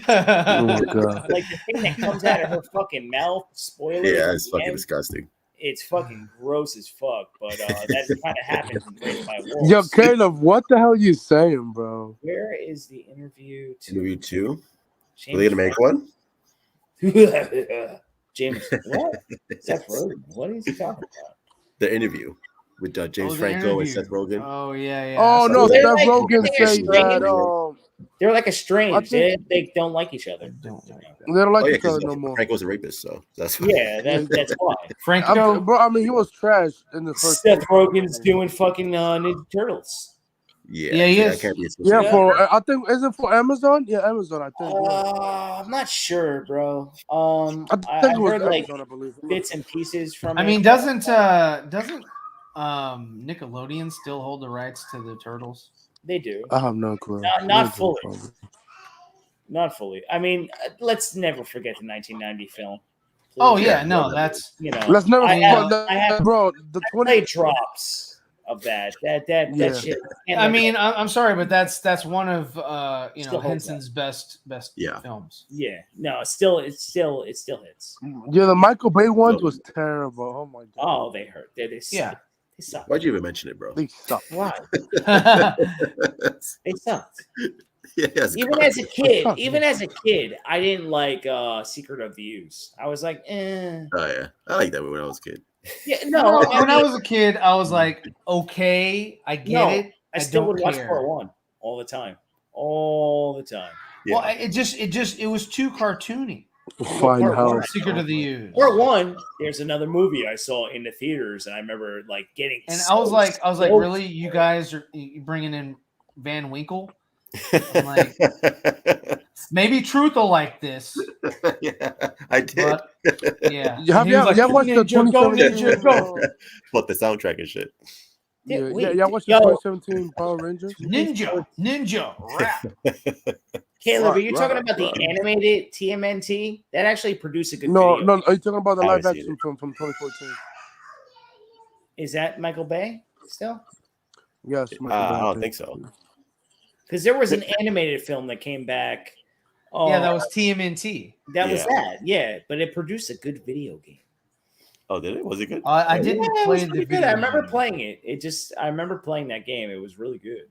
God. like the thing that comes out of her fucking mouth. Spoiler. Yeah, it's fucking disgusting. It's fucking gross as fuck, but that kind of happens in Raised by Wolves. Yo, Caleb, what the hell are you saying, bro? Where is the interview? Interview 2? Are they gonna make one? James, what? Seth Rogen. What is he talking about? The interview with James Franco and Seth Rogen. Oh yeah. Oh no, Seth Rogen said that. They're like estranged. They don't like each other. They don't like each other no more. Franco's a rapist, so that's why. Yeah, that's why. Franco, bro. I mean, he was trash in the first. Seth Rogen's doing fucking Ninja Turtles. Yeah, he is. I think is it for Amazon? Yeah, Amazon. I think. I'm not sure, bro. I think it was heard Amazon, I believe. Bits and pieces from. I mean, doesn't Nickelodeon still hold the rights to the Turtles? They do. I have no clue. Not fully. Not fully. I mean, let's never forget the 1990 film. Please. Oh yeah, no, that's Let's never forget, bro. The 20 drops of that shit. I mean, I'm sorry, but that's one of Henson's best films. Yeah, no, it still hits. Yeah, the Michael Bay ones was terrible. Oh my god. Oh, they hurt. They suck. Why'd you even mention it, bro? They suck. Why? They sucked. Yes, even as a kid, I didn't like Secret of the Ooze. I was like, eh. Oh yeah, I like that when I was a kid. Yeah, no. When I was a kid, I was like, okay, I get it. I still would watch Part 1 all the time. Yeah. Well, it was too cartoony. Find out. Secret of the Ooze. Part 1. There's another movie I saw in the theaters, and I remember like getting. And I was like, really? You guys are bringing in Van Winkle? I'm like, maybe Truth will like this. Yeah, I did. But, yeah. Have you watched the 2017? But the soundtrack and shit. Yeah, Wait, yeah. What's the 2017 Power Rangers? Ninja rap. Caleb, are you talking Right, about the animated TMNT? That actually produced a good No, video. no. Are you talking about the I live haven't seen action film from 2014? Is that Michael Bay still? Yes, I don't think so. Because there was an animated film that came back. Yeah, that was TMNT. That was that. Yeah, but it produced a good video game. Oh, did it? Was it good? I didn't it play was the pretty video. good. I remember game. playing it. I remember playing that game. It was really good.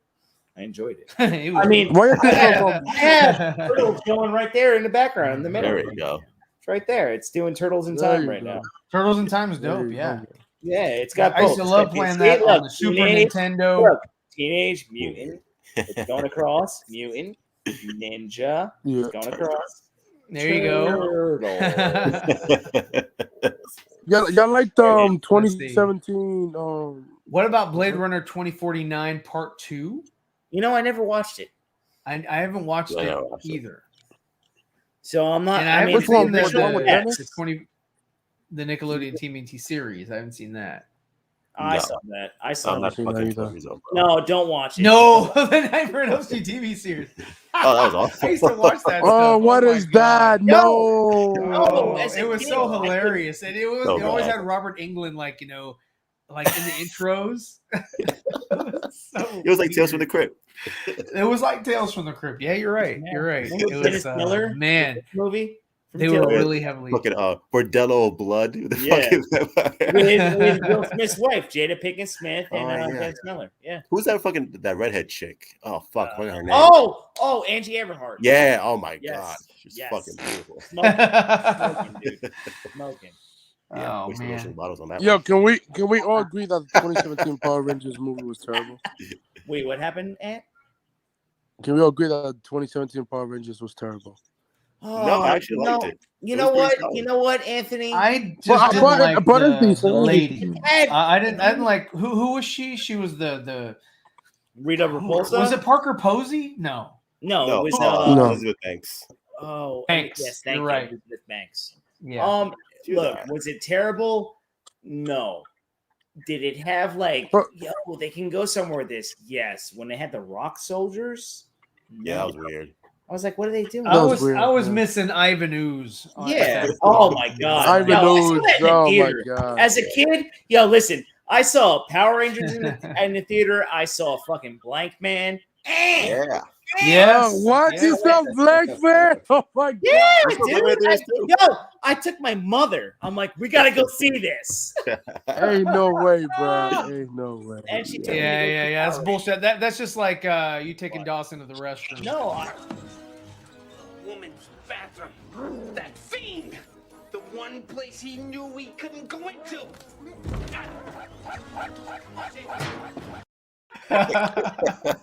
I enjoyed it. It was I mean, Why you think I have turtles going right there in the background in the middle. There you go. It's right there. It's doing Turtles in There Time you right go. now. Turtles in Time is There dope. you Yeah. go. Yeah, it's got I used both. to It's love got playing see, that on look, the Super Teenage- Nintendo. Look, Teenage Mutant. It's going across. Mutant. Ninja. Yeah. It's going across. There you go. Turtle. Y'all liked Let's see. 2017 What about Blade Runner 2049 Part 2? You know, I never watched it. I haven't watched I it never watched it. either. So I'm not. And I mean, which one? the Which one with Dennis? the Nickelodeon TMNT series. I haven't seen that. I No. saw that. I saw I'm that. not seen that fucking either. 12 years old, bro. No, don't watch it. No, the Nightmare on Elm Street TV series. Oh, that was awful. I used to watch that. Oh, stuff. what my is God. that? No. Oh, as a it was kid, so I could- hilarious, and it was So it always bad. had Robert Englund, like like in the intros. It was like Tales from the Crypt. It was like Tales from the Crypt. Yeah, you're right. You're right. Remember It Dennis was Miller? man. movie. From They were Tales- really heavily. Fucking Bordello of Blood. The Yeah. fucking with Will Smith's wife, Jada Pinkett Smith, and Oh, yeah. Dennis Miller. Yeah. Who's that redhead chick? Oh fuck, what her name? Oh, Angie Everhart. Yeah. Oh my Yes. god, she's Yes. fucking beautiful. Smoking, dude. Smoking. Yeah, Oh, wasted man. ocean bottles on that Yo, one. can we all agree that the 2017 Power Rangers movie was terrible? Wait, what happened, Ant? Can we all agree that the 2017 Power Rangers was terrible? No, I actually liked it. You It know was what? pretty solid. You know what, Anthony? I just Well, didn't like but it's the decent. lady. Ed, I didn't like who was she? She was the Rita Repulsa. was it Parker Posey? No. No, No, it was No. Elizabeth Banks. Oh, Banks. Yes, thank You're you, right. Elizabeth Banks. Yeah. She was Look, alright. was it terrible? No. Did it have like, But- yo, they can go somewhere with this? Yes. When they had the rock soldiers? Yeah, that No. was weird. I was like, what are they doing? I That was was weird, I was yeah. missing Ivan Ooze. on Yeah. that. Oh my god. Ivan Yo, I saw Ooze. that in the Oh my theater. god. As a kid, yo, listen, I saw Power Rangers in the theater. I saw fucking Blank Man. Yeah. Yes. What? yes. You saw Black Man? Oh my god. Yeah, I saw dude. Blank Man too. Yo, I took my mother. I'm like, we gotta go see this. Ain't no way, bro. Ain't no way. And she took me to Yeah, go see yeah. That's Power bullshit. That's just like you taking Dawson to the restroom. Rangers. No, Woman's bathroom. That fiend. The one place he knew he couldn't go into.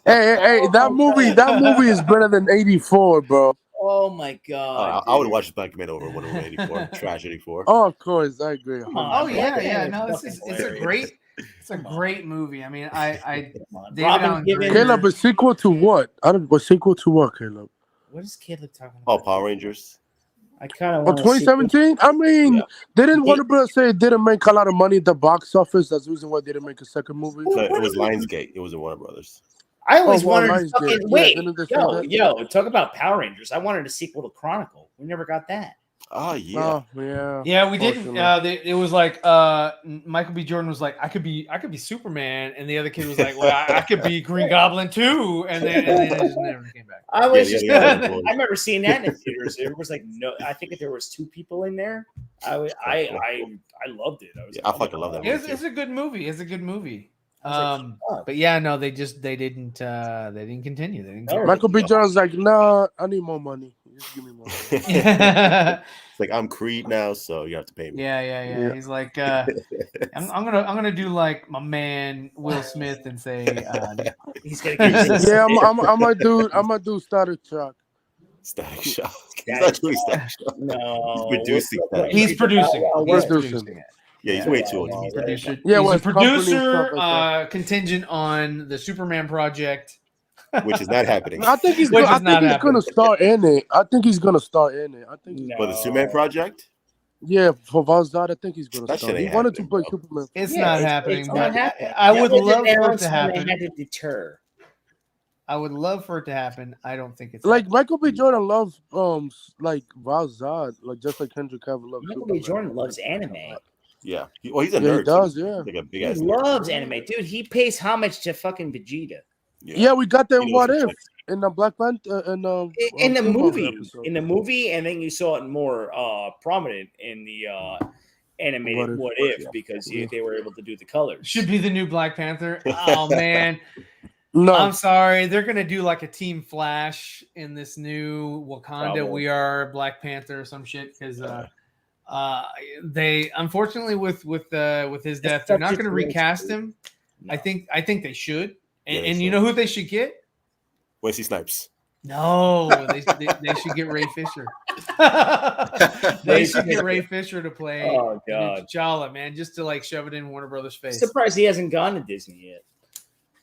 Hey, that movie is better than 84, bro. oh my god. I would watch Black Man over Wonder Woman 84. Trash 84. Oh, of course, I agree. Come on. Oh yeah, Black yeah. Man No, is it's fucking a great movie. I mean, I Come on. David Robin Allen Gibbons. Greer. Caleb, a sequel to what? A sequel to what, Caleb? What is Caleb talking Oh, about? Power Rangers. I kind of Oh, want 2017? I mean, Yeah. didn't Warner Bros. say it didn't make a lot of money at the box office? That's the reason why they didn't make a second movie? No, it was Lionsgate. It was in Warner Brothers. I always Oh, well, wanted to Lionsgate. fucking Yeah, wait. didn't they say that? Yo, talk about Power Rangers. I wanted a sequel to Chronicle. We never got that. Oh yeah. Oh, yeah. Yeah, we didn't. Unfortunately. It was like Michael B. Jordan was like, I could be Superman, and the other kid was like, well, I could be Green Goblin too, and then it just never came back. I was Yeah, just, yeah, yeah. I remember seeing that in the theaters. There was like no, I think there was 2 people in there. I loved it. I was Yeah, like, I fucking love that movie. It's a good movie. It's a good movie. I was like, fuck. But yeah, no, they didn't continue. They didn't. No. Michael B. Jordan's like, nah, I need more money. Just give me more money. yeah, It's like I'm Creed now, so you have to pay me. yeah. He's like, I'm gonna do like my man Will Smith and say, He's gonna get this. Yeah, I'm gonna do Static Shock. Static Shock. He's not doing Static Shock. No, He's producing that. he's producing it. He's Producing. producing it. Yeah, he's way too old. He's a producer. Yeah, he's a with company and producer, stuff like contingent on the Superman project. Which is not happening. I think he's Which gonna, is not happening. gonna star in it. I think he's gonna star in it. I think. No. For the Superman project? Yeah, for Valzad, I think he's gonna That start. shit He ain't wanted to happening, play bro. Superman. It's Yeah, not it's happening. not But happening. I That would was an love for it to announcement that happen. had to deter. I would love for it to happen. I don't think it's Like happening. Michael B. Jordan loves like Valzad, like just like Henry Cavill loves Michael Superman. B. Jordan loves anime. Yeah. He's a Yeah, he nerd. does. Too. Yeah. He's like a big He ass nerd. loves anime, dude. He pays homage to fucking Vegeta. Yeah, we got that He knows What his If shit. in the Black Panther In the Killmonger movie, episode. and then you saw it more prominent in the animated What If because they were able to do the colors. Should be the new Black Panther. Oh man. No, I'm sorry. They're gonna do like a Team Flash in this new Wakanda. Probably. We are Black Panther or some shit because they unfortunately with his death, they're not gonna recast him. No. I think they should. Yeah, And, they and you should. know who they should get? Wesley Snipes. No, they should get Ray Fisher. They should get Ray Fisher to play Oh, God. T'Challa, man, just to like shove it in Warner Brothers' face. Surprised he hasn't gone to Disney yet.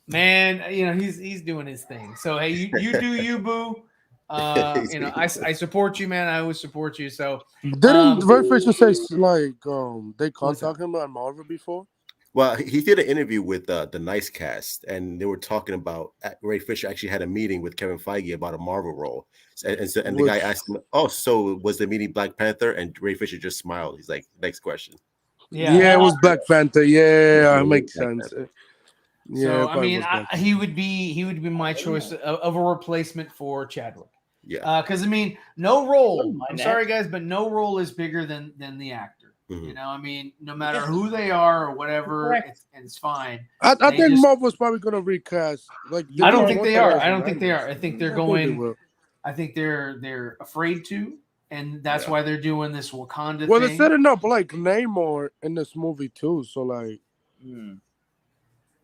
Man, you know, he's doing his thing. So hey, you do you, boo. You know, I support you, man. I always support you. So didn't Ray Fisher say like they contacted him at Marvel before? Well, he did an interview with the Nice Cast, and they were talking about Ray Fisher actually had a meeting with Kevin Feige about a Marvel role, and the guy asked him, "Oh, so was the meeting Black Panther?" And Ray Fisher just smiled. He's like, "Next question." Yeah, it was Black Panther. Yeah, it makes sense. Yeah, so I mean, he would be my choice of a replacement for Chadwick. Yeah, because I mean, no role. I'm sorry, guys, but no role is bigger than the actor. Mm-hmm. You know, I mean, no matter who they are or whatever, it's fine. I think Marvel's probably gonna recast. Like, I don't think they are. I don't think they are. I think they're going. I think they're afraid to, and that's why they're doing this Wakanda. Well, thing. they're setting up like Namor in this movie too. So like,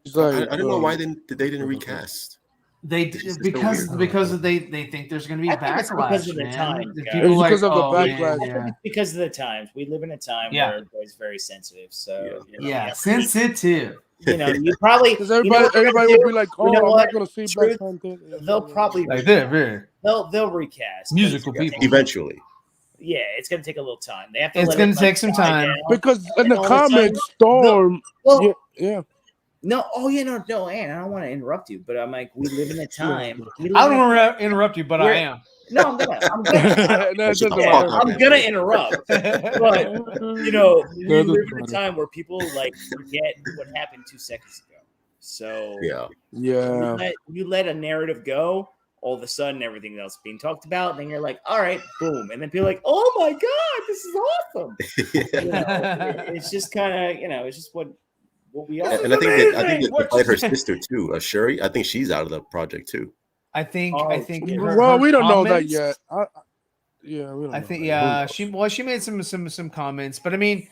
it's like I don't know why they didn't recast. They because they think there's going to be a backlash. It's because of the time. People like, because of the backlash. It's because of the times. We live in a time where everybody's very sensitive. So sensitive. You know, you probably because everybody will be like, "Oh, I'm not going to see Black Panther." They'll probably like they'll recast musical people eventually. Yeah, it's going to take a little time. They have to. It's going to take some time because in the comics, Storm. Yeah. No, no, Ann, I don't want to interrupt you, but I'm like, we live in a time. I don't want to interrupt you, but I am. No, I'm gonna interrupt. But you know, we live in a time where people like forget what happened 2 seconds ago. So you let a narrative go, all of a sudden everything else being talked about, then you're like, all right, boom, and then people are like, oh my god, this is awesome. You know, it's just kind of, you know, it's just what we are. And I think they played her sister too, Shuri. I think she's out of the project too. I think. Well, we don't know that yet. We don't. I think. She made some comments, but I mean,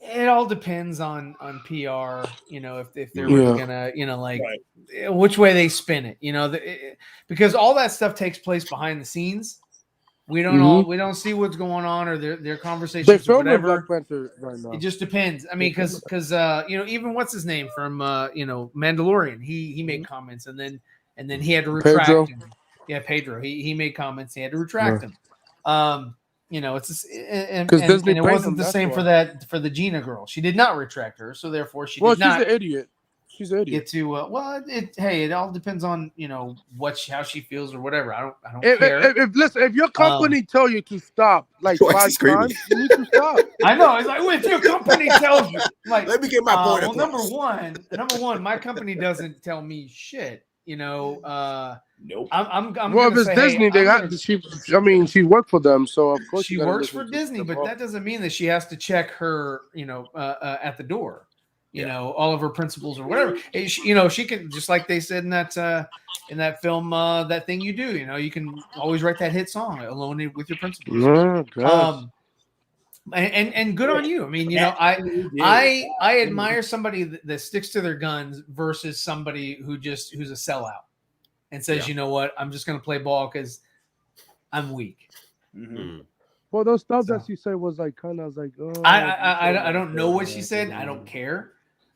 it all depends on PR. You know, if they're really gonna, you know, like which way they spin it. You know, because all that stuff takes place behind the scenes. We don't we don't see what's going on or their conversations. They filmed whatever. Black Panther right now. It just depends. I mean, because you know, even what's his name from you know, Mandalorian, he made comments and then he had to retract him. Yeah, Pedro. He made comments. He had to retract them. You know, it's just, and it wasn't the same for the Gina girl. She did not retract her, so therefore she did not. She's an idiot. She's an idiot. Get to it all depends on, you know, how she feels or whatever. I don't care. If your company tell you to stop like 5 times, you need to stop. I know. It's like, if your company tells you, like, let me get my point. Well, number one, my company doesn't tell me shit. You know, nope. I'm well, if it's Disney, she worked for them, so of course she works for Disney, but that doesn't mean that she has to check her, you know, at the door. You know, all of her principles or whatever. You know, she can, just like they said in that film, that thing you do. You know, you can always write that hit song, Alone with Your Principles. And good on you. I mean, you know, I admire somebody that sticks to their guns versus somebody who's a sellout and says, you know what, I'm just going to play ball because I'm weak. Mm-hmm. Well, those stuff that she said was like kind of like, I don't know what she said. I don't care.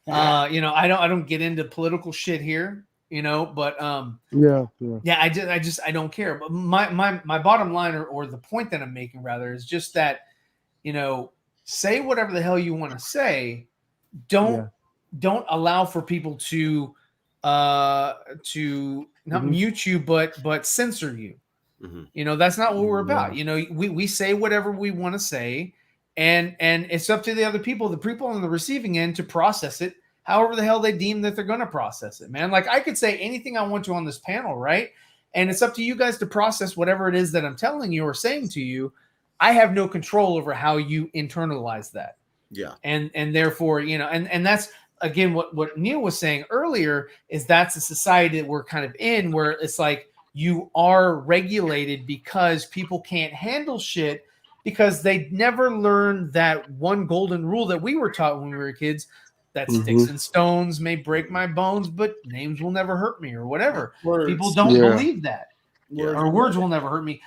You know, I don't get into political shit here, you know, but I don't care. But my bottom line or the point that I'm making rather is just that say whatever the hell you want to say. Don't allow for people to not mute you, but censor you. That's not what we're about. We say whatever we want to say, and it's up to the other people, the people on the receiving end, to process it however the hell they deem that they're going to process it, man. Like, I could say anything I want to on this panel, right? And it's up to you guys to process whatever it is that I'm telling you or saying to you. I have no control over how you internalize that. Yeah. And therefore, and that's, again, what Neil was saying earlier, is that's a society that we're kind of in, where it's like you are regulated because people can't handle shit because they never learned that one golden rule that we were taught when we were kids, that sticks and stones may break my bones, but names will never hurt me, or whatever. People don't believe that. Or words will never hurt me.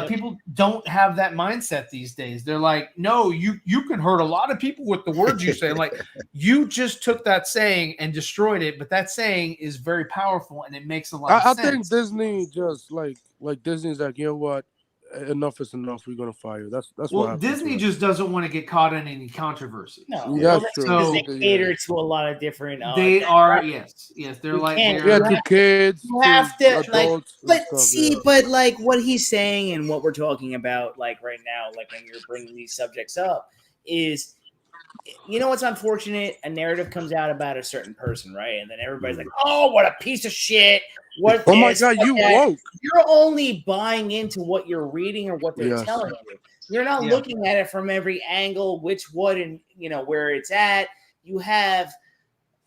People don't have that mindset these days. They're like, no, you can hurt a lot of people with the words you say. Like, you just took that saying and destroyed it, but that saying is very powerful and it makes a lot of sense. I think Disney just like Disney's like, you know what? Enough is enough. We're gonna fire. That's well, Disney just doesn't want to get caught in any controversy. No, that's true. So they cater to a lot of different. They are yes. They're like to kids. You have to adults, but like what he's saying and what we're talking about, like right now, like when you're bringing these subjects up, is, what's unfortunate? A narrative comes out about a certain person, right? And then everybody's like, "Oh, what a piece of shit! What? Oh my God, you woke!" You're only buying into what you're reading or what they're telling you. You're not looking at it from every angle, and where it's at. You have,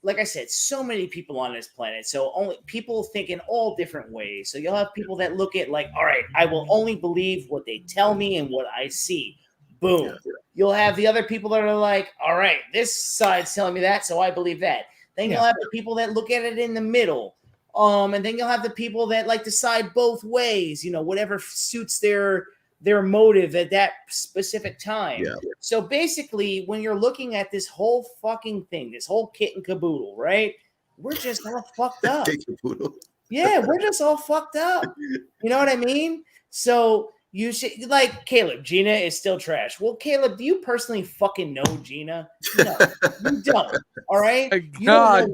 like I said, so many people on this planet. So only people think in all different ways. So you'll have people that look at like, all right, I will only believe what they tell me and what I see. Boom. You'll have the other people that are like, all right, this side's telling me that, so I believe that. Then you'll have the people that look at it in the middle. And then you'll have the people that like decide both ways, whatever suits their motive at that specific time. Yeah. So basically, when you're looking at this whole fucking thing, this whole kit and caboodle, right? We're just all fucked up. Yeah, we're just all fucked up. You know what I mean? So you should, like Caleb, Gina is still trash. Well, Caleb, do you personally fucking know Gina? No, you don't. All right? God,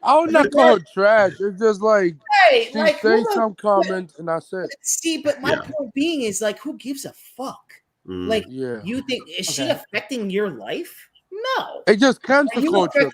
I would not call her trash. It's just like, hey, she say some comment and I said. See, but my point being is like, who gives a fuck? Like, you think, is she affecting your life? No. It just cancel culture.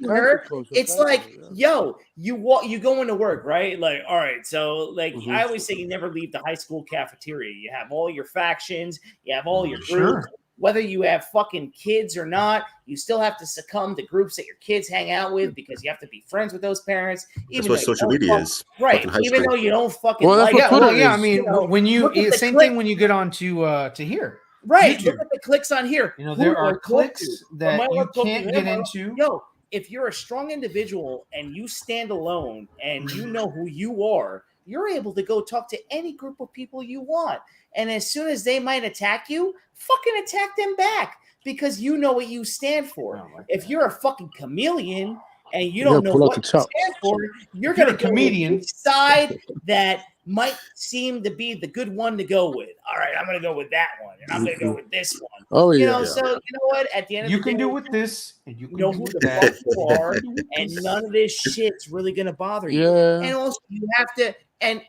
It's like, yo, you go into work, right? Like, all right, so like I always say, you never leave the high school cafeteria. You have all your factions, you have all your groups. Whether you have fucking kids or not, you still have to succumb to groups that your kids hang out with because you have to be friends with those parents. Even that's what social media is, right? Even though you don't fucking I mean, when you same thing when you get on to here. Right, YouTube. Look at the clicks on here. There are clicks that you can't get into. Yo, if you're a strong individual and you stand alone and you know who you are, you're able to go talk to any group of people you want. And as soon as they might attack you, fucking attack them back because you know what you stand for. If you're a fucking chameleon and you don't know what you stand for, you're going to comedian side that might seem to be the good one to go with. All right, I'm going to go with that one, and I'm going to go with this one. Oh yeah. So you know what? At the end of the day, you can do with this, and you can know do who with the that. fuck you are, and none of this shit's really going to bother you. Yeah. And also, you have to, and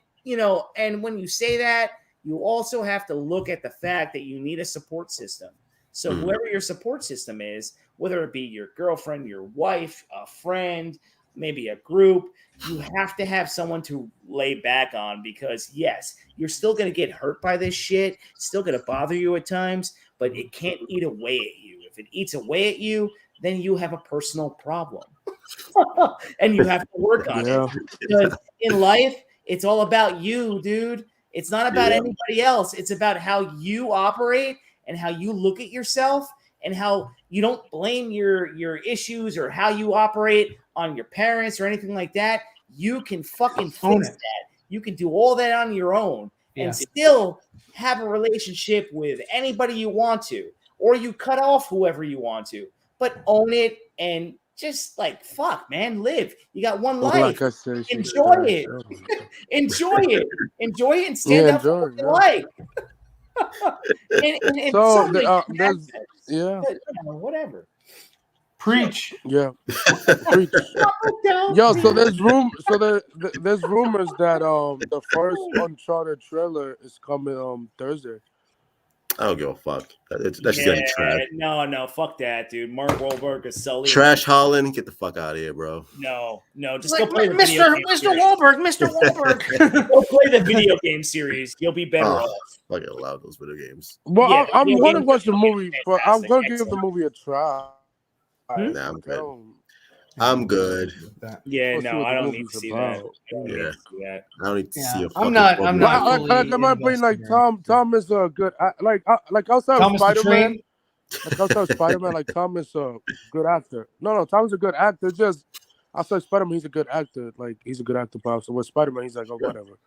when you say that, you also have to look at the fact that you need a support system. So whoever your support system is, whether it be your girlfriend, your wife, a friend, maybe a group, you have to have someone to lay back on because, yes, you're still going to get hurt by this shit. It's still going to bother you at times, but it can't eat away at you. If it eats away at you, then you have a personal problem. And you have to work on it. Because in life, it's all about you, dude. It's not about anybody else. It's about how you operate and how you look at yourself and how you don't blame your issues or how you operate on your parents or anything like that. You can fucking fix that. You can do all that on your own and still have a relationship with anybody you want to, or you cut off whoever you want to, but own it and just like, fuck, man, live. You got one life. Enjoy it. Enjoy it. Enjoy it and stand up for what you like. Yeah. Whatever. Preach. Yeah. Preach. Yo, so there's there's rumors that the first Uncharted trailer is coming Thursday. I don't give a fuck. That's just gonna be trash. No, fuck that, dude. Mark Wahlberg is Sully. Trash Holland, get the fuck out of here, bro. No, just Like, go play the Mr. Wahlberg, Mr. Wahlberg. Go play the video game series. You'll be better off. Fucking love those video games. Well, Yeah, I'm video gonna games watch the are movie, but I'm fantastic, gonna give the excellent. movie a try. Nah, I'm good. I'm good. Yeah, Let's see no, what I the don't need movie's to see about. Yeah. that. I don't need to see a I'm fucking. not Like, fully like in my opinion, like invested Tom is a good like outside of Thomas the Spider Man. Train. Like outside of Spider Man, like Tom is a good actor. No, Tom's a good actor. Just outside Spider Man, he's a good actor. Like he's a good actor, pop. So with Spider Man, he's like, oh, whatever.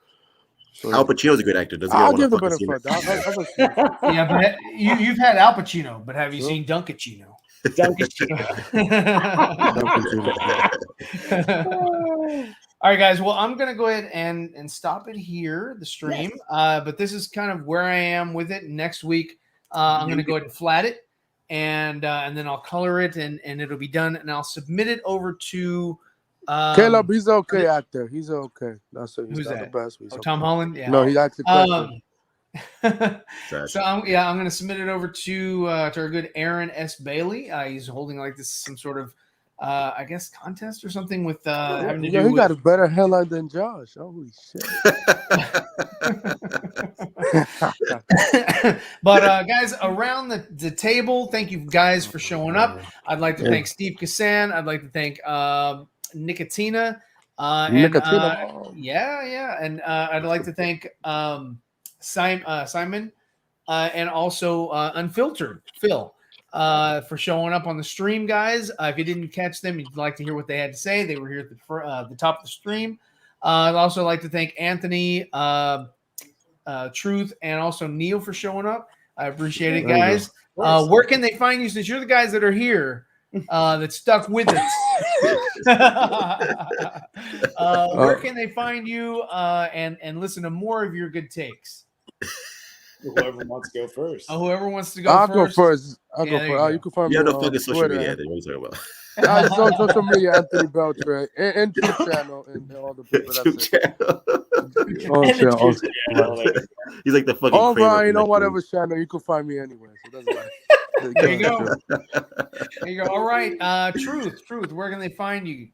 So, Al Pacino's a good actor. Doesn't I'll get give the fucking benefit. see Yeah, but you've had Al Pacino, but have you Sure. seen Dunkachino? All right, guys. Well, I'm gonna go ahead and stop it here, the stream. But this is kind of where I am with it. Next week, I'm gonna go ahead and flat it, and then I'll color it, and it'll be done, and I'll submit it over to Caleb, he's an okay actor. He's okay. That's it. He's Who's not that? the best. He's Oh, Tom Holland. Yeah. No, he acted correctly. So I'm gonna submit it over to our good Aaron S. Bailey. He's holding like this some sort of I guess contest or something with having to do he with got a better headline than Josh. Holy shit. But guys, around the table, thank you guys for showing up. I'd like to thank Steve Kassan. I'd like to thank Nicotina. And I'd like to thank Simon and also Unfiltered Phil for showing up on the stream, guys. If you didn't catch them, you'd like to hear what they had to say. They were here at the top of the stream. I'd also like to thank Anthony, Truth, and also Neil for showing up. I appreciate it, guys. Where can they find you since you're the guys that are here that stuck with us? Where can they find you and listen to more of your good takes? Whoever wants to go first. Whoever wants to go I'll first. go first. I'll Yeah, go there first. you You can find me You have no on fucking social Twitter. media. What are you talking about? It's on social media, Anthony Beltray, and YouTube channel, and all the people. YouTube channel. He's like the fucking. All Kramer right, from whatever channel, you can find me anywhere. So it doesn't matter. There you go. There you go. All right. Truth. Where can they find you?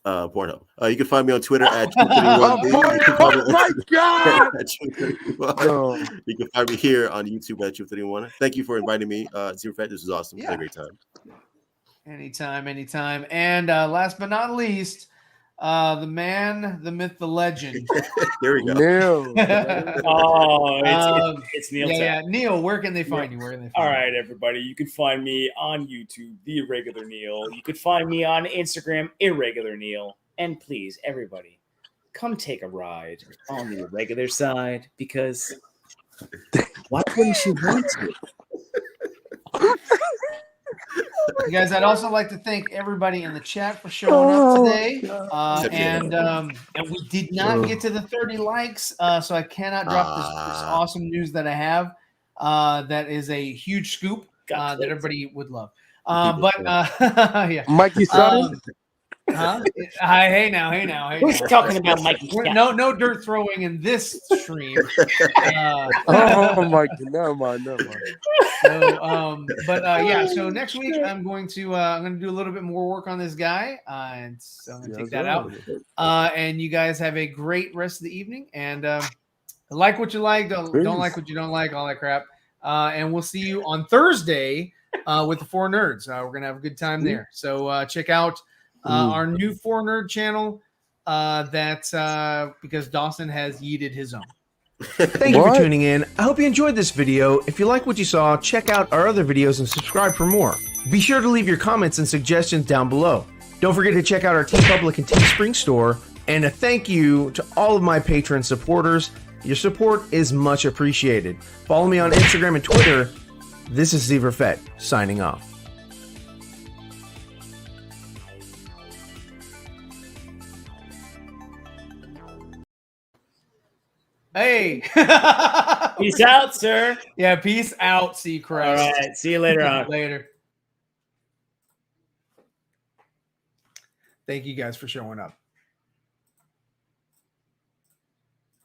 Pornhub. You can find me on Twitter at Truth31. Oh my God! You can find me here on YouTube at Truth31. Thank you for inviting me, Zeeverfett. This was awesome. It was a great time. Anytime. And last but not least, the man, the myth, the legend. There we go. Neil. It's Neil. Yeah. Neil, where can they find you? All right, everybody. You can find me on YouTube, The Irregular Neil. You could find me on Instagram, Irregular Neil. And please, everybody, come take a ride on the irregular side, because why wouldn't you want to? You guys, I'd also like to thank everybody in the chat for showing up today. And we did not get to the 30 likes, so I cannot drop this awesome news that I have. That is a huge scoop that everybody would love. Yeah, Mikey Sutton. Hey now. Who's talking about Mikey? No dirt throwing in this stream. Oh my God! Never mind. So, so next week I'm going to do a little bit more work on this guy, and so I'm going to take that out. And you guys have a great rest of the evening, and like what you like, don't like what you don't like, all that crap. And we'll see you on Thursday with the Four Nerds. We're going to have a good time there. So check out our new Four Nerd channel. Because Dawson has yeeted his own. Thank you for tuning in. I hope you enjoyed this video. If you like what you saw, check out our other videos and subscribe for more. Be sure to leave your comments and suggestions down below. Don't forget to check out our TeePublic and Teespring store. And a thank you to all of my Patreon supporters. Your support is much appreciated. Follow me on Instagram and Twitter. This is Zeeverfett signing off. Hey. Peace out, sir. Yeah, peace out, Seacrest. All right, see you later on. Later. Thank you guys for showing up.